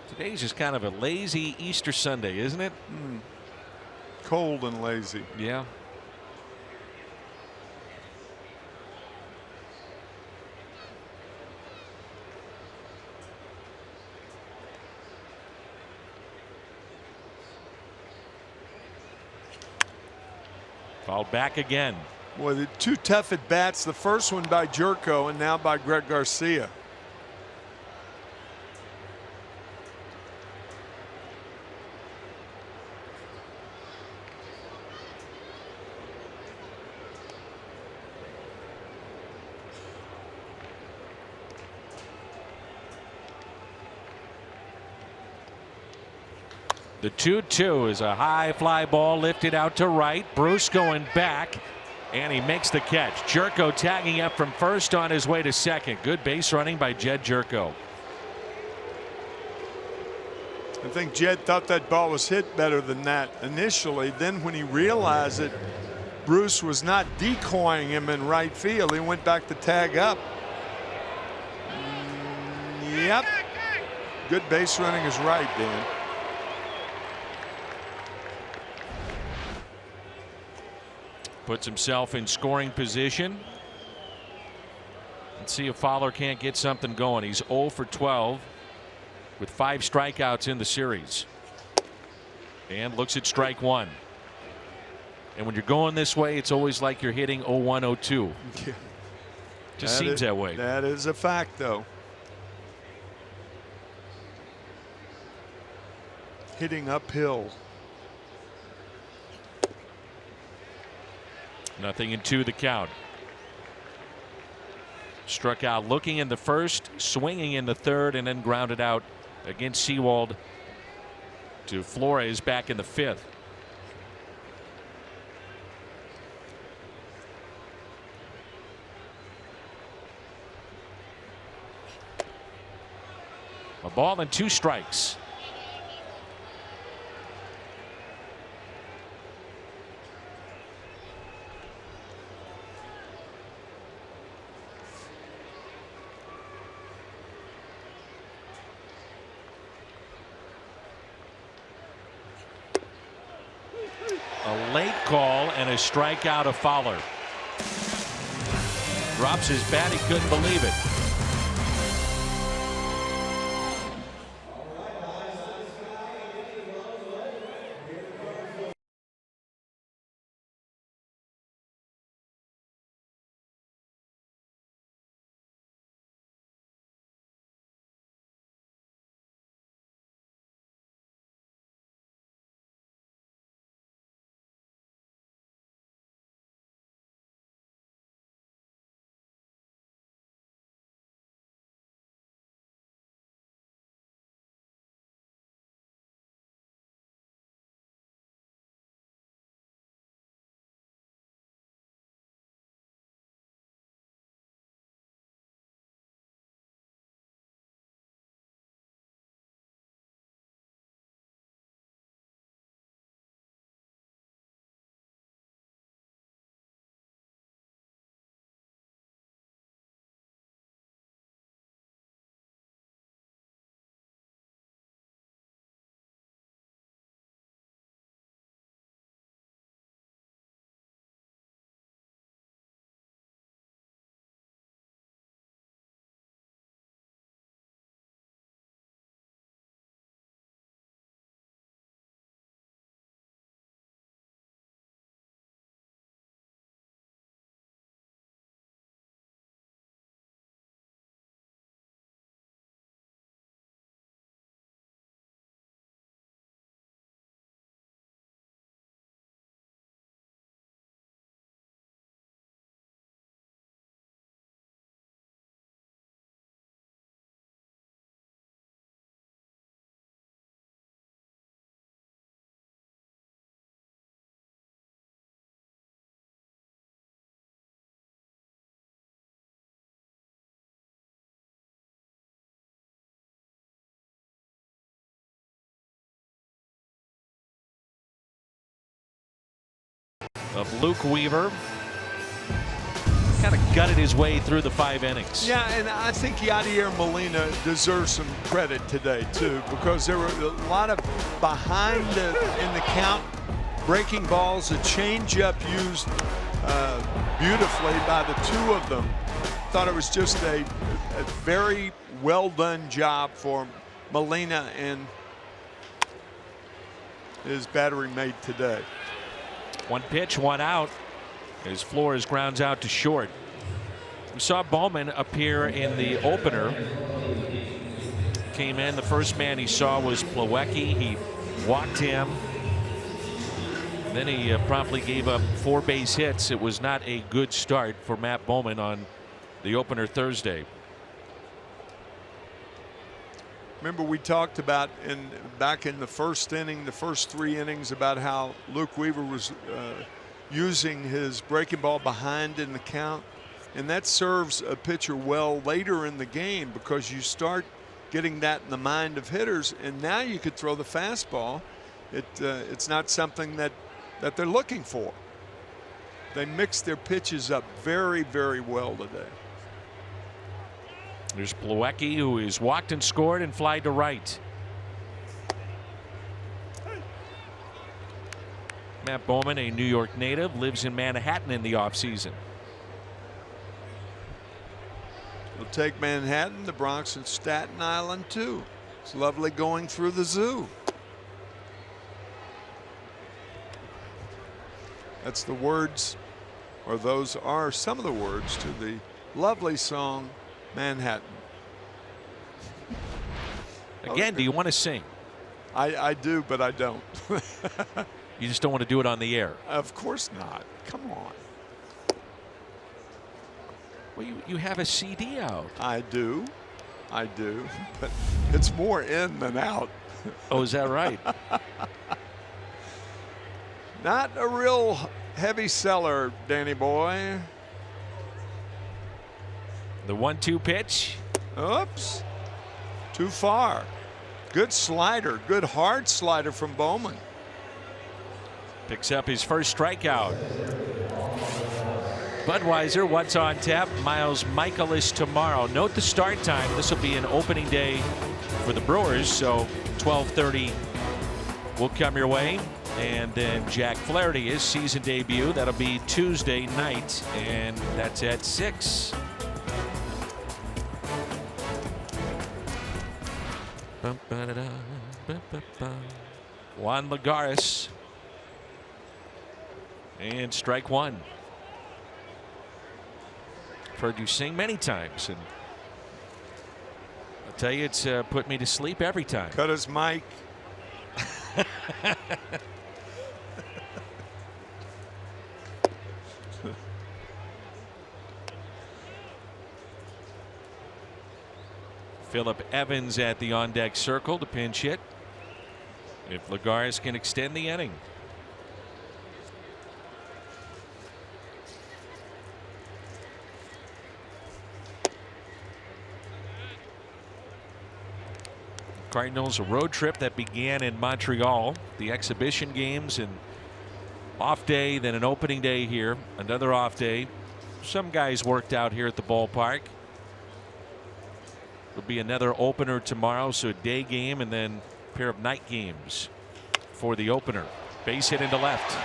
Today's just kind of a lazy Easter Sunday, isn't it? Cold and lazy. Yeah. Fouled back again. Boy, the two tough at bats. The first one by Jerko and now by Greg Garcia. The 2-2 is a high fly ball lifted out to right. Bruce going back, and he makes the catch. Jerko tagging up from first on his way to second. Good base running by Jed Jerko. I think Jed thought that ball was hit better than that initially. Then when he realized that Bruce was not decoying him in right field, he went back to tag up. Yep. Good base running is right, Dan. Puts himself in scoring position. Let's see if Fowler can't get something going. He's 0 for 12 with 5 strikeouts in the series. And looks at strike one. And when you're going this way, it's always like you're hitting 0-1, 0-2. Yeah. Just seems that way. That is a fact, though. Hitting uphill. Nothing in 2 the count. Struck out looking in the first, swinging in the third, and then grounded out against Sewald to Flores back in the 5th. A ball and 2 strikes. A late call and a strikeout of Fowler. Drops his bat. He couldn't believe it. Of Luke Weaver. Kind of gutted his way through the 5 innings. Yeah, and I think Yadier Molina deserves some credit today, too, because there were a lot of behind in the count breaking balls, a changeup used beautifully by the 2 of them. Thought it was just a very well done job for Molina and his battery mate today. One pitch, one out. As Flores grounds out to short. We saw Bowman appear in the opener. Came in. The first man he saw was Plawecki. He walked him. Then he promptly gave up 4 base hits. It was not a good start for Matt Bowman on the opener Thursday. Remember, we talked about back in the first inning, the first 3 innings, about how Luke Weaver was using his breaking ball behind in the count, and that serves a pitcher well later in the game because you start getting that in the mind of hitters, and now you could throw the fastball. It's not something that they're looking for. They mix their pitches up very, very well today. There's Plawecki, who is walked and scored and fly to right. Matt Bowman, a New York native, lives in Manhattan in the offseason. He'll take Manhattan, the Bronx, and Staten Island too. It's lovely going through the zoo. That's the words, or those are some of the words to the lovely song Manhattan. Again, do you want to sing? I do, but I don't. You just don't want to do it on the air. Of course not. Come on. Well, you have a CD out. I do, but it's more in than out. Oh, is that right? Not a real heavy seller, Danny boy. The 1-2 pitch. Oops. Too far. Good slider. Good hard slider from Bowman. Picks up his first strikeout. Budweiser, what's on tap? Miles Michaelis tomorrow. Note the start time. This will be an opening day for the Brewers, so 12:30 will come your way. And then Jack Flaherty, his season debut. That'll be Tuesday night, and that's at 6. Juan Lagares. And strike one. I've heard you sing many times, and I'll tell you, it's put me to sleep every time. Cut his mic. Phillip Evans at the on-deck circle to pinch hit if Lagares can extend the inning. Cardinals, a road trip that began in Montreal, the exhibition games, and off day, then an opening day here, another off day. Some guys worked out here at the ballpark. There'll be another opener tomorrow, so a day game and then a pair of night games for the opener. Base hit into left.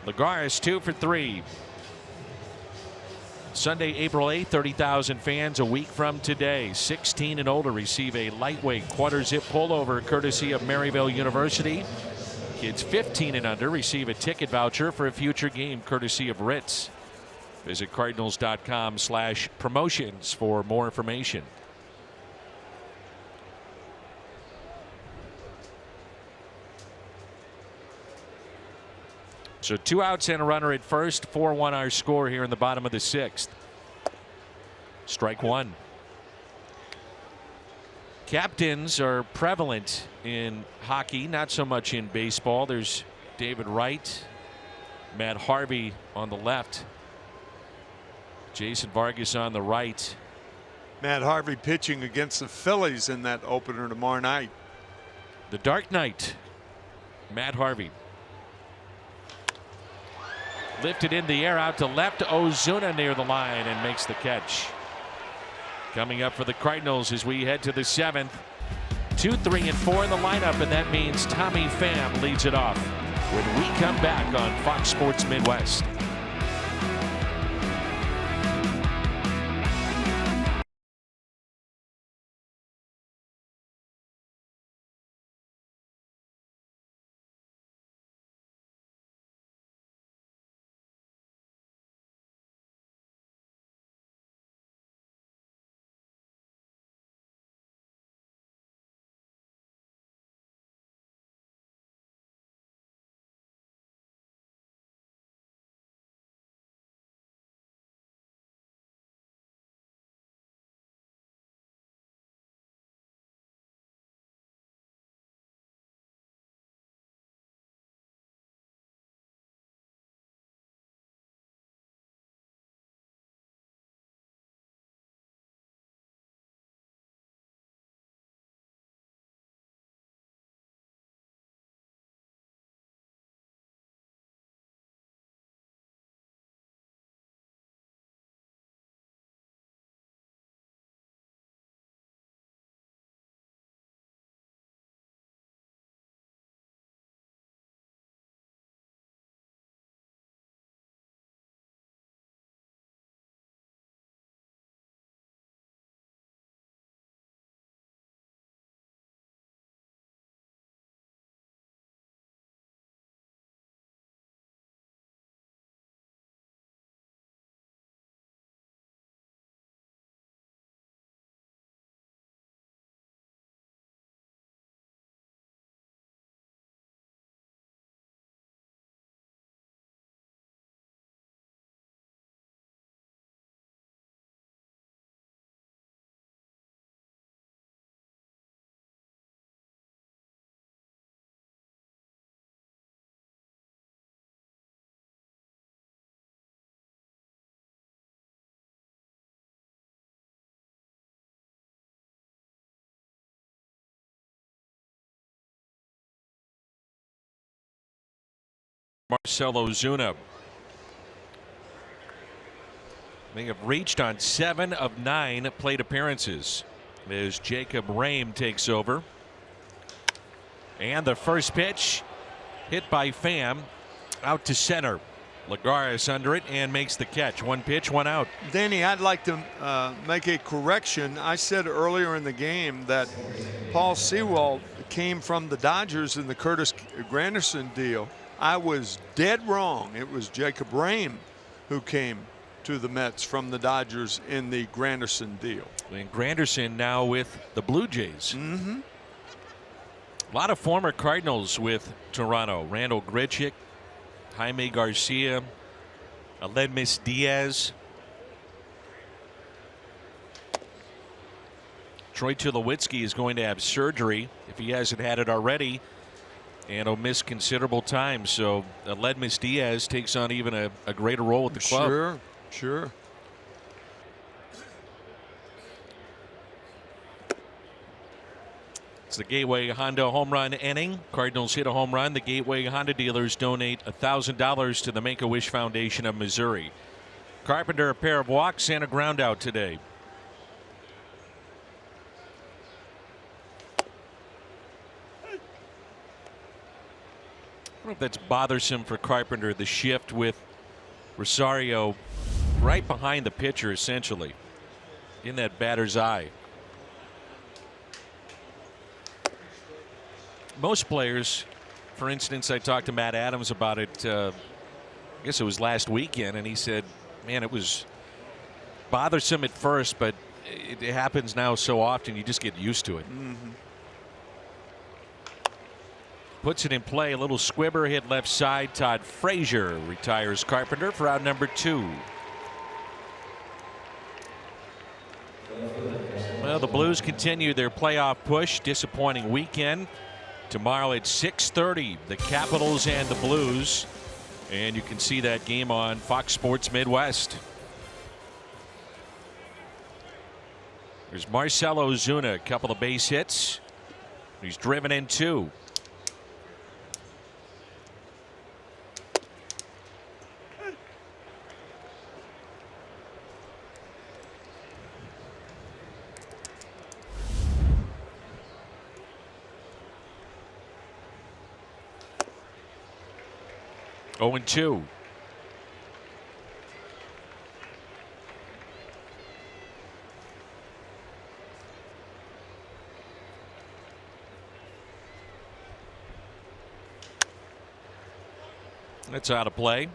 Lagares 2 for 3. Sunday, April 8th, 30,000 fans a week from today. 16 and older receive a lightweight quarter zip pullover courtesy of Maryville University. Kids 15 and under receive a ticket voucher for a future game courtesy of Ritz. Visit cardinals.com/promotions for more information. So 2 outs and a runner at first. 4-1 our score here in the bottom of the 6th. Strike one. Captains are prevalent in hockey, not so much in baseball. There's David Wright, Matt Harvey on the left, Jason Vargas on the right. Matt Harvey pitching against the Phillies in that opener tomorrow night. The Dark Knight, Matt Harvey. Lifted in the air out to left. Ozuna near the line and makes the catch. Coming up for the Cardinals as we head to the 7th. 2, 3, and 4 in the lineup, and that means Tommy Pham leads it off when we come back on Fox Sports Midwest. Marcell Ozuna. They have reached on 7 of 9 plate appearances as Jacob Rame takes over. And the first pitch hit by Pham out to center. Lagares under it and makes the catch. 1 pitch, 1 out. Danny, I'd like to make a correction. I said earlier in the game that Paul Sewald came from the Dodgers in the Curtis Granderson deal. I was dead wrong. It was Jacob Rame who came to the Mets from the Dodgers in the Granderson deal. And Granderson now with the Blue Jays. Mm-hmm. A lot of former Cardinals with Toronto. Randall Grichuk, Jaime Garcia, Aledmys Diaz. Troy Tulowitzki is going to have surgery if he hasn't had it already, and will miss considerable time. So Aledmys Diaz takes on even a greater role with the club. Sure, sure. It's the Gateway Honda home run inning. Cardinals hit a home run. The Gateway Honda dealers donate $1,000 to the Make-A-Wish Foundation of Missouri. Carpenter a pair of walks and a ground out today. I don't know if that's bothersome for Carpenter, the shift with Rosario right behind the pitcher, essentially, in that batter's eye. Most players, for instance, I talked to Matt Adams about it, I guess it was last weekend, and he said, man, it was bothersome at first, but it happens now so often you just get used to it. Mm-hmm. Puts it in play. A little squibber hit left side. Todd Frazier retires Carpenter for out number 2. Well, the Blues continue their playoff push. Disappointing weekend. Tomorrow at 6:30, the Capitals and the Blues. And you can see that game on Fox Sports Midwest. There's Marcell Ozuna, a couple of base hits. He's driven in 2. Oh, and 2. That's out of play.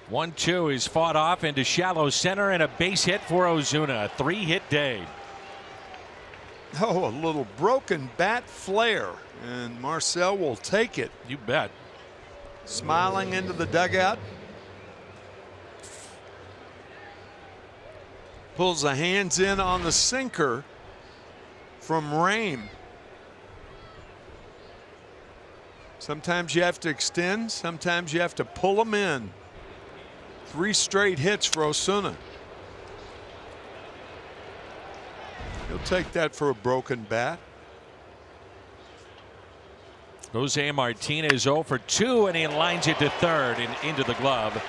One-two is fought off into shallow center and a base hit for Ozuna. A 3-hit day. Oh, a little broken bat flare, and Marcell will take it. You bet. Smiling into the dugout. Pulls the hands in on the sinker from Rame. Sometimes you have to extend, sometimes you have to pull them in. 3 straight hits for Ozuna. He'll take that for a broken bat. Jose Martinez 0 for 2, and he lines it to third and into the glove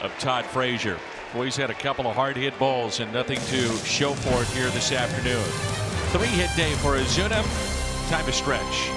of Todd Frazier. Boy, he's had a couple of hard hit balls and nothing to show for it here this afternoon. 3-hit day for Ozuna. Time to stretch.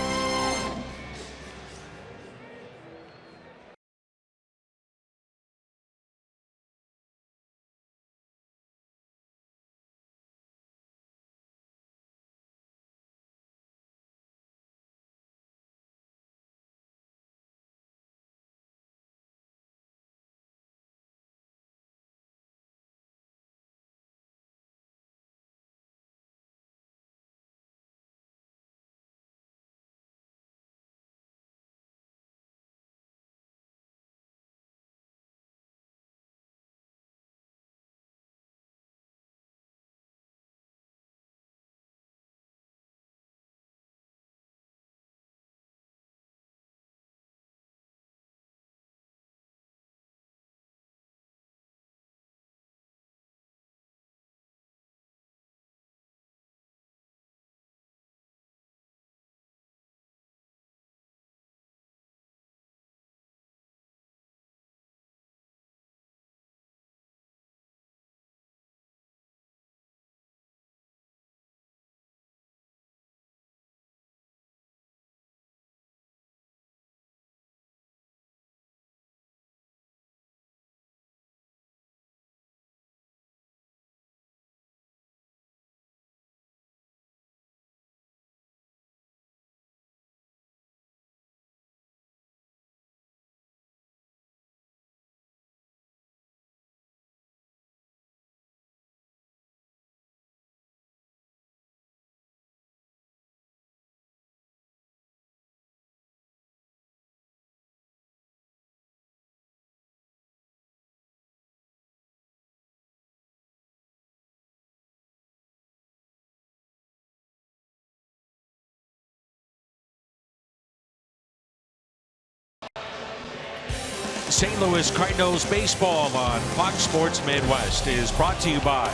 St. Louis Cardinals baseball on Fox Sports Midwest is brought to you by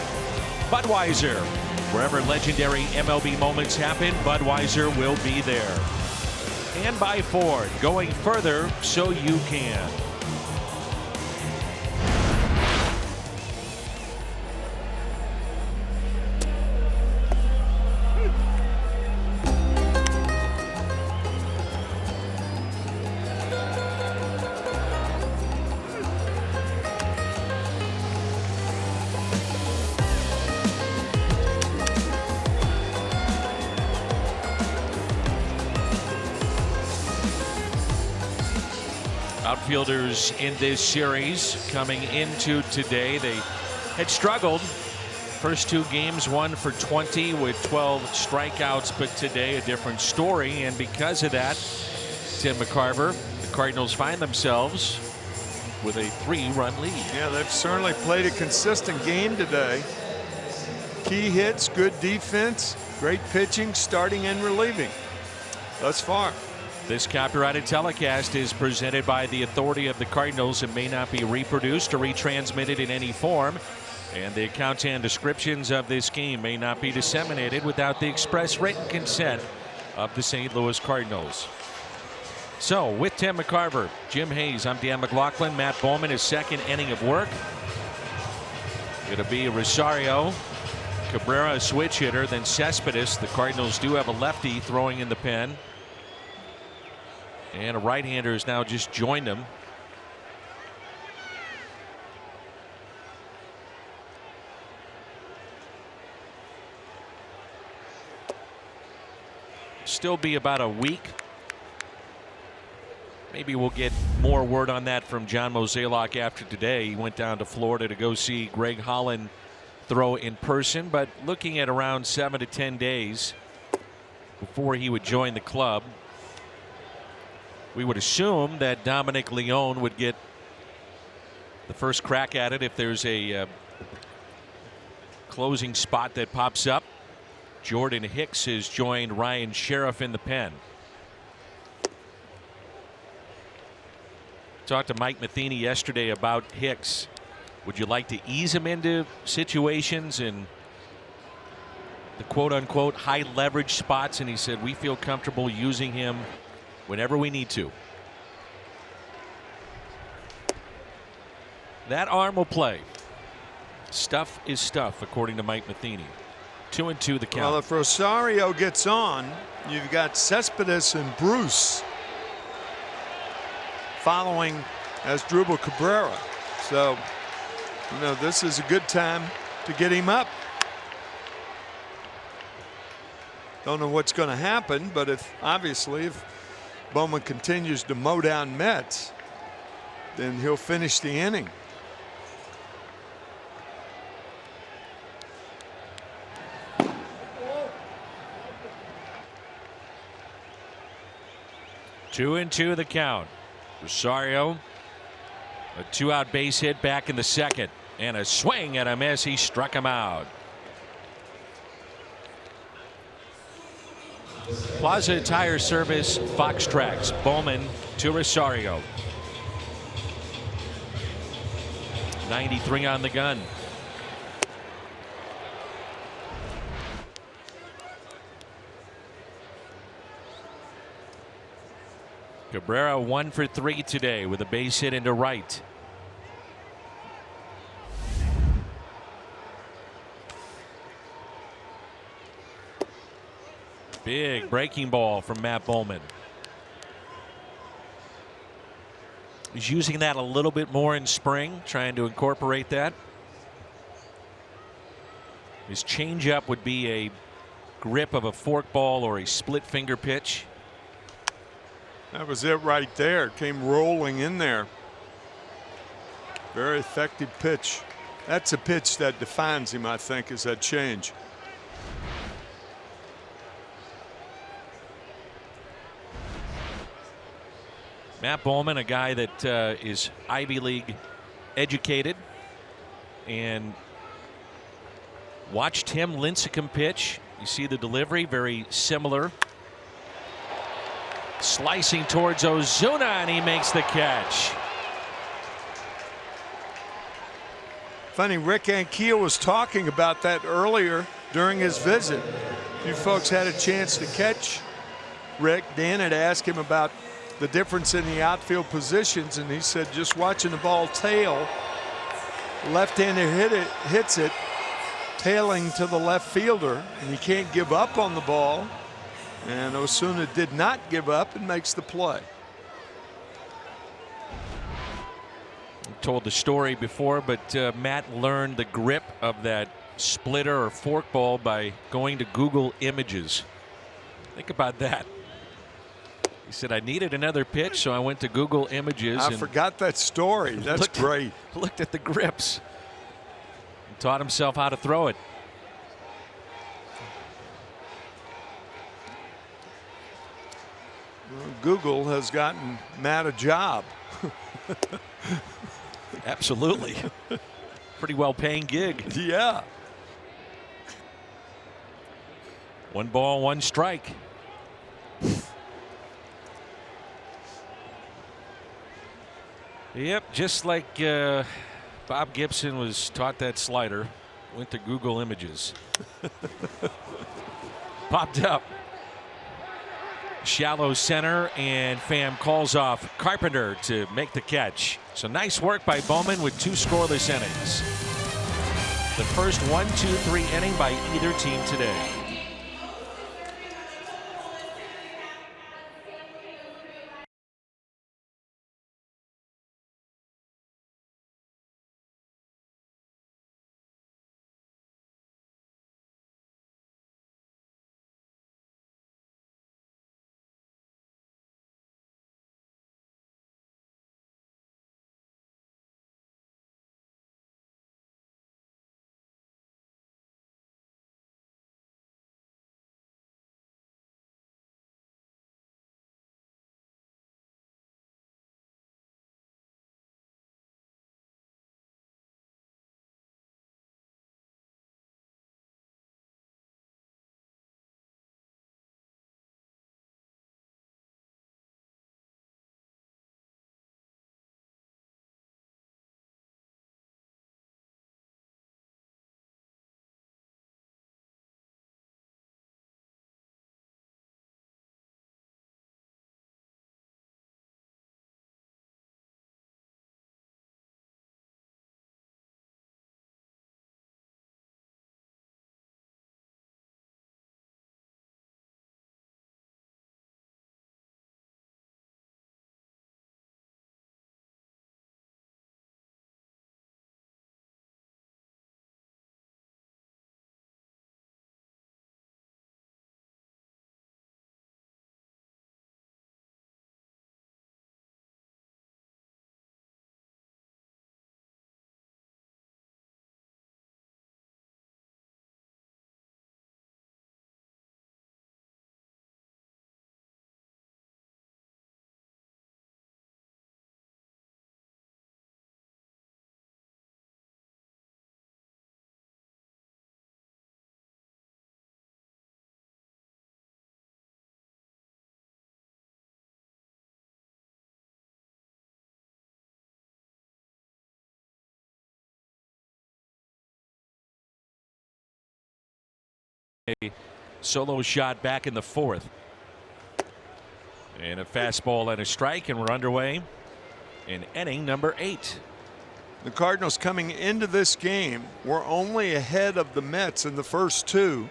Budweiser. Wherever legendary MLB moments happen, Budweiser will be there. And by Ford, going further so you can. Outfielders in this series coming into today, they had struggled. First two games, 1 for 20 with 12 strikeouts, but today a different story. And because of that, Tim McCarver, the Cardinals find themselves with a 3-run lead. Yeah, they've certainly played a consistent game today. Key hits, good defense, great pitching, starting and relieving thus far. This copyrighted telecast is presented by the authority of the Cardinals and may not be reproduced or retransmitted in any form. And the accounts and descriptions of this game may not be disseminated without the express written consent of the St. Louis Cardinals. So with Tim McCarver, Jim Hayes, I'm Dan McLaughlin. Matt Bowman, his second inning of work. It'll be Rosario, Cabrera, a switch hitter, then Cespedes. The Cardinals do have a lefty throwing in the pen. And a right-hander has now just joined him. Still be about a week. Maybe we'll get more word on that from John Mozeliak after today. He went down to Florida to go see Greg Holland throw in person, but looking at around 7 to 10 days before he would join the club. We would assume that Dominic Leone would get the first crack at it if there's a closing spot that pops up. Jordan Hicks has joined Ryan Sheriff in the pen. Talked to Mike Matheny yesterday about Hicks. Would you like to ease him into situations and the quote unquote high leverage spots? And he said, we feel comfortable using him whenever we need to. That arm will play. Stuff is stuff, according to Mike Matheny. 2-2 the count. Well, if Rosario gets on, you've got Cespedes and Bruce following as Drupal Cabrera. So, you know, this is a good time to get him up. Don't know what's going to happen, but if Bowman continues to mow down Mets, then he'll finish the inning. Two and two the count. Rosario, a 2-out base hit back in the second, and a swing and a miss. He struck him out. Plaza Tire Service, Fox Tracks. Bowman to Rosario. 93 on the gun. Cabrera 1 for 3 today with a base hit into right. Big breaking ball from Matt Bowman. He's using that a little bit more in spring, trying to incorporate that. His changeup would be a grip of a forkball or a split finger pitch. That was it right there. Came rolling in there. Very effective pitch. That's a pitch that defines him, I think, is that change. Matt Bowman, a guy that is Ivy League educated, and watched Tim Lincecum pitch. You see the delivery, very similar. Slicing towards Ozuna, and he makes the catch. Funny, Rick Ankiel was talking about that earlier during his visit. If you folks had a chance to catch Rick, Dan had asked him about the difference in the outfield positions, and he said just watching the ball tail, left-hander hits it, tailing to the left fielder, and you can't give up on the ball. And Osuna did not give up and makes the play. Told the story before, but Matt learned the grip of that splitter or forkball by going to Google Images. Think about that. He said, I needed another pitch, so I went to Google Images. I forgot that story. That's great. Looked at the grips and taught himself how to throw it. Well, Google has gotten Matt a job. Absolutely. Pretty well paying gig. Yeah. 1 ball, 1 strike. Yep, just like Bob Gibson was taught that slider, went to Google Images. Popped up. Shallow center, and Pham calls off Carpenter to make the catch. So nice work by Bowman with 2 scoreless innings. The first 1-2-3 inning by either team today. A solo shot back in the 4th. And a fastball and a strike, and we're underway in inning number 8. The Cardinals coming into this game were only ahead of the Mets in the first 2,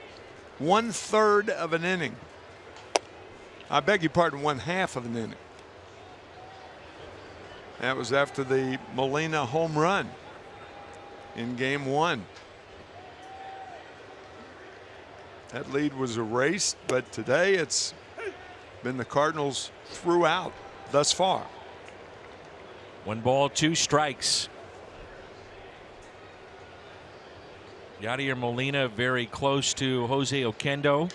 1/3 of an inning. I beg your pardon, 1/2 of an inning. That was after the Molina home run in game 1. That lead was erased, but today it's been the Cardinals throughout thus far. 1 ball, 2 strikes. Yadier Molina very close to Jose Oquendo.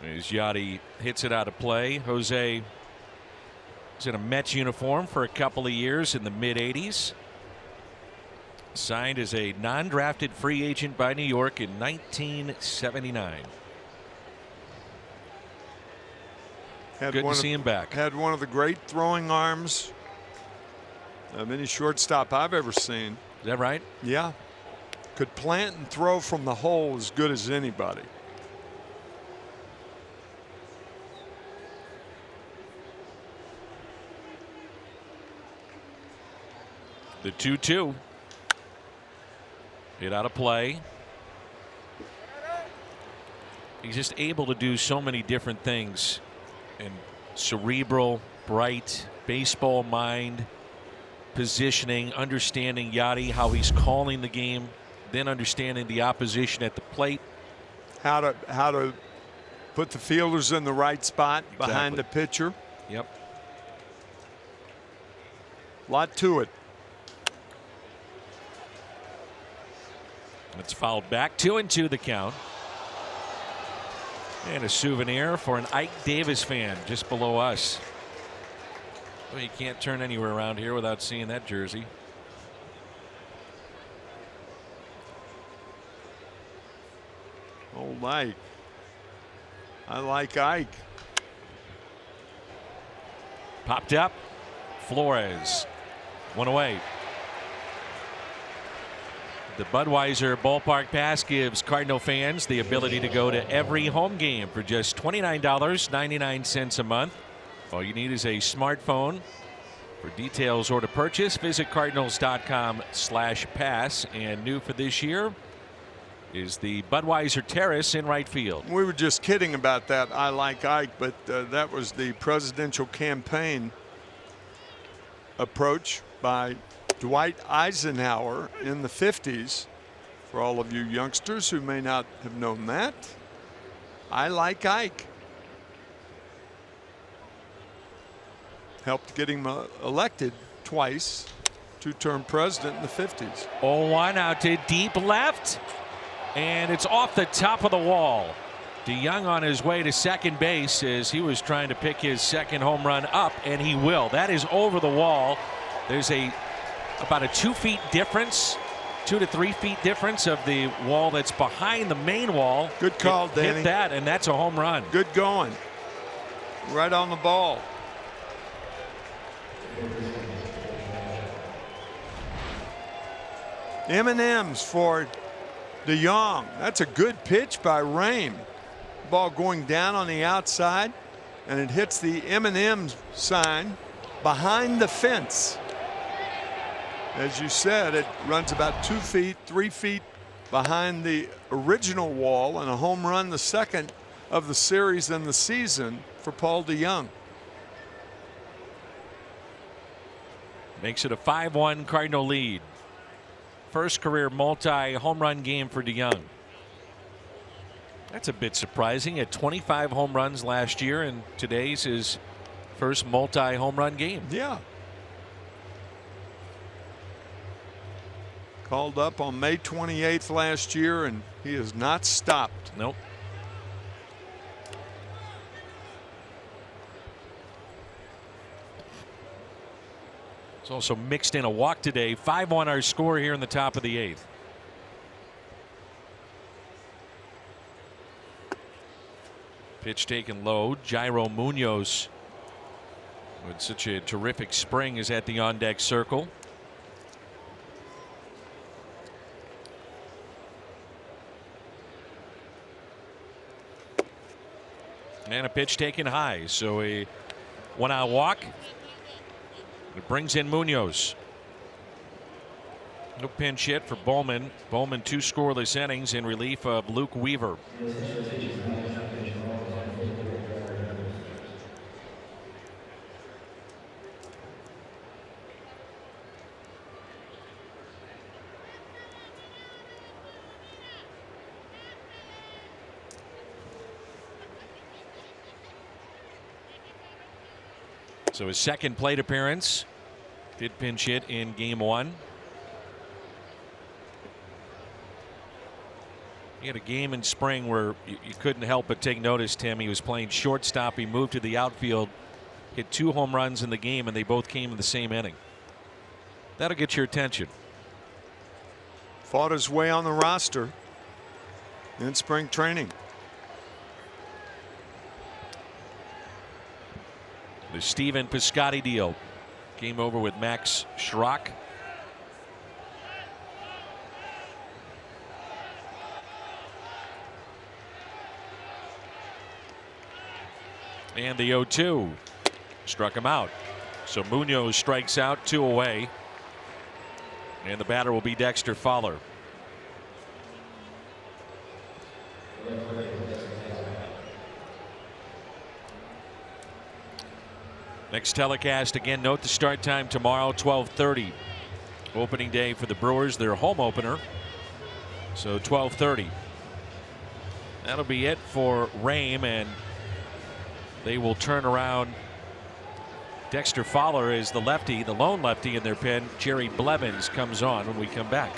As Yadi hits it out of play. Jose was in a Mets uniform for a couple of years in the mid-'80s. Signed as a non-drafted free agent by New York in 1979. Good to see him back. Had one of the great throwing arms of any shortstop I've ever seen. Is that right? Yeah. Could plant and throw from the hole as good as anybody. The 2-2. Hit out of play. He's just able to do so many different things. And cerebral, bright, baseball mind, positioning, understanding Yachty, how he's calling the game, then understanding the opposition at the plate. How to put the fielders in the right spot behind the pitcher. Yep. A lot to it. It's fouled back. 2-2 the count. And a souvenir for an Ike Davis fan just below us. Well, you can't turn anywhere around here without seeing that jersey. Old Ike. I like Ike. Popped up. Flores. One away. The Budweiser Ballpark Pass gives Cardinal fans the ability to go to every home game for just $29.99 a month. All you need is a smartphone. For details or to purchase, visit cardinals.com/pass. And new for this year is the Budweiser Terrace in right field. We were just kidding about that. I like Ike, but that was the presidential campaign approach by Dwight Eisenhower in the 50s. For all of you youngsters who may not have known that, I like Ike. Helped get him elected twice, two-term president in the 50s. 0-1 out to deep left, and it's off the top of the wall. DeYoung on his way to second base as he was trying to pick his second home run up, and he will. That is over the wall. There's about a 2 feet difference, 2 to 3 feet difference of the wall that's behind the main wall. Good call, Danny. Hit that, and that's a home run. Good going. Right on the ball. M&M's for DeYoung. That's a good pitch by Raim. Ball going down on the outside, and it hits the M&M sign behind the fence. As you said, it runs about 2 feet, 3 feet behind the original wall, and a home run, the second of the series and the season for Paul DeYoung. Makes it a 5-1 Cardinal lead. First career multi-home run game for DeYoung. That's a bit surprising. At 25 home runs last year, and today's his first multi-home run game. Yeah. Called up on May 28th last year, and he has not stopped. Nope. It's also mixed in a walk today. 5-1 our score here in the top of the 8th. Pitch taken low. Jairo Munoz, with such a terrific spring, is at the on-deck circle. And a pitch taken high. So a 1-out walk. It brings in Munoz. No pinch hit for Bowman. Bowman 2 scoreless innings in relief of Luke Weaver. So his second plate appearance. Did pinch hit in game 1. He had a game in spring where you couldn't help but take notice, Tim. He was playing shortstop. He moved to the outfield, hit 2 home runs in the game, and they both came in the same inning. That'll get your attention. Fought his way on the roster in spring training. The Steven Piscotty deal came over with Max Schrock. And the 0-2 struck him out. So Munoz strikes out, 2 away. And the batter will be Dexter Fowler. Next telecast, again, note the start time tomorrow, 12:30. Opening day for the Brewers, their home opener. So 12:30. That'll be it for Rame, and they will turn around. Dexter Fowler is the lefty, the lone lefty in their pen. Jerry Blevins comes on when we come back.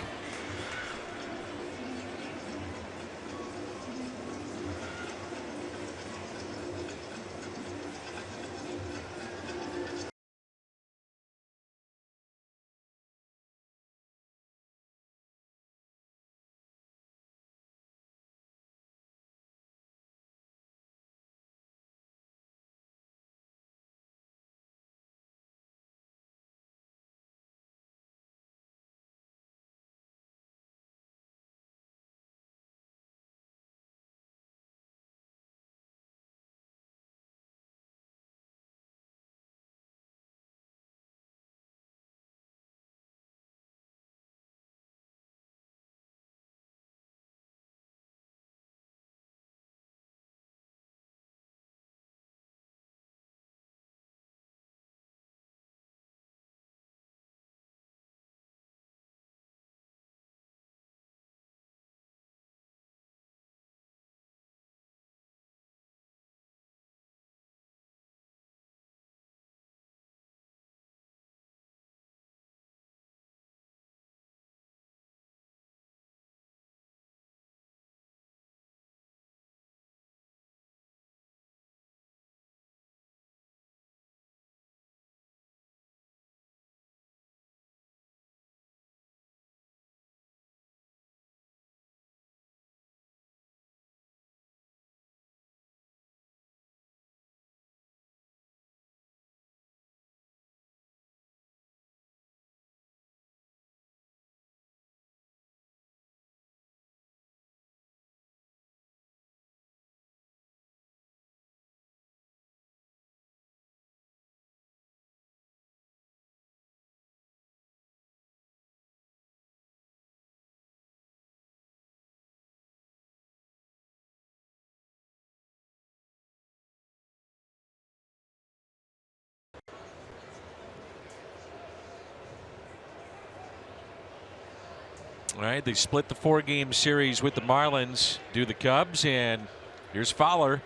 All right, they split the 4-game series with the Marlins, do the Cubs, and here's Fowler.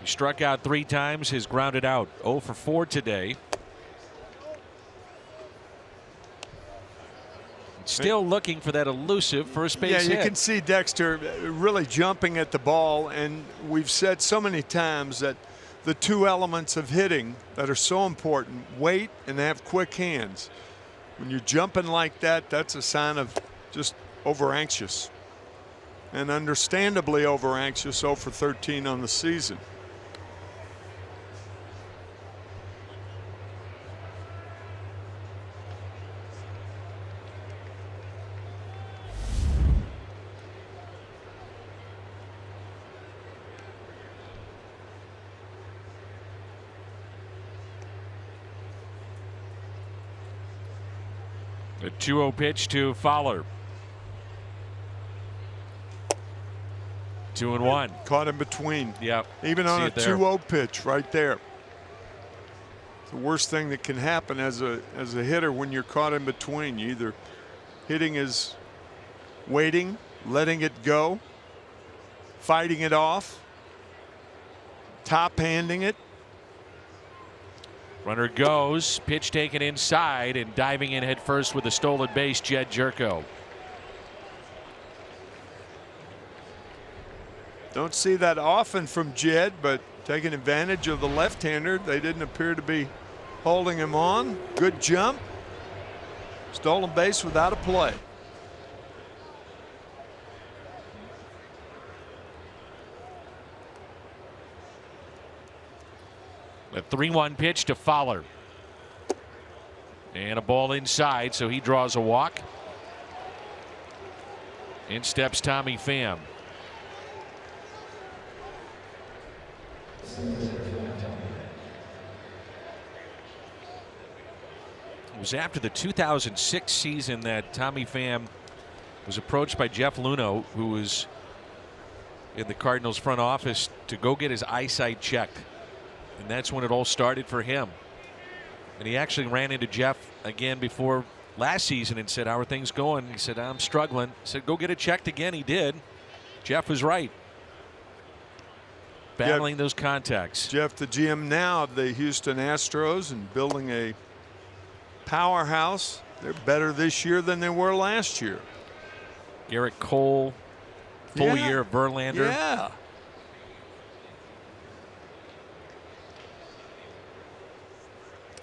He struck out 3 times, has grounded out 0 for 4 today. Still looking for that elusive first base hit. Yeah, you can see Dexter really jumping at the ball, and we've said so many times that the 2 elements of hitting that are so important, weight and have quick hands. When you're jumping like that, that's a sign of just over anxious, and understandably over anxious. 0 for 13 on the season. The 2-0 pitch to Fowler. 2-1. Caught in between. Yep. Even on a 2-0 pitch right there. The worst thing that can happen as a hitter when you're caught in between. You either hitting is waiting, letting it go, fighting it off, top handing it. Runner goes, pitch taken inside, and diving in head first with a stolen base, Jed Jerko. Don't see that often from Jed, but taking advantage of the left-hander. They didn't appear to be holding him on. Good jump. Stolen base without a play. A 3-1 pitch to Fowler. And a ball inside, so he draws a walk. In steps Tommy Pham. was after the 2006 season that Tommy Pham was approached by Jeff Luhnow, who was in the Cardinals front office, to go get his eyesight checked. And that's when it all started for him. And he actually ran into Jeff again before last season and said, "How are things going?" He said, "I'm struggling." He said, "Go get it checked again." He did. Jeff was right. Battling those contacts. Jeff, the GM now of the Houston Astros, and building a powerhouse. They're better this year than they were last year. Garrett Cole, full year of Verlander. Yeah.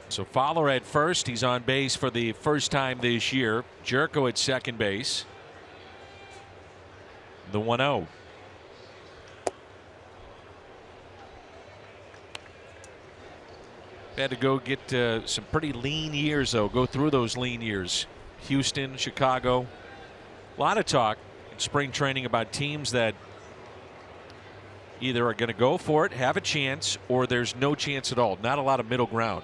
So Fowler at first. He's on base for the first time this year. Jerko at second base. The 1-0. Had to go get some pretty lean years, though. Go through those lean years. Houston, Chicago. A lot of talk in spring training about teams that either are going to go for it, have a chance, or there's no chance at all. Not a lot of middle ground.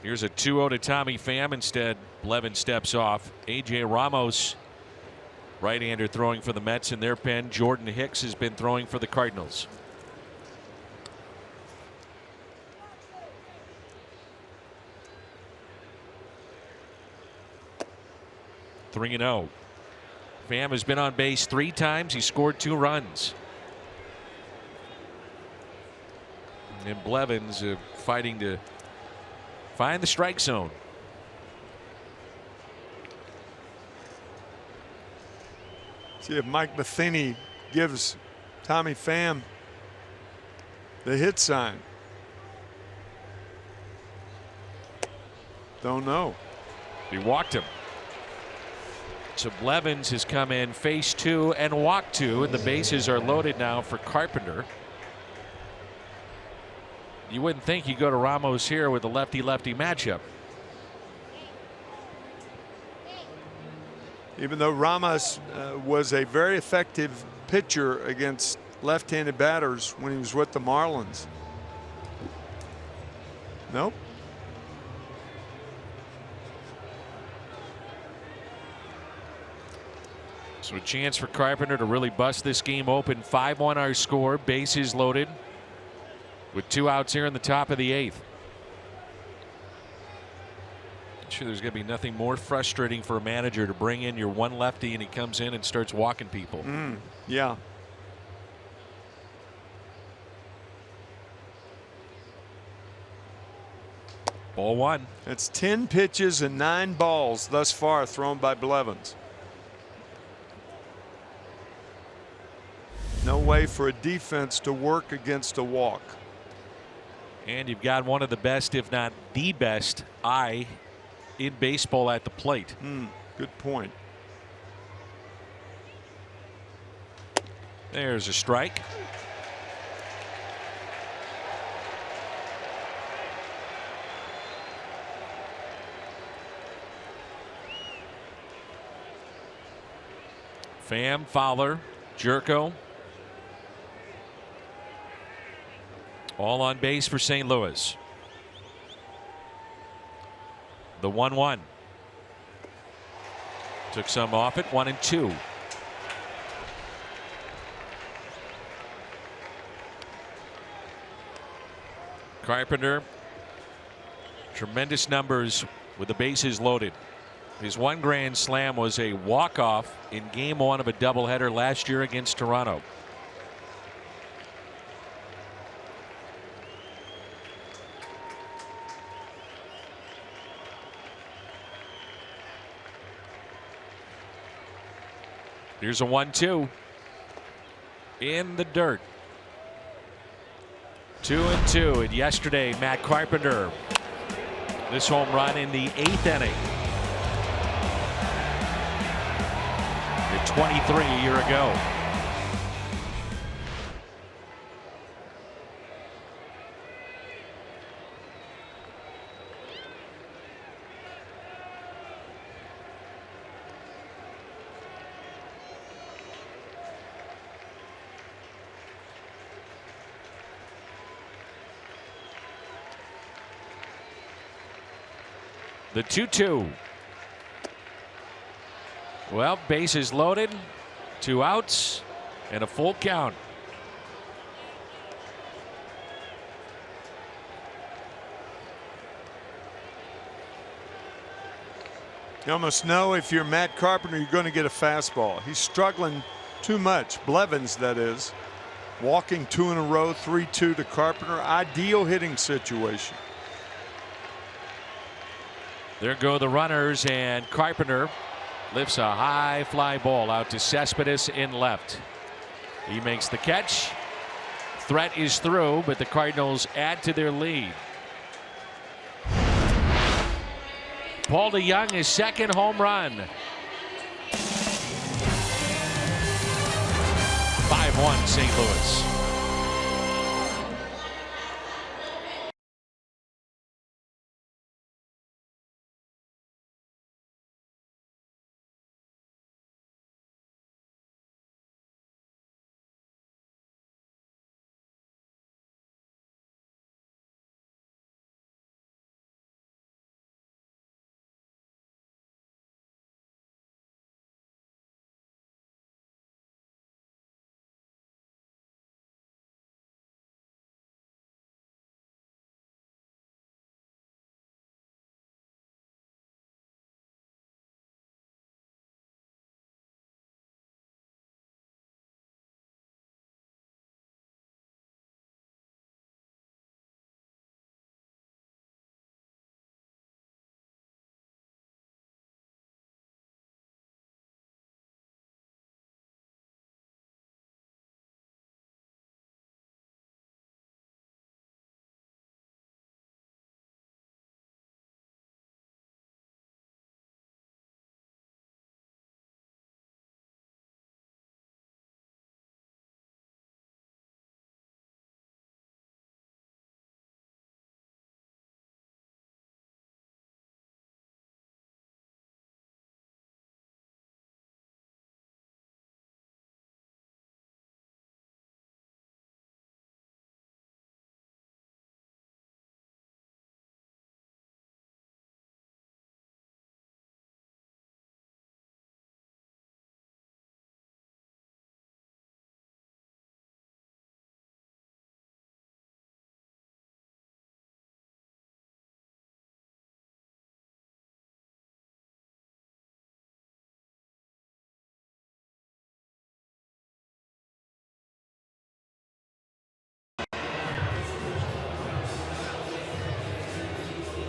Here's a 2-0 to Tommy Pham. Instead, Blevins steps off. A.J. Ramos, right-hander, throwing for the Mets in their pen. Jordan Hicks has been throwing for the Cardinals. Three 3-0. Pham has been on base 3 times. He scored 2 runs. And Blevins fighting to find the strike zone. See if Mike Matheny gives Tommy Pham the hit sign. Don't know. He walked him. So Blevins has come in, face 2 and walk 2, and the bases are loaded now for Carpenter. You wouldn't think you go to Ramos here with a lefty-lefty matchup. Even though Ramos was a very effective pitcher against left-handed batters when he was with the Marlins. Nope. So a chance for Carpenter to really bust this game open. 5-1 our score. Bases loaded with 2 outs here in the top of the 8th. I'm sure there's going to be nothing more frustrating for a manager to bring in your one lefty and he comes in and starts walking people. Yeah. Ball 1. It's 10 pitches and 9 balls thus far thrown by Blevins. No way for a defense to work against a walk. And you've got one of the best, if not the best, eye in baseball at the plate. Good point. There's a strike. Pham, Fowler, Jerko. All on base for St. Louis. The 1-1. Took some off it. 1-2. Carpenter. Tremendous numbers with the bases loaded. His 1 grand slam was a walk-off in game 1 of a doubleheader last year against Toronto. Here's a 1-2 in the dirt. 2-2. And yesterday, Matt Carpenter, this home run in the 8th inning. At 23 a year ago. The 2-2. Well, bases loaded, 2 outs, and a full count. You almost know if you're Matt Carpenter, you're going to get a fastball. He's struggling too much. Blevins, that is. Walking 2 in a row, 3-2 to Carpenter. Ideal hitting situation. There go the runners, and Carpenter lifts a high fly ball out to Cespedes in left. He makes the catch. Threat is through, but the Cardinals add to their lead. Paul DeYoung, his second home run. 5-1 St. Louis.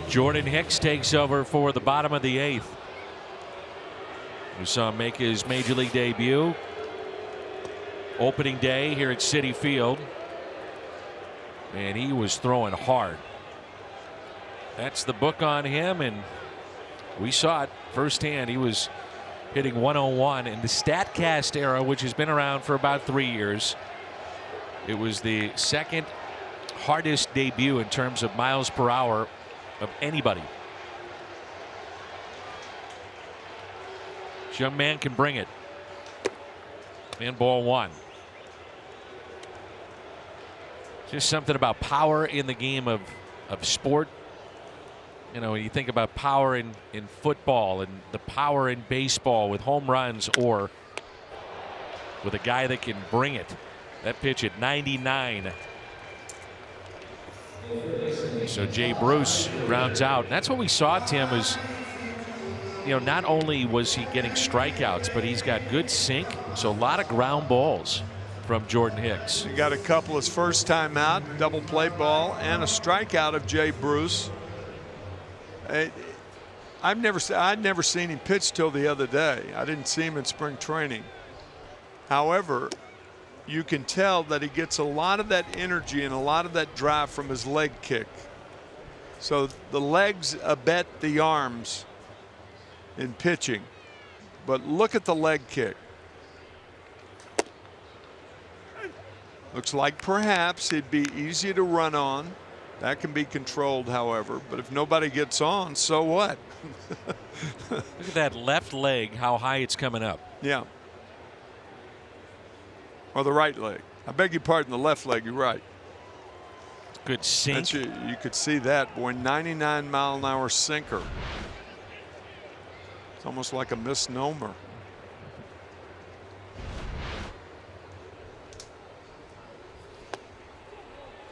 Jordan Hicks takes over for the bottom of the 8th. We saw him make his major league debut opening day here at Citi Field, and he was throwing hard. That's the book on him, and we saw it firsthand. He was hitting 101 in the StatCast era, which has been around for about 3 years. It was the second hardest debut in terms of miles per hour of anybody. This young man can bring it. And ball 1. Just something about power in the game of sport. You know, when you think about power in football and the power in baseball with home runs, or with a guy that can bring it. That pitch at 99. So Jay Bruce rounds out. And that's what we saw, Tim, was, you know, not only was he getting strikeouts, but he's got good sink. So a lot of ground balls from Jordan Hicks. He got a couple his first time out, double play ball, and a strikeout of Jay Bruce. I'd never seen him pitch till the other day. I didn't see him in spring training. However, you can tell that he gets a lot of that energy and a lot of that drive from his leg kick. So the legs abet the arms in pitching. But look at the leg kick. Looks like perhaps it'd be easy to run on. That can be controlled, however. But if nobody gets on, so what? Look at that left leg, how high it's coming up. Yeah. Or the right leg. I beg your pardon, the left leg, you're right. Good sink. You could see that, boy, 99-mile-an-hour sinker. It's almost like a misnomer.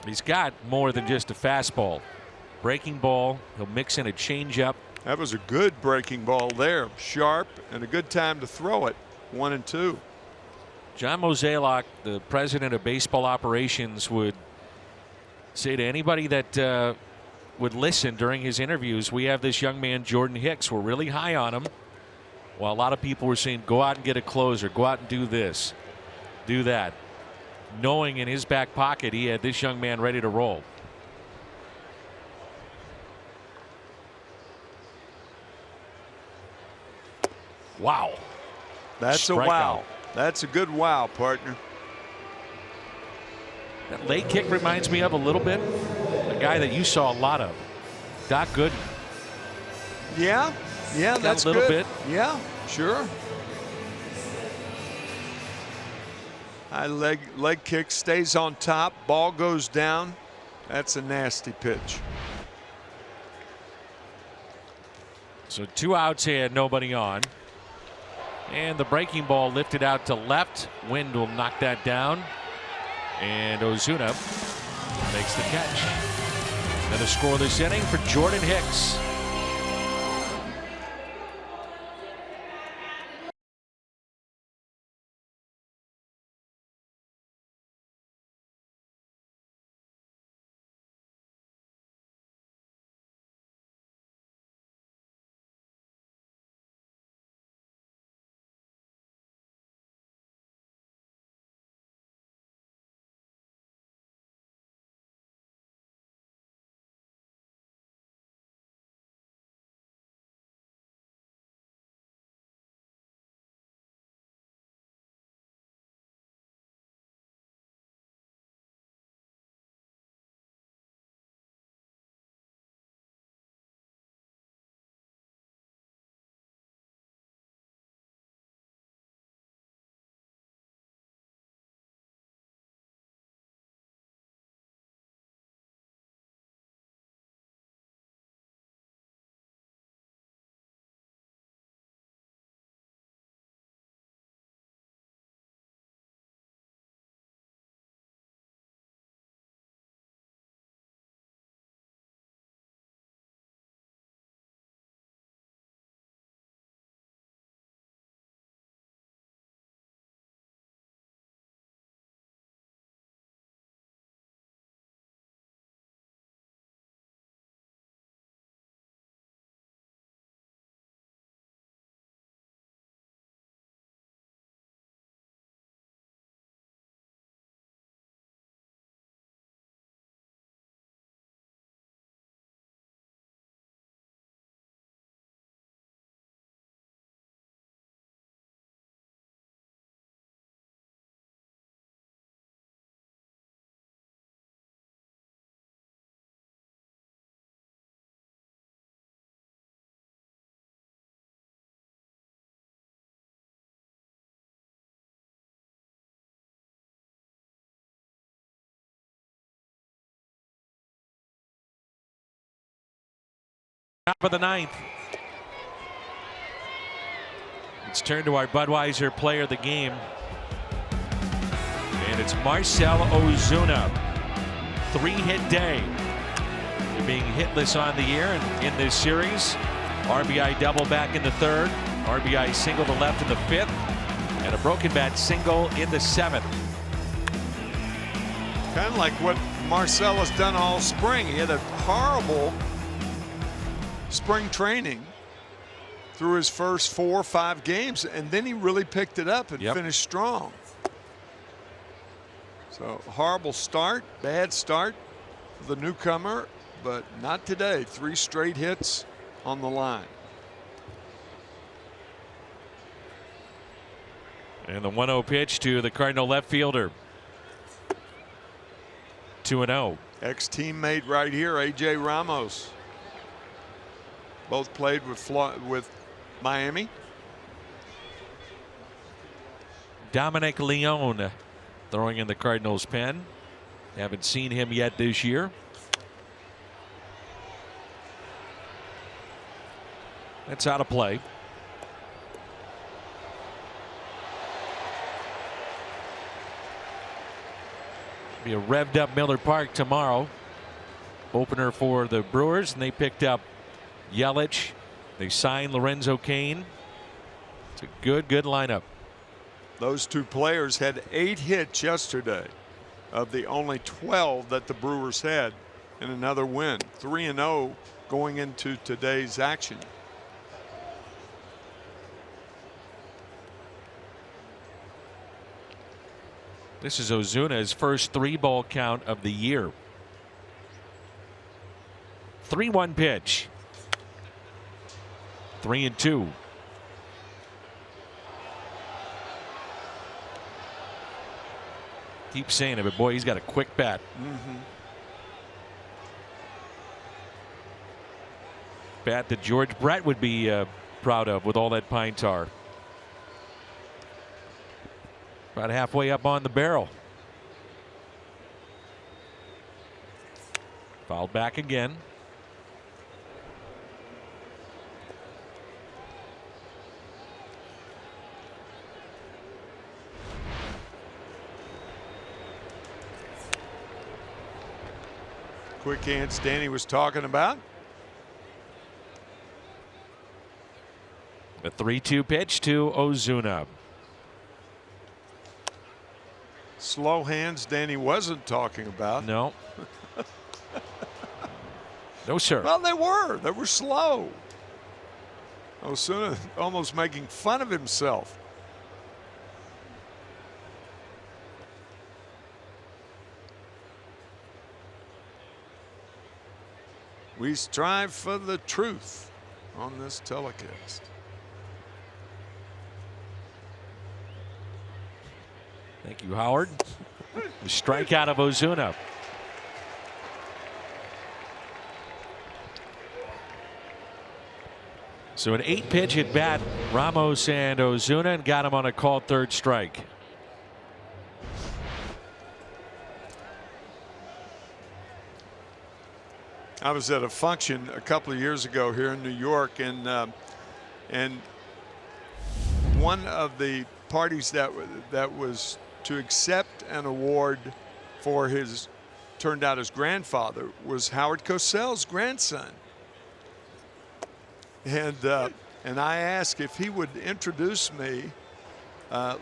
He's got more than just a fastball. Breaking ball. He'll mix in a changeup. That was a good breaking ball there. Sharp and a good time to throw it. 1-2. John Mozeliak, the president of baseball operations, would say to anybody that would listen during his interviews, we have this young man, Jordan Hicks. We're really high on him. While a lot of people were saying, go out and get a closer, go out and do this, do that. Knowing in his back pocket he had this young man ready to roll. Wow. That's a wow. That's a good wow, partner. That late kick reminds me of a little bit a guy that you saw a lot of, Doc Gooden. Yeah, that's a little good. bit. Yeah, sure. High leg kick, stays on top, ball goes down. That's a nasty pitch. So 2 outs here, nobody on. And the breaking ball lifted out to left. Wind will knock that down. And Ozuna makes the catch. And a scoreless inning for Jordan Hicks. Top of the 9th. It's turned to our Budweiser player of the game. And it's Marcell Ozuna. 3-hit day. They're being hitless on the year and in this series. RBI double back in the 3rd. RBI single to left in the 5th. And a broken bat single in the 7th. Kind of like what Marcell has done all spring. He had a horrible spring training through his first 4 or 5 games, and then he really picked it up and finished strong. So horrible start, bad start for the newcomer, but not today. 3 straight hits on the line. And the 1-0 pitch to the Cardinal left fielder. 2-0. Ex-teammate right here, A.J. Ramos. Both played with Miami. Dominic Leone throwing in the Cardinals' pen. Haven't seen him yet this year. That's out of play. Be a revved up Miller Park tomorrow. Opener for the Brewers, and they picked up Yelich. They signed Lorenzo Cain. It's a good lineup. Those two players had 8 hits yesterday of the only 12 that the Brewers had in another win. 3-0 going into today's action. This is Ozuna's first 3-ball count of the year. 3-1 pitch. 3-2. Keep saying it, but boy, he's got a quick bat. Bat that George Brett would be proud of with all that pine tar. About halfway up on the barrel. Fouled back again. Quick hands Danny was talking about. A 3-2 pitch to Ozuna. Slow hands Danny wasn't talking about. No. No, sir. Well, they were slow. Ozuna almost making fun of himself. We strive for the truth on this telecast. Thank you, Howard. The strikeout of Ozuna. So an 8-pitch at bat, Ramos and Ozuna, and got him on a called third strike. I was at a function a couple of years ago here in New York, and one of the parties that was to accept an award for his turned out his grandfather was Howard Cosell's grandson, and I asked if he would introduce me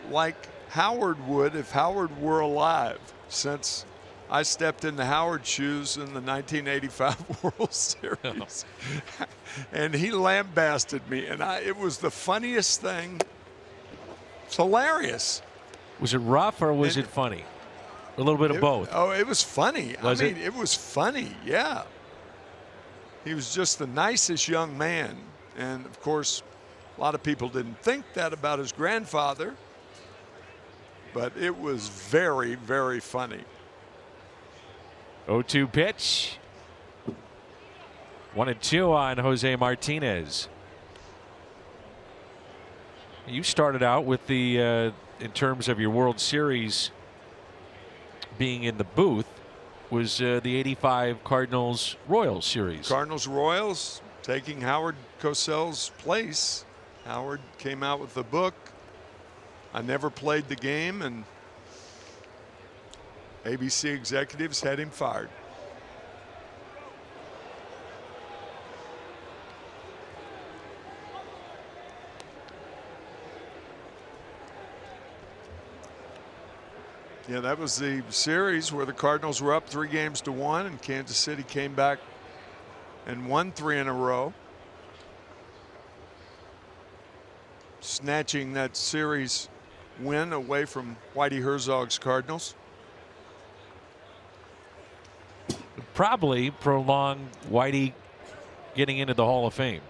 like Howard would if Howard were alive, since I stepped into Howard's shoes in the 1985 World Series. And he lambasted me, and it was the funniest thing. It's hilarious. Was it rough or was it funny? A little bit of both. Oh, it was funny. Was I mean, it was funny, yeah. He was just the nicest young man. And, of course, a lot of people didn't think that about his grandfather. But it was very, very funny. 0-2 pitch. 1-2 on Jose Martinez. You started out with the, in terms of your World Series being in the booth, was the 85 Cardinals Royals series. Cardinals Royals taking Howard Cosell's place. Howard came out with the book. I never played the game, and ABC executives had him fired. Yeah, that was the series where the Cardinals were up 3-1, and Kansas City came back and won 3 in a row, snatching that series win away from Whitey Herzog's Cardinals. Probably prolonged Whitey getting into the Hall of Fame.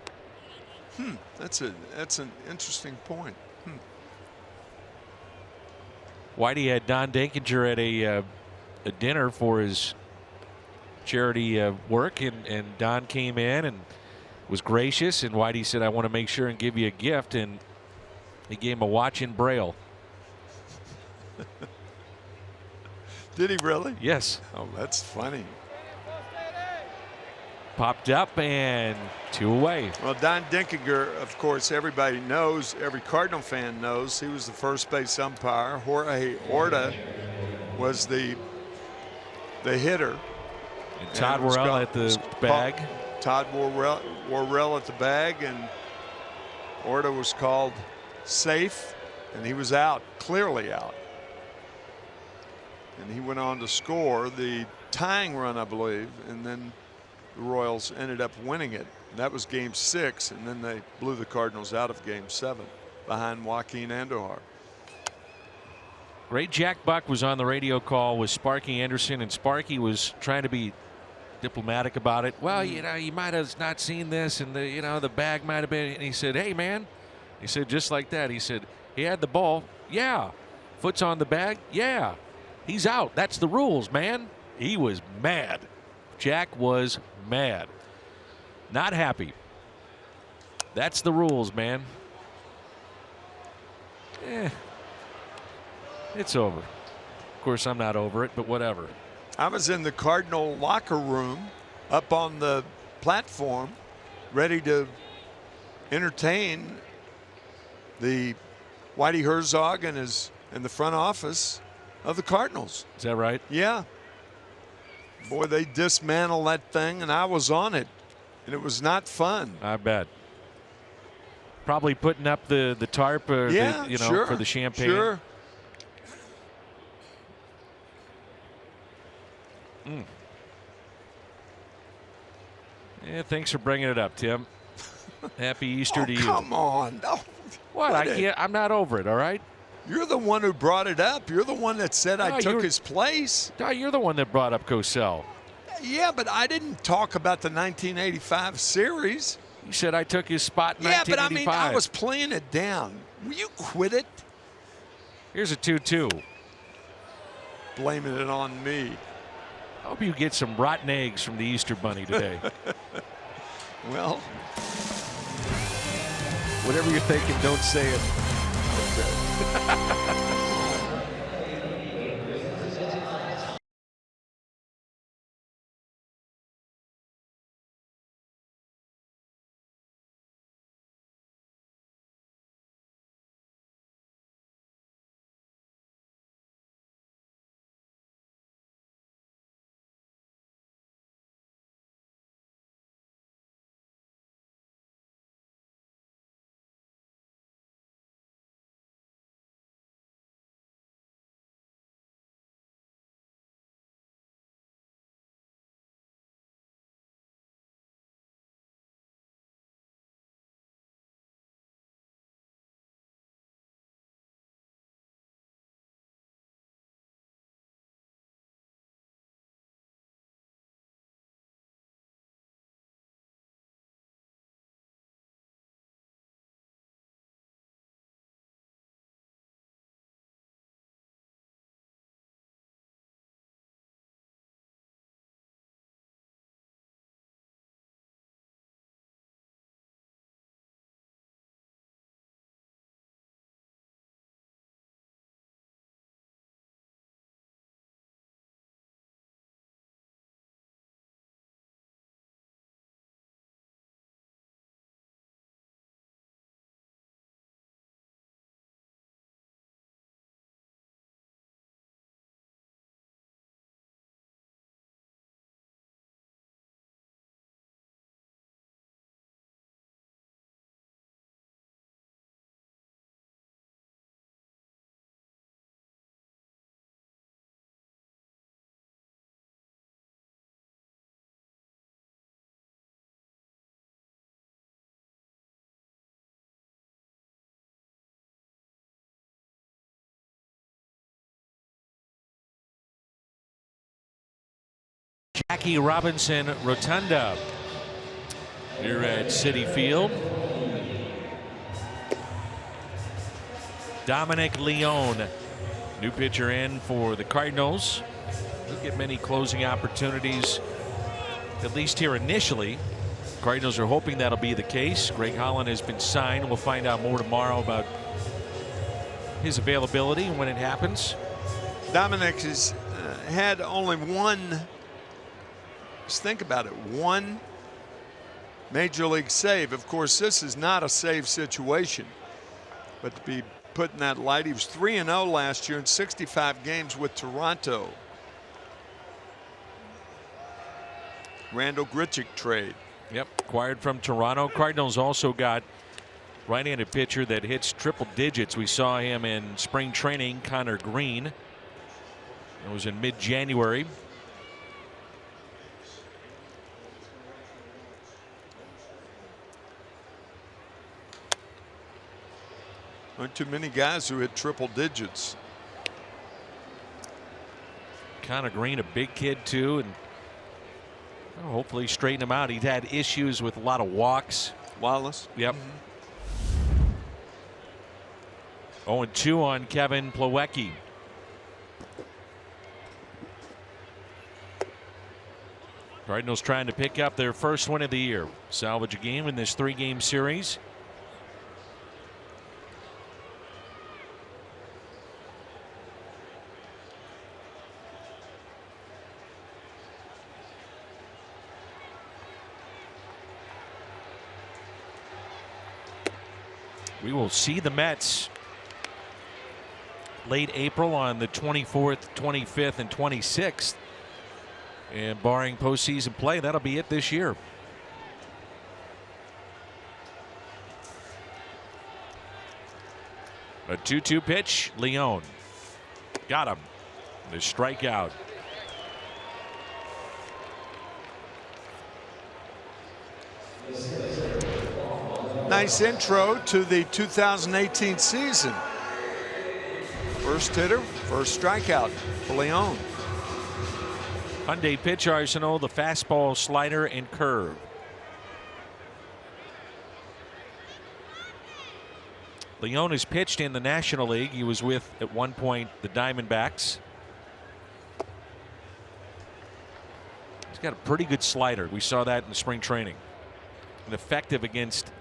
That's an interesting point. Whitey had Don Denkinger at a dinner for his charity work, and Don came in and was gracious, and Whitey said, "I want to make sure and give you a gift," and he gave him a watch in Braille. Did he really? Yes. Oh, that's funny. Popped up and 2 away. Well, Don Denkinger, of course, everybody knows, every Cardinal fan knows, he was the first base umpire. Jorge Orta was the the hitter. And Todd Worrell at the bag. Todd Worrell at the bag, and Orta was called safe, and he was out, clearly out. And he went on to score the tying run, I believe, and then the Royals ended up winning it. That was game 6, and then they blew the Cardinals out of game 7 behind Joaquin Andujar. Great Jack Buck was on the radio call with Sparky Anderson, and Sparky was trying to be diplomatic about it. Well, you know, you might have not seen this, and the, you know, the bag might have been. And he said, "Hey, man," he said just like that. He said, "He had the ball, yeah. Foot's on the bag, yeah. He's out. That's the rules, man." He was mad. Jack was mad. Not happy. That's the rules, man. It's over. Of course, I'm not over it, but whatever. I was in the Cardinal locker room up on the platform ready to entertain the Whitey Herzog and the front office of the Cardinals. Is that right? Yeah. Boy, they dismantled that thing, and I was on it, and it was not fun. I bet. Probably putting up the tarp, or yeah, you know, sure, for the champagne. Sure. Yeah, thanks for bringing it up, Tim. Happy Easter to you. Come on. No. What? I can't. I'm not over it. All right. You're the one who brought it up. You're the one that said I took his place. No, you're the one that brought up Cosell. Yeah, but I didn't talk about the 1985 series. You said I took his spot in 1985. Yeah, but I mean, I was playing it down. Will you quit it? Here's a 2-2. Blaming it on me. I hope you get some rotten eggs from the Easter Bunny today. Well, whatever you're thinking, don't say it. Jackie Robinson Rotunda here at Citi Field. Dominic Leone, new pitcher in for the Cardinals. He'll get many closing opportunities, at least here initially. Cardinals are hoping that'll be the case. Greg Holland has been signed. We'll find out more tomorrow about his availability and when it happens. Dominic has had only one, just think about it, one major league save. Of course, this is not a save situation, but to be put in that light, he was 3-0 last year in 65 games with Toronto. Randall Grichuk trade. Yep, acquired from Toronto. Cardinals also got right-handed pitcher that hits triple digits. We saw him in spring training, Connor Green. It was in mid-January. Aren't too many guys who hit triple digits. Connor Green, a big kid too, and hopefully straighten him out. He'd had issues with a lot of walks. Wallace. Yep. 0-2 on Kevin Plawecki. Cardinals trying to pick up their first win of the year. Salvage a game in this 3-game series. We will see the Mets late April on the 24th, 25th, and 26th. And barring postseason play, that'll be it this year. A 2-2 pitch. Leone got him. The strikeout. Nice intro to the 2018 season. First hitter, first strikeout for Leone. Hyundai pitch arsenal, the fastball, slider, and curve. Leone has pitched in the National League. He was with, at one point, the Diamondbacks. He's got a pretty good slider. We saw that in the spring training. And effective against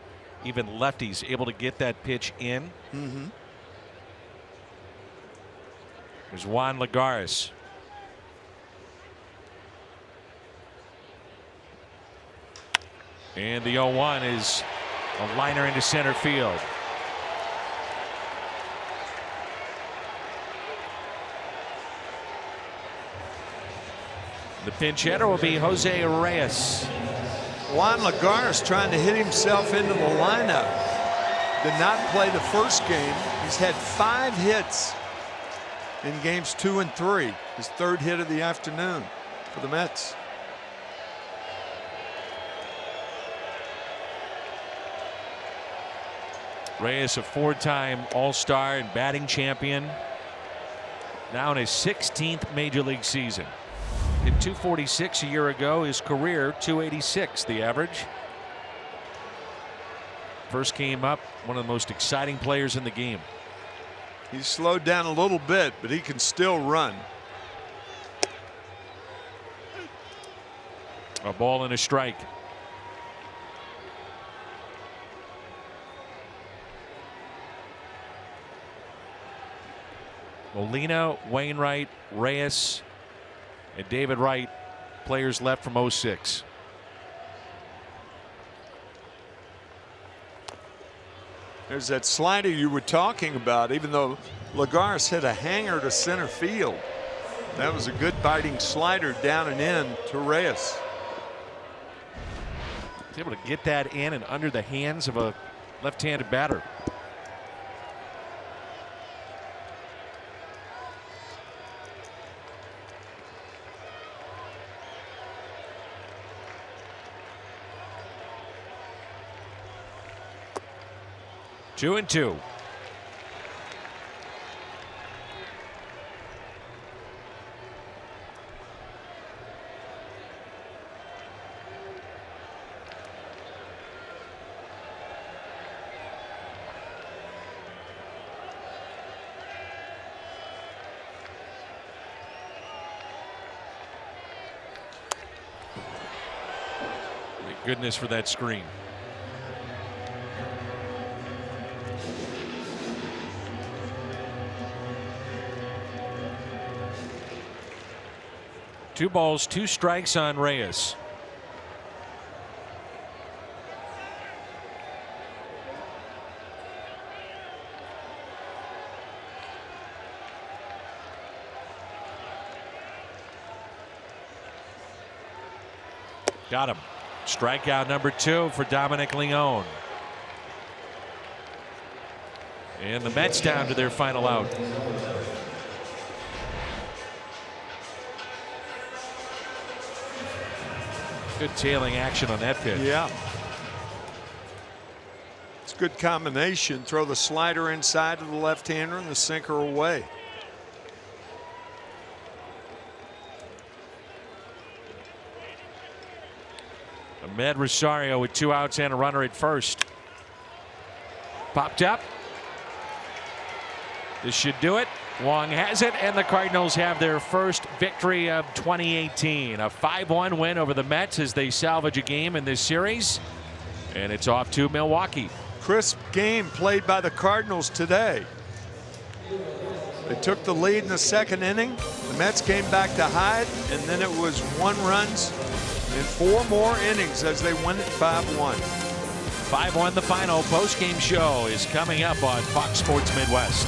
even lefties, able to get that pitch in. There's Juan Lagares. And the 0-1 is a liner into center field. The pinch hitter will be Jose Reyes. Juan Lagares trying to hit himself into the lineup. Did not play the first game. He's had 5 hits in games 2 and 3. His 3rd hit of the afternoon for the Mets. Reyes, a 4-time All-Star and batting champion. Now in his 16th Major League season. Hit .246 a year ago. His career .286 the average. First came up, one of the most exciting players in the game. He's slowed down a little bit, but he can still run. A ball and a strike. Molina, Wainwright, Reyes, and David Wright, players left from '06. There's that slider you were talking about, even though Lagares hit a hanger to center field. That was a good biting slider down and in to Reyes. He's able to get that in and under the hands of a left-handed batter. Two and two. Thank goodness for that screen. Two balls, 2 strikes on Reyes. Got him. Strikeout number 2 for Dominic Leone. And the Mets down to their final out. Good tailing action on that pitch. Yeah. It's a good combination. Throw the slider inside to the left-hander and the sinker away. Ahmed Rosario with 2 outs and a runner at first. Popped up. This should do it. Wong has it, and the Cardinals have their first victory of 2018. A 5-1 win over the Mets as they salvage a game in this series. And it's off to Milwaukee. Crisp game played by the Cardinals today. They took the lead in the 2nd inning. The Mets came back to hide, and then it was 1 runs in 4 more innings as they win it 5-1. 5-1 the final. Post-game show is coming up on Fox Sports Midwest.